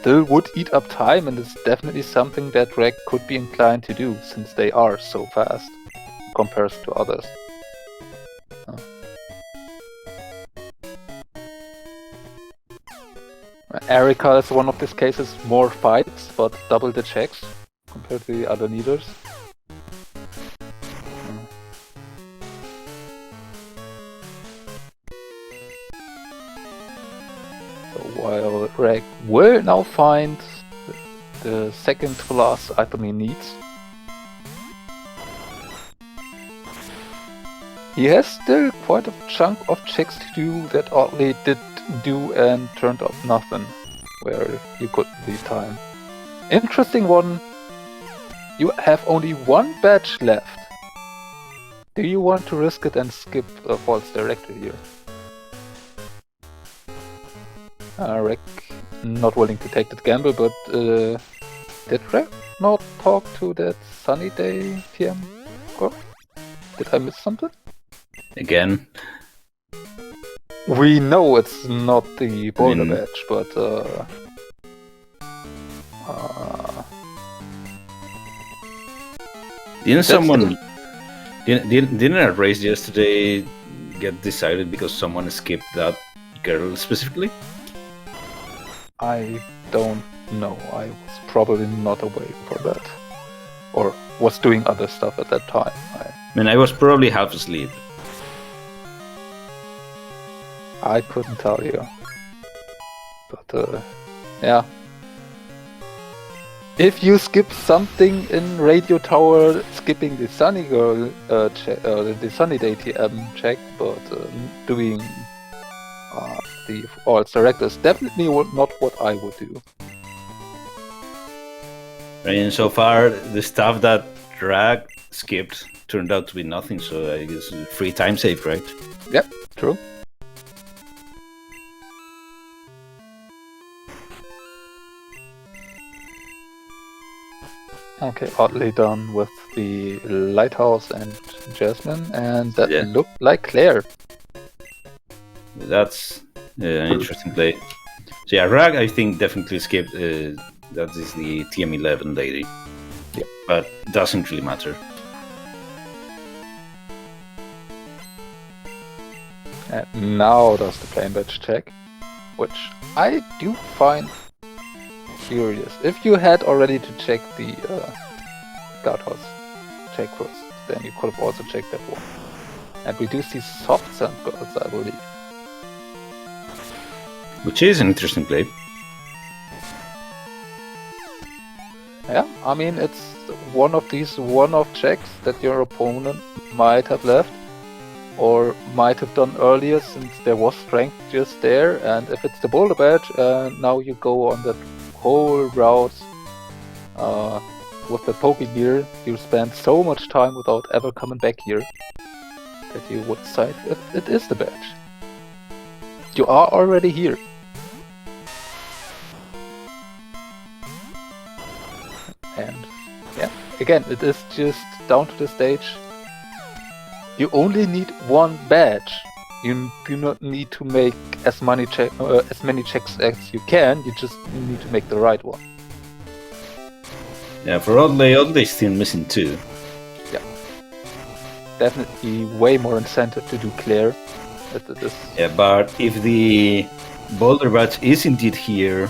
still would eat up time, and it's definitely something that Reg could be inclined to do, since they are so fast in comparison to others. Erika is one of these cases, more fights, but double the checks compared to the other leaders. So while Reg will now find the second to last item he needs, he has still quite a chunk of checks to do that Oddlay did do and turned up nothing, where you could leave time. Interesting one, you have only one badge left. Do you want to risk it and skip a false director here? Reg not willing to take that gamble, but did Reg not talk to that Sunny Day TM girl? Did I miss something? Again? We know it's not the Boulder Badge, but didn't someone didn't a race yesterday get decided because someone skipped that girl specifically? I don't know. I was probably not awake for that, or was doing other stuff at that time. I mean, I was probably half asleep. I couldn't tell you, but yeah. If you skip something in Radio Tower, skipping the Sunny Girl, the Sunny Day TM check, but doing the All Directors definitely not what I would do. And so far, the stuff that Rag skipped turned out to be nothing, so I guess it's a free time save, right? Yep, true. Okay, oddly done with the lighthouse and Jasmine, and that looked like Claire. That's an interesting play. So yeah, Rag, I think, definitely skipped. That is the TM11 lady. Yeah. But doesn't really matter. And now does the plain badge check, which I do find curious. If you had already to check the guardhouse check first, then you could have also checked that one. And we do see soft sand girls, I believe. Which is an interesting play. Yeah, I mean, it's one of these one-off checks that your opponent might have left or might have done earlier, since there was strength just there. And if it's the boulder badge, now you go on that whole route with the poke gear. You spend so much time without ever coming back here that you would decide if it is the badge. You are already here. And yeah, again, it is just down to the stage. You only need one badge. You do not need to make as many checks as you can. You just need to make the right one. Yeah, for Oddlay's still missing 2. Yeah, definitely way more incentive to do Claire. Yeah, but if the boulder badge is indeed here,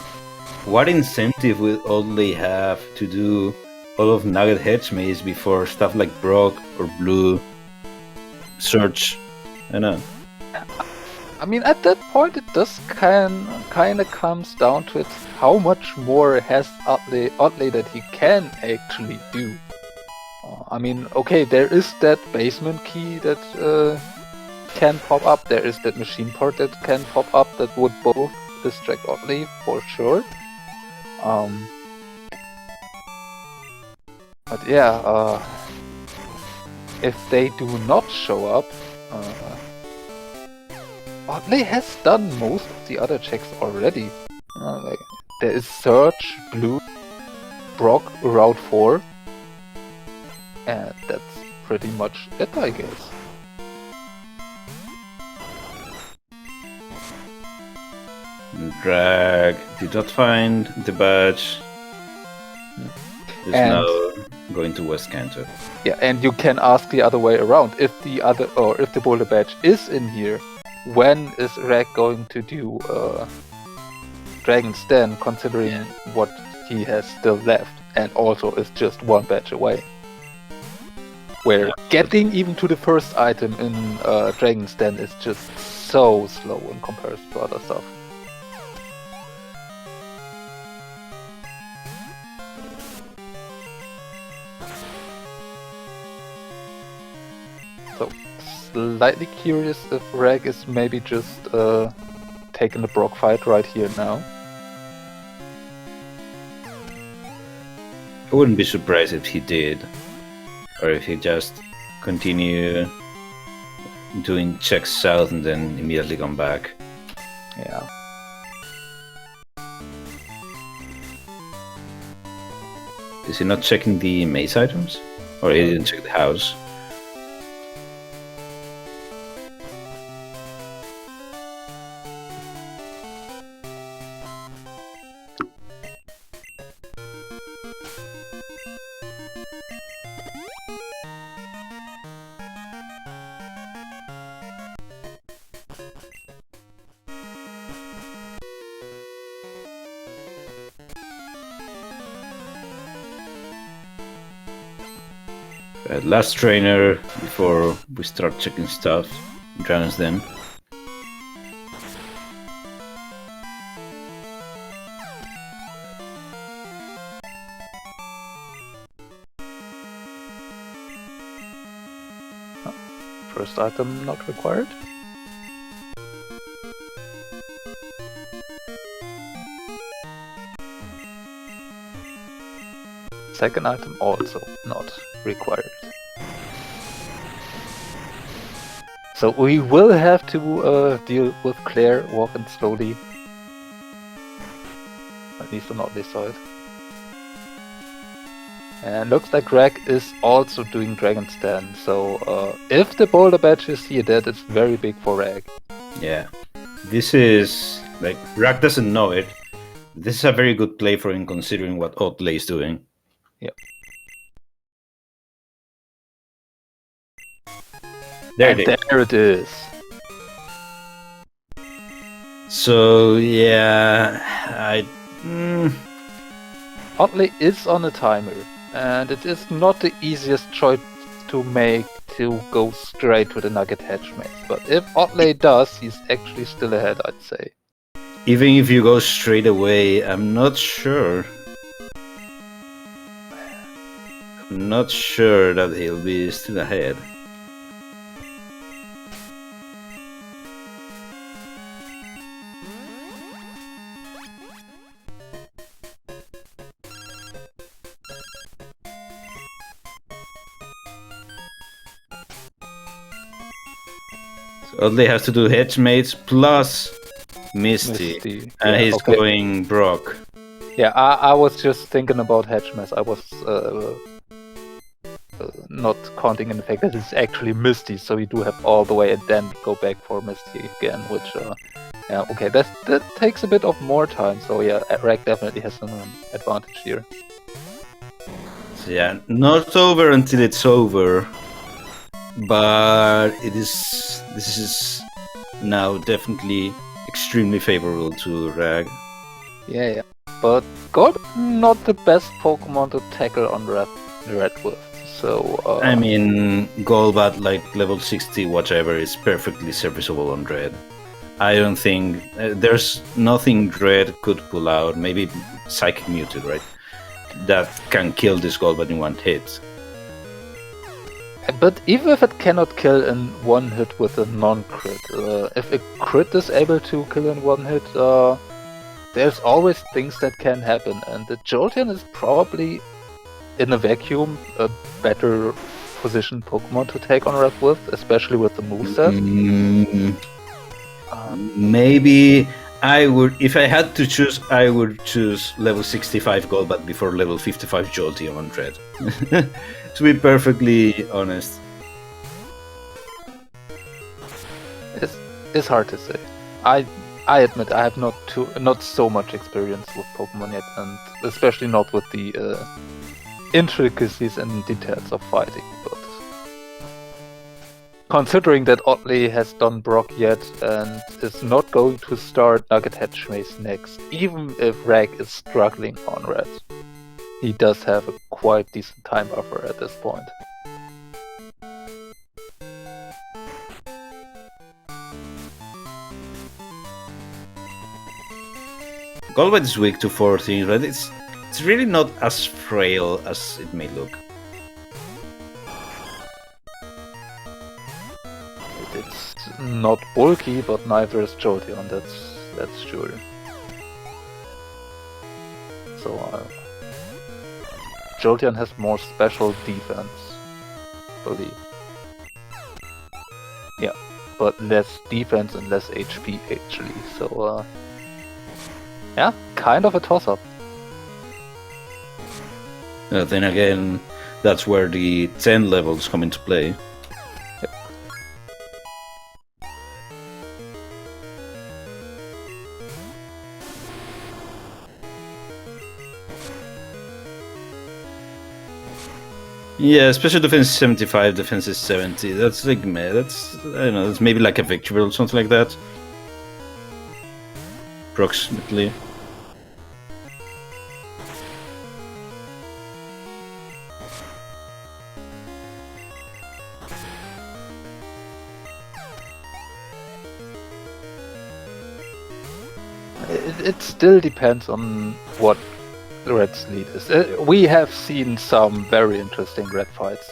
what incentive will Oddlay have to do all of Nugget Hedge Maze before stuff like Brock or Blue search? I know. I mean, at that point, it does kind of comes down to it. How much more has Oddlay that he can actually do? I mean, okay, there is that basement key that can pop up. There is that machine part that can pop up that would both distract Oddlay for sure. But yeah, if they do not show up, Oddlay has done most of the other checks already. Like, there is Search, Blue, Brock, Route 4, and that's pretty much it, I guess. Drag did not find the badge. Is now going to West Cantor. Yeah, and you can ask the other way around. If the boulder badge is in here, when is Rag going to do Dragon's Den, considering what he has still left, and also is just one badge away? Where getting even to the first item in Dragon's Den is just so slow in comparison to other stuff. So, slightly curious if Rag is maybe just taking the Brock fight right here now. I wouldn't be surprised if he did, or if he just continue doing checks south and then immediately come back. Yeah. Is he not checking the maze items? Or he didn't check the house? Last trainer before we start checking stuff. Dragon's Den. First item not required. Second item also not required. So we will have to deal with Claire walking slowly. At least on oddlay side. And looks like Rag is also doing Dragon Stand, so if the boulder badge is here, that is very big for Rag. Yeah. This is, like, Rag doesn't know it. This is a very good play for him considering what oddlay is doing. Yep. There And there it is. So, yeah, Oddlay is on a timer, and it is not the easiest choice to make to go straight to the Nugget Hedge maze. But if Oddlay does, he's actually still ahead, I'd say. Even if you go straight away, I'm not sure. I'm not sure that he'll be still ahead. Oddlay has to do hedge mates plus Misty. And yeah, he's okay. going Brock. Yeah, I was just thinking about hedge maze. I was not counting in the fact that it's actually Misty, so you do have all the way and then go back for Misty again, which yeah, okay, that takes a bit of more time. So yeah, Rag definitely has an advantage here. So yeah, not over until it's over. But this is now definitely extremely favorable to Rag. Yeah. But Gold, not the best Pokemon to tackle on Red with. So I mean, Golbat, like level 60, whatever, is perfectly serviceable on Red. I don't think there's nothing Red could pull out. Maybe Psychic Mewtwo, right? That can kill this Golbat in one hit. But even if it cannot kill in one hit with a non-crit, if a crit is able to kill in one hit, there's always things that can happen, and the Jolteon is probably, in a vacuum, a better positioned Pokemon to take on Red with, especially with the moveset. Maybe I would, if I had to choose, I would choose level 65 Golbat before level 55 Jolteon on Red. To be perfectly honest. It's hard to say. I admit I have not so much experience with Pokemon yet, and especially not with the intricacies and details of fighting. But considering that Oddlay has done Brock yet and is not going to start Nugget Hedge Maze next, even if Rag is struggling on Red, he does have a quite decent time buffer at this point. Golbat is weak to 14, but it's really not as frail as it may look. It's not bulky, but neither is Jolteon, that's sure. So Jolteon has more special defense, I believe. Yeah, but less defense and less HP actually, so yeah, kind of a toss-up. Then again, that's where the 10 levels come into play. Yep. Yeah, special defense is 75, defense is 70. That's like meh. That's, I don't know, that's maybe like a victory or something like that. Approximately. It still depends on what the Red's lead is. We have seen some very interesting Red fights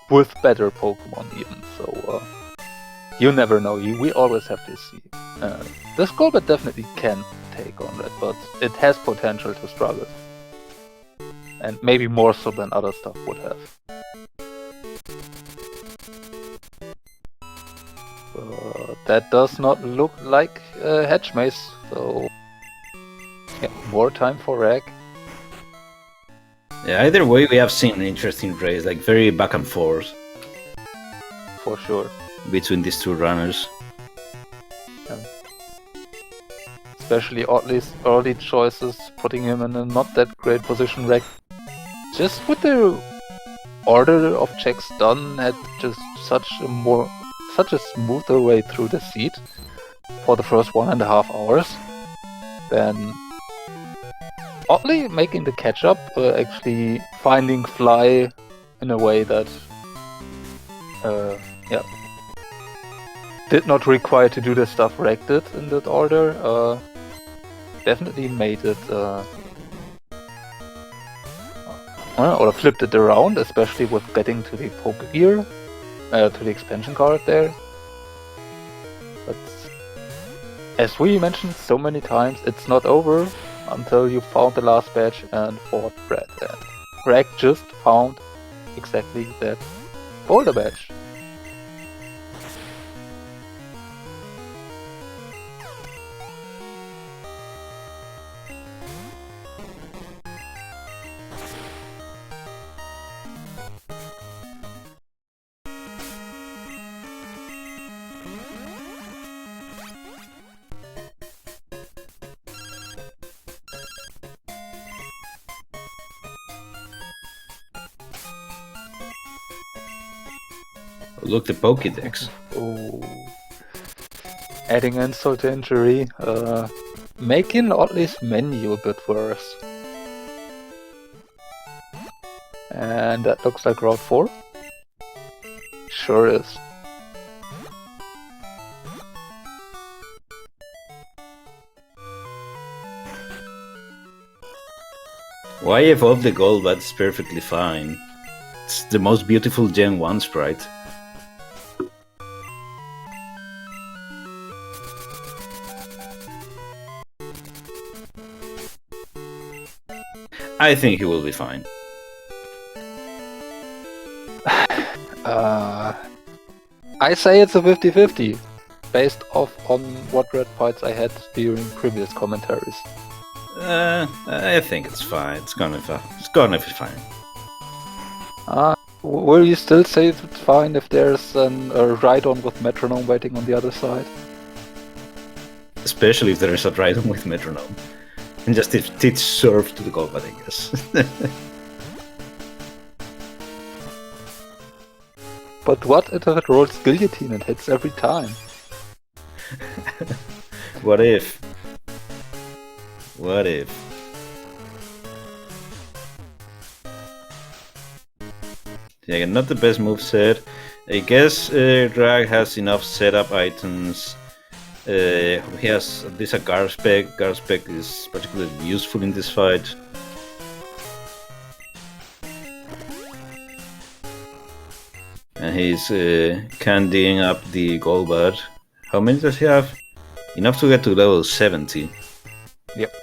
with better Pokemon even, so you never know. We always have to see. This Golbat definitely can take on Red, but it has potential to struggle. and maybe more so than other stuff would have. That does not look like a hedge maze, so yeah, more time for Rag. Yeah, either way, we have seen an interesting race, like very back and forth For sure. between these two runners. Especially Oddlay's early choices, putting him in a not that great position. Rag, just with the order of checks done, had just such a smoother way through the seat for the first 1.5 hours. Then Oddly making the catch up, actually finding Fly in a way that did not require to do the stuff Rag did in that order. Definitely made it or flipped it around, especially with getting to the poke gear, to the expansion card there. But as we mentioned so many times, it's not over until you found the last badge and fought Brad. And Greg just found exactly that boulder badge. Look, the Pokédex. Oh. Adding insult to injury, making Oddly's menu a bit worse. And that looks like Route 4. Sure is. Why evolve the gold? That's perfectly fine. It's the most beautiful Gen 1 sprite. I think he will be fine. I say it's a 50-50, based off on what red fights I had during previous commentaries. I think it's fine. It's gonna be fine. Will you still say it's fine if there's a ride-on with metronome waiting on the other side? Especially if there is a ride-on with metronome. And just teach surf to the Golbat, I guess. But what if it rolls guillotine and hits every time? What if? What if? Yeah, not the best moveset. I guess Drag has enough setup items. He has at least a guard spec. Guard spec is particularly useful in this fight. And he's candying up the Golbat. How many does he have? Enough to get to level 70. Yep.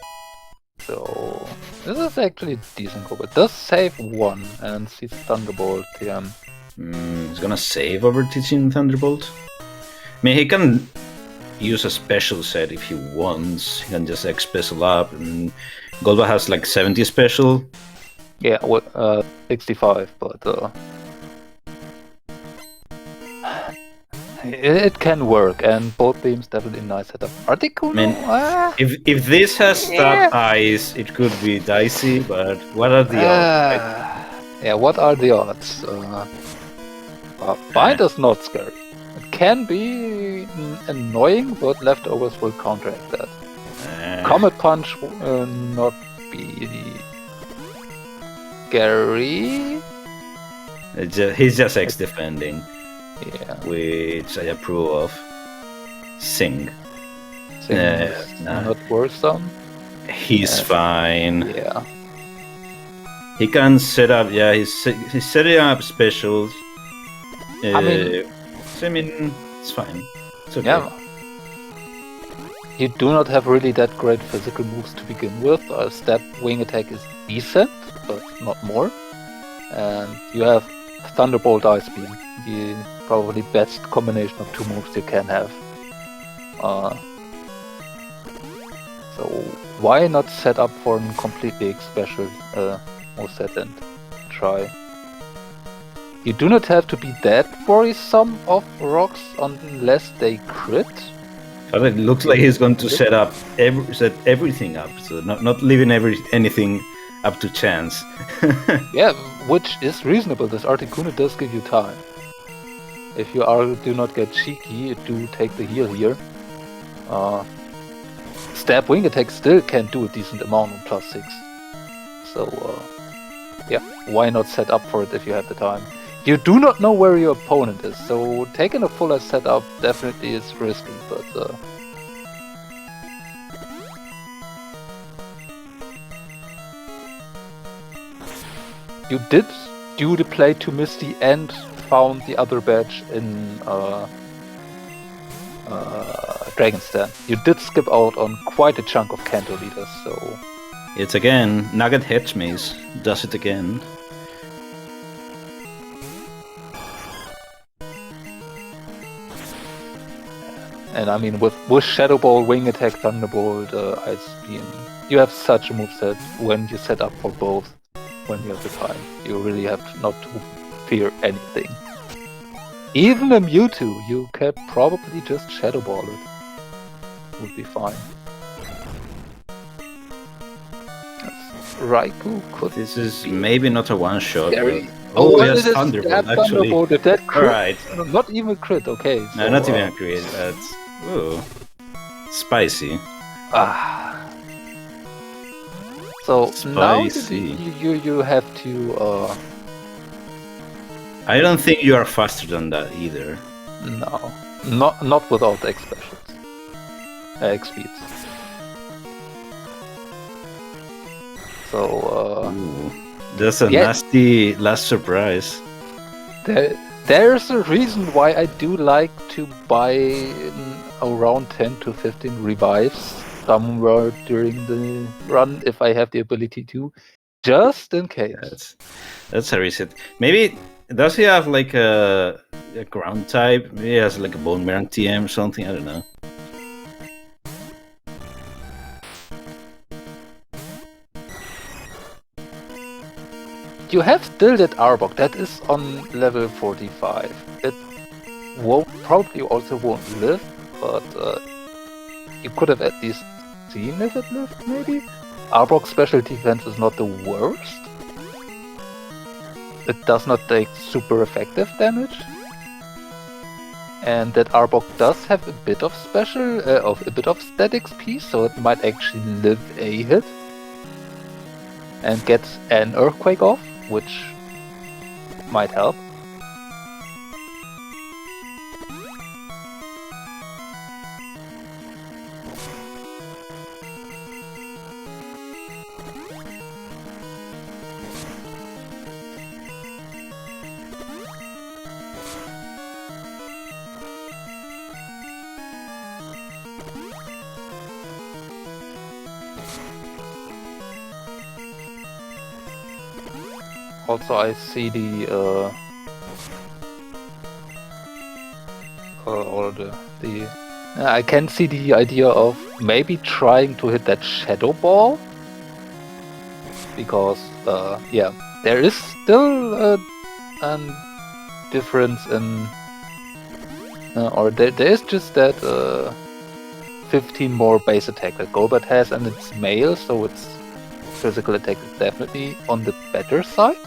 So this is actually a decent Golbat. It does save 1 and sees Thunderbolt. Yeah. He's gonna save over teaching Thunderbolt. I mean, he can use a special set if he wants. He can just X-Special up, and Golbat has like 70 special. Yeah, 65, but it can work, and both beams definitely nice setup. Articuno? I mean, if this has stab eyes, it could be dicey, but what are the odds? Right? Yeah, what are the odds? Bind is not scary. It can be annoying, but leftovers will counteract that. Comet Punch will not be scary. He's just X defending. Yeah. Which I approve of. Sing. Sing is not worrisome. He's fine. Yeah. He can set up. Yeah, he's setting up specials. I mean, it's fine. It's okay. Yeah. You do not have really that great physical moves to begin with. Stab wing attack is decent, but not more. And you have Thunderbolt Ice Beam, the probably best combination of two moves you can have. So why not set up for a completely special moveset and try? You do not have to be that worrisome of rocks unless they crit. But it looks like he's going to set everything up, so not leaving anything up to chance. Yeah, which is reasonable. This Articuno does give you time. If you do not get cheeky, do take the heal here. Stab wing attack still can do a decent amount on +6. So yeah, why not set up for it if you have the time? You do not know where your opponent is, so taking a fuller setup definitely is risky, but you did do the play to Misty and found the other badge in Dragon's Den. You did skip out on quite a chunk of Kanto leaders, so... It's again, Nugget Hedge Maze does it again. And I mean, with Shadow Ball, Wing Attack, Thunderbolt, Ice Beam, you have such a moveset when you set up for both, when you have the time. You really have not to fear anything. Even a Mewtwo, you can probably just Shadow Ball it. Would be fine. Raikou could. This is maybe not a one shot. Scary. Oh, yes, Thunderbolt, actually. Thunderbolt, if that crit, Alright. not even crit, okay. So, No, not even a crit, but... Ooh. Spicy. So Spicy. now you have to... I don't think you are faster than that either. No. Not without X specials. X speeds. So, Ooh, that's a nasty last surprise. There's a reason why I do like to buy around 10 to 15 revives somewhere during the run if I have the ability to, just in case. That's a reset. Maybe does he have like a ground type? Maybe he has like a Bone Marrow TM or something. I don't know. You have still that Arbok, that is on level 45. It probably also won't live, but you could have at least seen if it lived, maybe? Arbok's special defense is not the worst. It does not take super effective damage. And that Arbok does have a bit of static XP, so it might actually live a hit. And get an Earthquake off, which might help. Also, I see I can see the idea of maybe trying to hit that Shadow Ball, because there is still a difference in, or there is just that 15 more base attack that Golbat has, and it's male, so its physical attack is definitely on the better side.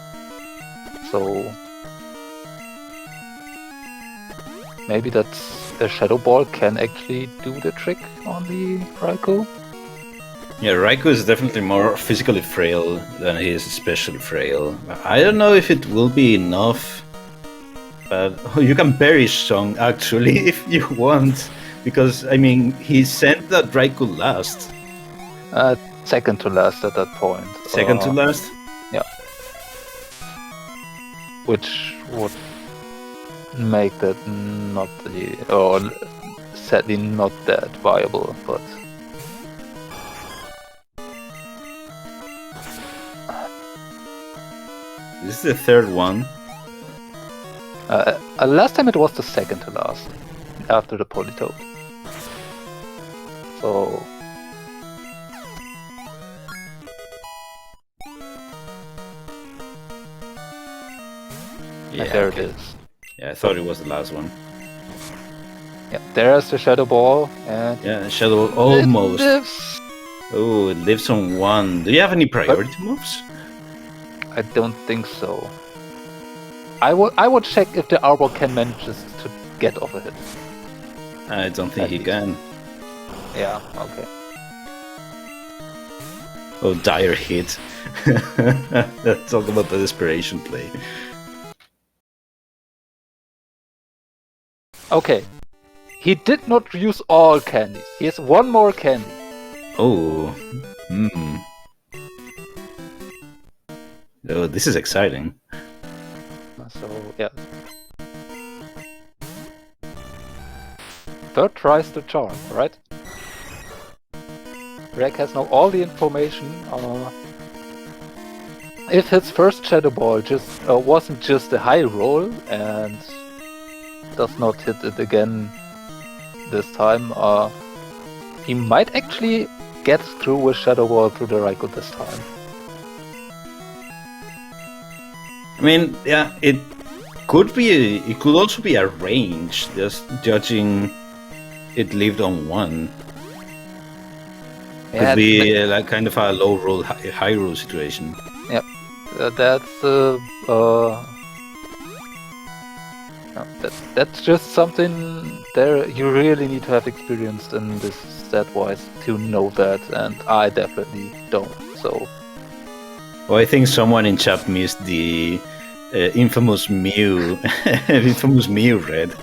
So maybe that's a Shadow Ball can actually do the trick on the Raikou. Yeah, Raikou is definitely more physically frail than he is especially frail. I don't know if it will be enough, but you can perish Song actually if you want, because I mean he sent that Raikou last. Second to last at that point. Second to last? Yeah. Which would make that not the... or sadly not that viable, but... This is the third one. Last time it was the second to last, after the Polytoad. So... Yeah, and there okay. it is. Yeah, I thought it was the last one. Yeah, there's the Shadow Ball, and... Yeah, Shadow almost. It lives. Oh, it lives on one. Do you have any priority moves? I don't think so. I would check if the Arbor can manage to get off a hit. I don't think he can. Yeah, okay. Oh, dire hit. Let's talk about the desperation play. Okay. He did not use all candies. He has one more candy. Oh. Oh, this is exciting. So, yeah. Third tries the charm, right? Reg has now all the information. If his first Shadow Ball wasn't just a high roll and does not hit it again this time, he might actually get through with Shadow Ball through the Raikou this time. I mean, yeah, it could be. It could also be a range, just judging it lived on one. Could be like kind of a low roll, high roll situation. Yep, that's just something there you really need to have experienced in this stat-wise to know that, and I definitely don't. So. Well, I think someone in chat missed the infamous Mew, infamous Mew red.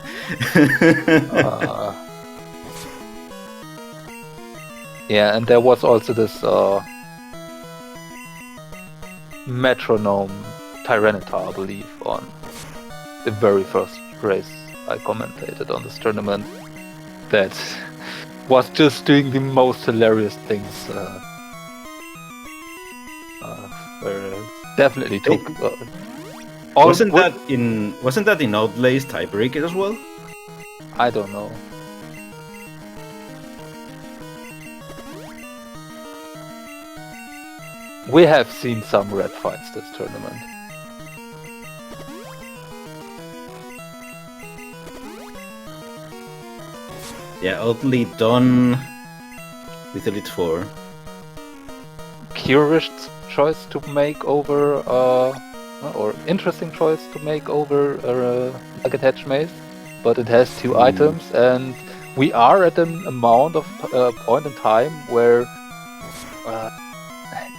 Yeah, and there was also this metronome Tyranitar, I believe, on the very first race I commentated on this tournament. That was just doing the most hilarious things. Definitely took. Wasn't that in Outlay's tiebreaker as well? I don't know. We have seen some red fights this tournament. Yeah, Outlay done with Elite 4. Curious choice to make over, or interesting choice to make over like attached maze, but it has two items, and we are at an amount of point in time where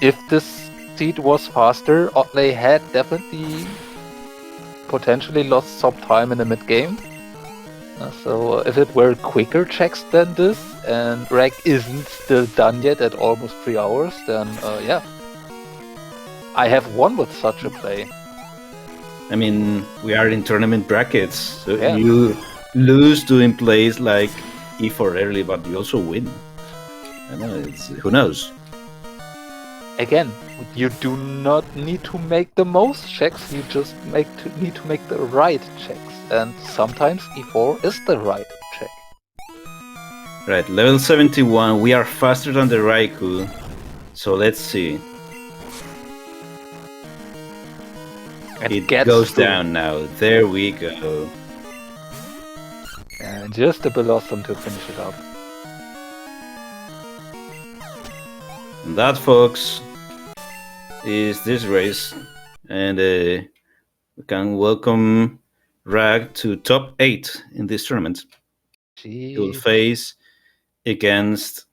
if this seed was faster, Oddlay had definitely potentially lost some time in the mid game. So if it were quicker checks than this, and Reg isn't still done yet at almost 3 hours, then yeah. I have won with such a play. I mean, we are in tournament brackets, so yeah. You lose doing plays like E4 early, but you also win. I know, who knows? Again, you do not need to make the most checks, you just need to make the right checks. And sometimes E4 is the right check. Right, level 71, we are faster than the Raikou. So let's see. It goes down now. There we go. And just a Blossom to finish it up. And that, folks, is this race. And we can welcome Rag to top 8 in this tournament. He will face against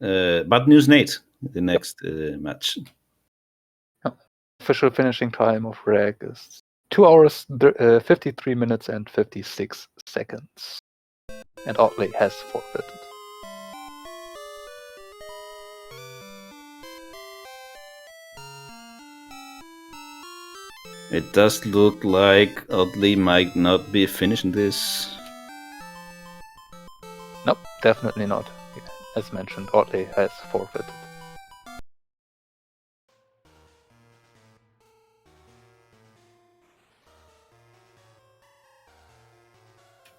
Bad News Nate in the next match. Official finishing time of Rag is 2 hours, 53 minutes and 56 seconds. And Oddlay has forfeited. It does look like Oddlay might not be finishing this. Nope. definitely not. As mentioned, oddlay has forfeited.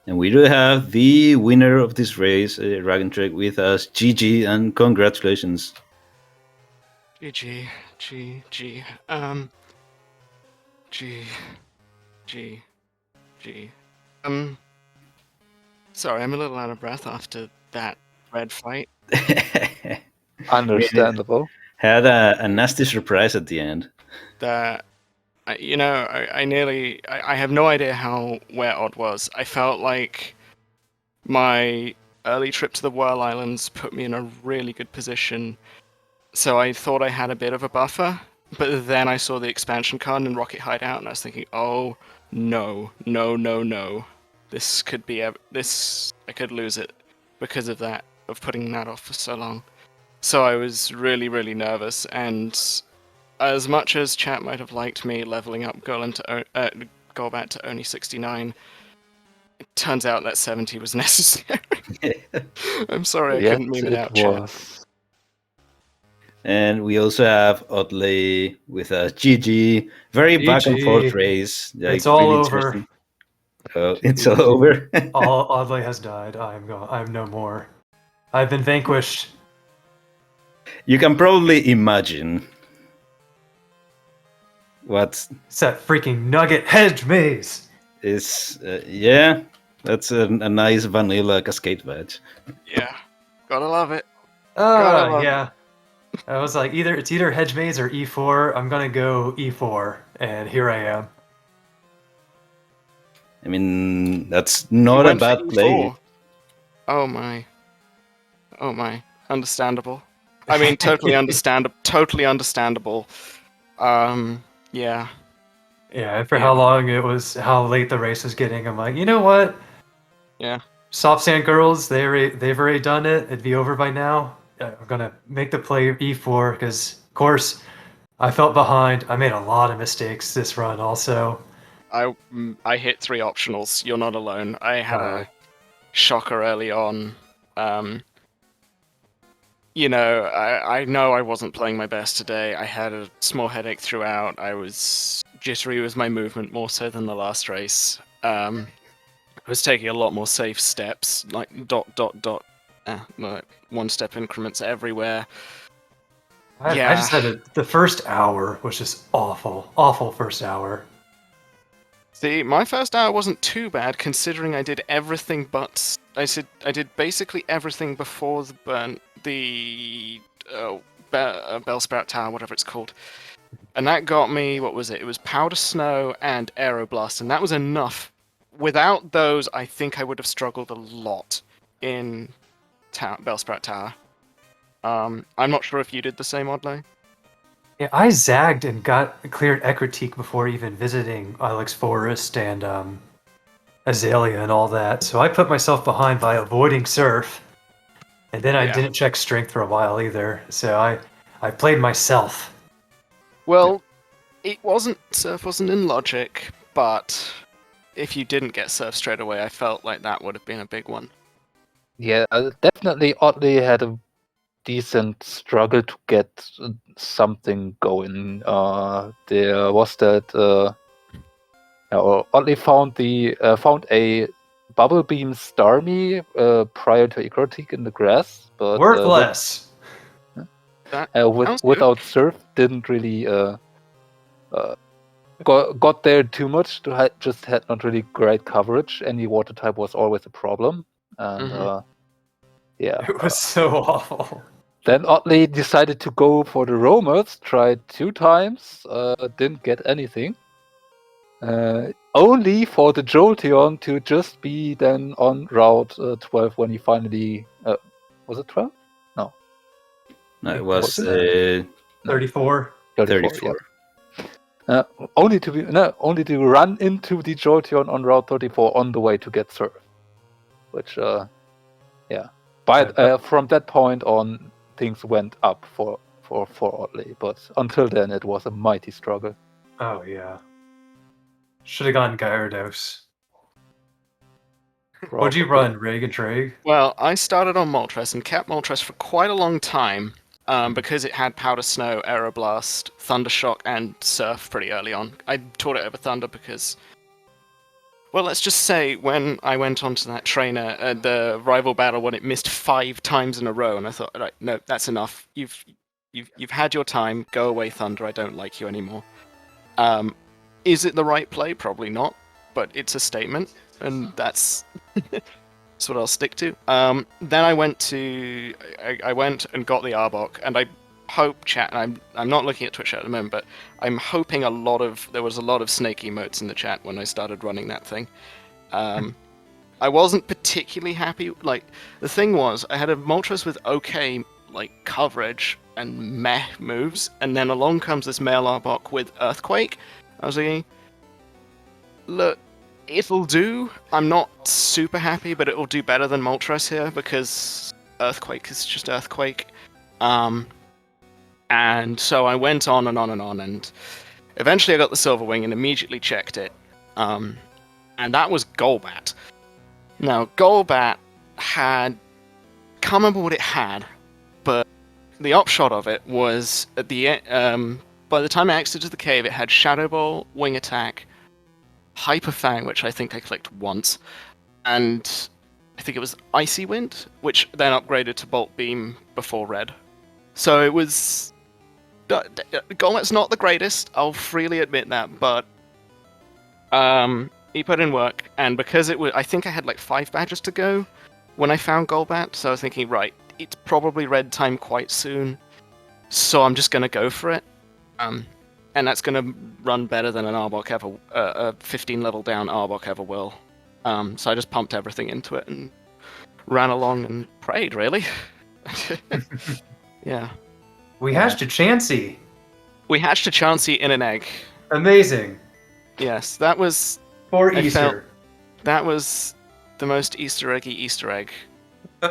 And we do have the winner of this race, Raagentreg, with us. GG and congratulations. GG. G. G. Sorry, I'm a little out of breath after that red fight. Understandable. Had a nasty surprise at the end. That, I have no idea where Odd was. I felt like my early trip to the Whirl Islands put me in a really good position, so I thought I had a bit of a buffer, but then I saw the expansion card in Rocket Hideout, and I was thinking, oh, no. This could be... I could lose it because of that, of putting that off for so long. So I was really, really nervous, and as much as chat might have liked me leveling up Golbat to only 69, it turns out that 70 was necessary. I'm sorry I couldn't meme it out, chat. And we also have oddlay with us. GG. Very back and forth race. Like, it's all really over. Oh, it's all over. All oddlay has died. I'm no more. I've been vanquished. You can probably imagine what It's that freaking nugget hedge maze. is. Yeah, that's a nice vanilla cascade badge. Yeah, gotta love it. Yeah. I was like, it's either hedge maze or E4. I'm gonna go E4, and here I am. I mean, that's not a bad play. Oh my. Understandable. I mean, totally understandable. Yeah. Yeah, and for how late the race was getting, I'm like, you know what? Yeah. Soft Sand Girls, they've already done it. It'd be over by now. I'm gonna make the play E4 because, of course, I felt behind. I made a lot of mistakes this run, also. I hit 3 optionals. You're not alone. I had a shocker early on. You know, I know I wasn't playing my best today. I had a small headache throughout. I was jittery with my movement more so than the last race. I was taking a lot more safe steps, like like 1-step increments everywhere. I just had the first hour was just awful first hour. See, my first hour wasn't too bad considering I did everything but I did basically everything before the Bellsprout Tower, whatever it's called, and that got me, what was it? It was Powder Snow and Aeroblast, and that was enough. Without those, I think I would have struggled a lot in Bellsprout Tower. I'm not sure if you did the same, oddlay. Yeah, I zagged and cleared Ekritique before even visiting Ilex Forest and Azalea and all that. So I put myself behind by avoiding Surf, and then I didn't check Strength for a while either. So I played myself. Well, Surf wasn't in Logic, but if you didn't get Surf straight away, I felt like that would have been a big one. Yeah, definitely oddly had a decent struggle to get something going. There was that oddly found a Bubble Beam Starmie prior to Ecrotic in the grass, but worthless. Without Surf, didn't really got there too much. Just had not really great coverage. Any water type was always a problem, and yeah, it was so awful. Then oddly decided to go for the roamers. Tried 2 times, didn't get anything. Only for the Jolteon to just be then on Route 12 when he finally... was it 12? No. No, it was 34. 34. Yeah. Only to run into the Jolteon on Route 34 on the way to get Surf. Which, yeah. But from that point on, things went up for oddly. But until then, it was a mighty struggle. Oh, yeah. Should have gone Gyarados. What'd you run, Raagentreg? Well, I started on Moltres and kept Moltres for quite a long time because it had Powder Snow, Aeroblast, Thundershock, and Surf pretty early on. I taught it over Thunder because, well, let's just say when I went onto that trainer at the rival battle when it missed 5 times in a row, and I thought, right, no, that's enough. You've had your time. Go away, Thunder. I don't like you anymore. Is it the right play? Probably not, but it's a statement, and that's what I'll stick to. Then I went and got the Arbok, and I hope chat. And I'm not looking at Twitch at the moment, but I'm hoping there was a lot of snake emotes in the chat when I started running that thing. I wasn't particularly happy. Like, the thing was, I had a Moltres with okay coverage and meh moves, and then along comes this male Arbok with Earthquake. I was thinking, look, it'll do. I'm not super happy, but it'll do better than Moltres here because Earthquake is just Earthquake. And so I went on and on and on, and eventually I got the Silver Wing and immediately checked it. And that was Golbat. Now, Golbat can't remember what it had, but the upshot of it was at the by the time I exited the cave, it had Shadow Ball, Wing Attack, Hyper Fang, which I think I clicked once, and I think it was Icy Wind, which then upgraded to Bolt Beam before Red. So it was... Golbat's not the greatest, I'll freely admit that, but he put in work, and because it was... I think I had like 5 badges to go when I found Golbat, so I was thinking, right, it's probably Red time quite soon, so I'm just going to go for it. And that's going to run better than an Arbok ever, a 15 level down Arbok ever will. So I just pumped everything into it and ran along and prayed, really. Yeah. We hatched a Chansey. We hatched a Chansey in an egg. Amazing. Yes, that was... For Easter. That was the most Easter eggy Easter egg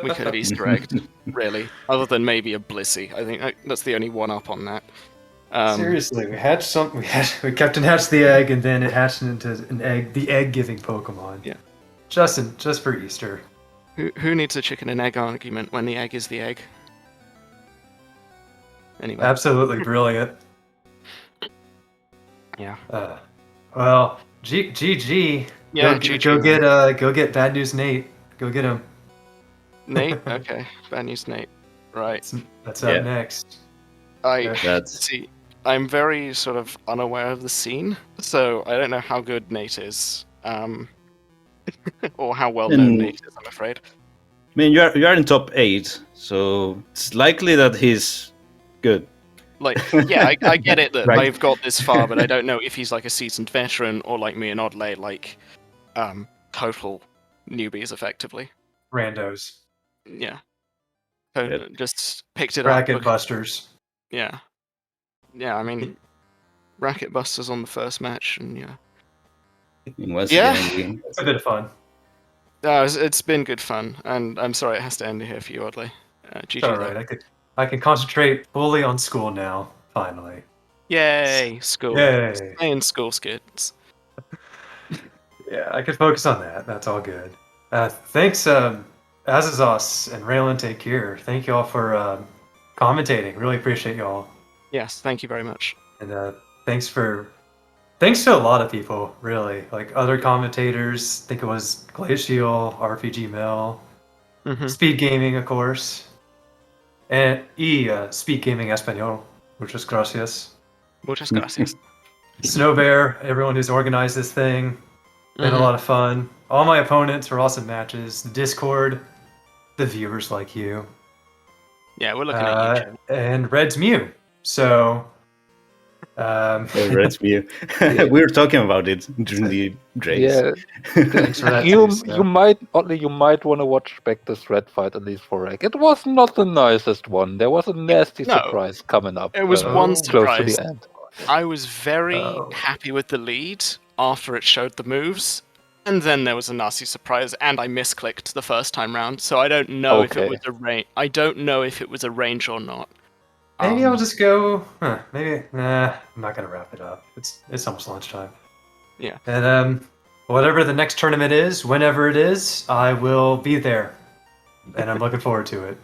we could have Easter egged, really. Other than maybe a Blissey. I think that's the only one up on that. Seriously, we hatched some. We kept and hatched the egg, and then it hatched into an egg. The egg-giving Pokemon. Yeah. Just for Easter. Who needs a chicken and egg argument when the egg is the egg? Anyway. Absolutely brilliant. Yeah. Well, GG. Yeah, GG. Go get Bad News Nate. Go get him. Nate? Okay. Bad News Nate. Right. That's up next. See, I'm very sort of unaware of the scene, so I don't know how good Nate is, or how well known Nate is, I'm afraid. I mean, you are in top 8, so it's likely that he's good. Like, yeah, I get it that Right. I've got this far, but I don't know if he's like a seasoned veteran or like me and Oddlay, like total newbies, effectively. Randos. Yeah. So Yep. just picked it Bracket up. busters. Yeah. Yeah, I mean, Racket Busters on the first match, and yeah. And once Yeah. again, It's a bit of fun. It's been good fun, and I'm sorry it has to end here for you, Oddly. GG. It's all right. I can concentrate fully on school now. Finally. Yay, school. Yay. Stay in school, kids. Yeah, I can focus on that. That's all good. Thanks, Azazos and Raylan Take Care. Thank you all for commentating. Really appreciate y'all. Yes, thank you very much. And thanks to a lot of people, really. Like other commentators, I think it was Glacial, RPG Mill, SpeedGaming, of course. And SpeedGaming Español, muchas gracias. Muchas gracias. Snow Bear, everyone who's organized this thing. Been a lot of fun. All my opponents were awesome matches. The Discord, the viewers like you. Yeah, we're looking at you. And Red's Mew. So, Red's Mew. We were talking about it during the Drakes. Yeah. thanks for that. You too, so. you might want to watch back this red fight at least for Reg. It was not the nicest one. There was a nasty No. surprise coming up. It was one close to surprise. the end. I was very happy with the lead after it showed the moves, and then there was a nasty surprise, and I misclicked the first time round, so I don't know if it was a range. I don't know if it was a range or not. Maybe I'll just go. Maybe. Nah, I'm not gonna wrap it up. It's almost lunchtime. Yeah. And whatever the next tournament is, whenever it is, I will be there, and I'm looking forward to it.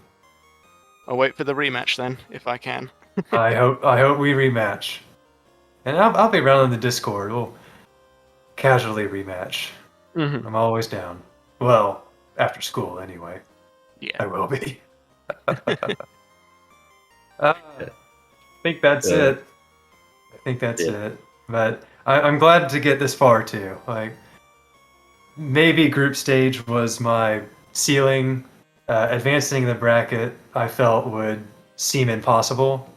I'll wait for the rematch then, if I can. I hope we rematch, and I'll be around in the Discord. We'll casually rematch. Mm-hmm. I'm always down. Well, after school anyway. Yeah. I will be. I think that's it. I think that's it. But I'm glad to get this far too. Like, maybe group stage was my ceiling. Advancing the bracket, I felt would seem impossible.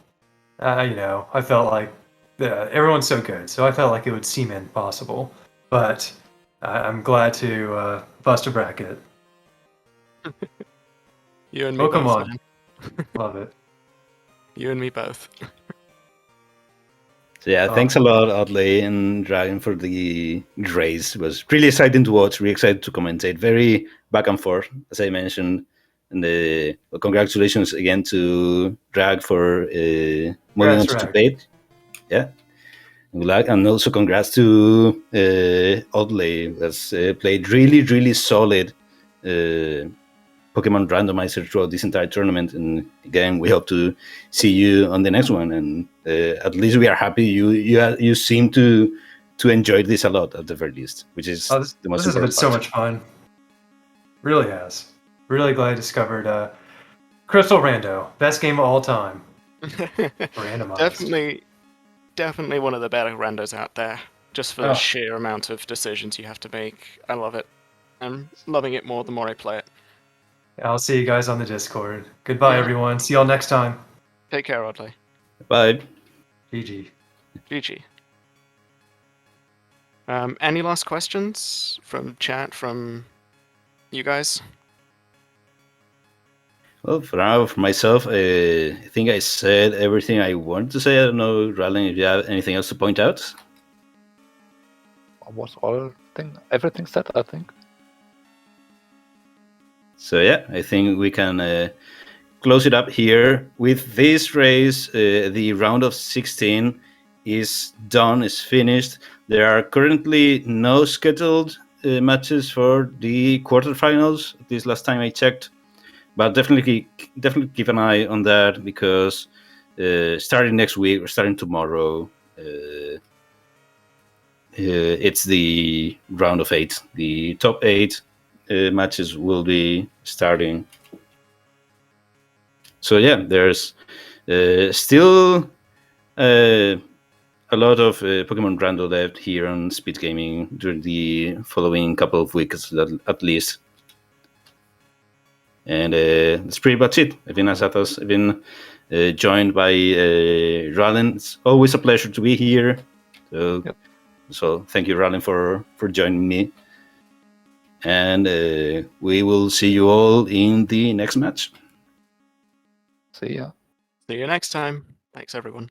I felt like everyone's so good, so I felt like it would seem impossible. But I'm glad to bust a bracket. You and me Come both. on. Man. Love it. You and me both. So yeah, thanks a lot, Oddlay and Dragon, for the race. It was really exciting to watch, really excited to commentate. Very back and forth, as I mentioned. And congratulations again to Drag for moving on to Drag. debate. Yeah. Good luck. And also congrats to Oddlay, that's played really, really solid Pokemon Randomizer throughout this entire tournament. And again, we hope to see you on the next one. And at least we are happy you seem to enjoy this a lot at the very least, which is the most this has important been so part. much fun. Really has. Really glad I discovered Crystal Rando, best game of all time. Randomized. Definitely one of the better randos out there. Just for the sheer amount of decisions you have to make. I love it. I'm loving it more the more I play it. I'll see you guys on the Discord. Goodbye, everyone. See y'all next time. Take care, Oddlay. Bye. GG. GG. Any last questions from chat, from you guys? Well, for now, for myself, I think I said everything I wanted to say. I don't know, Ralling, if you have anything else to point out. Was everything said, I think. So yeah, I think we can close it up here. With this race, the round of 16 is done, is finished. There are currently no scheduled matches for the quarterfinals, this last time I checked. But definitely keep an eye on that, because starting next week or starting tomorrow, it's the round of 8. The top 8 matches will be starting. So yeah, there's still a lot of Pokemon Rando left here on SpeedGaming during the following couple of weeks at least. And that's pretty much it. I've been Asatos. I've been joined by Ralin. It's always a pleasure to be here. So thank you, Ralin, for joining me. And we will see you all in the next match. See ya. See you next time. Thanks, everyone.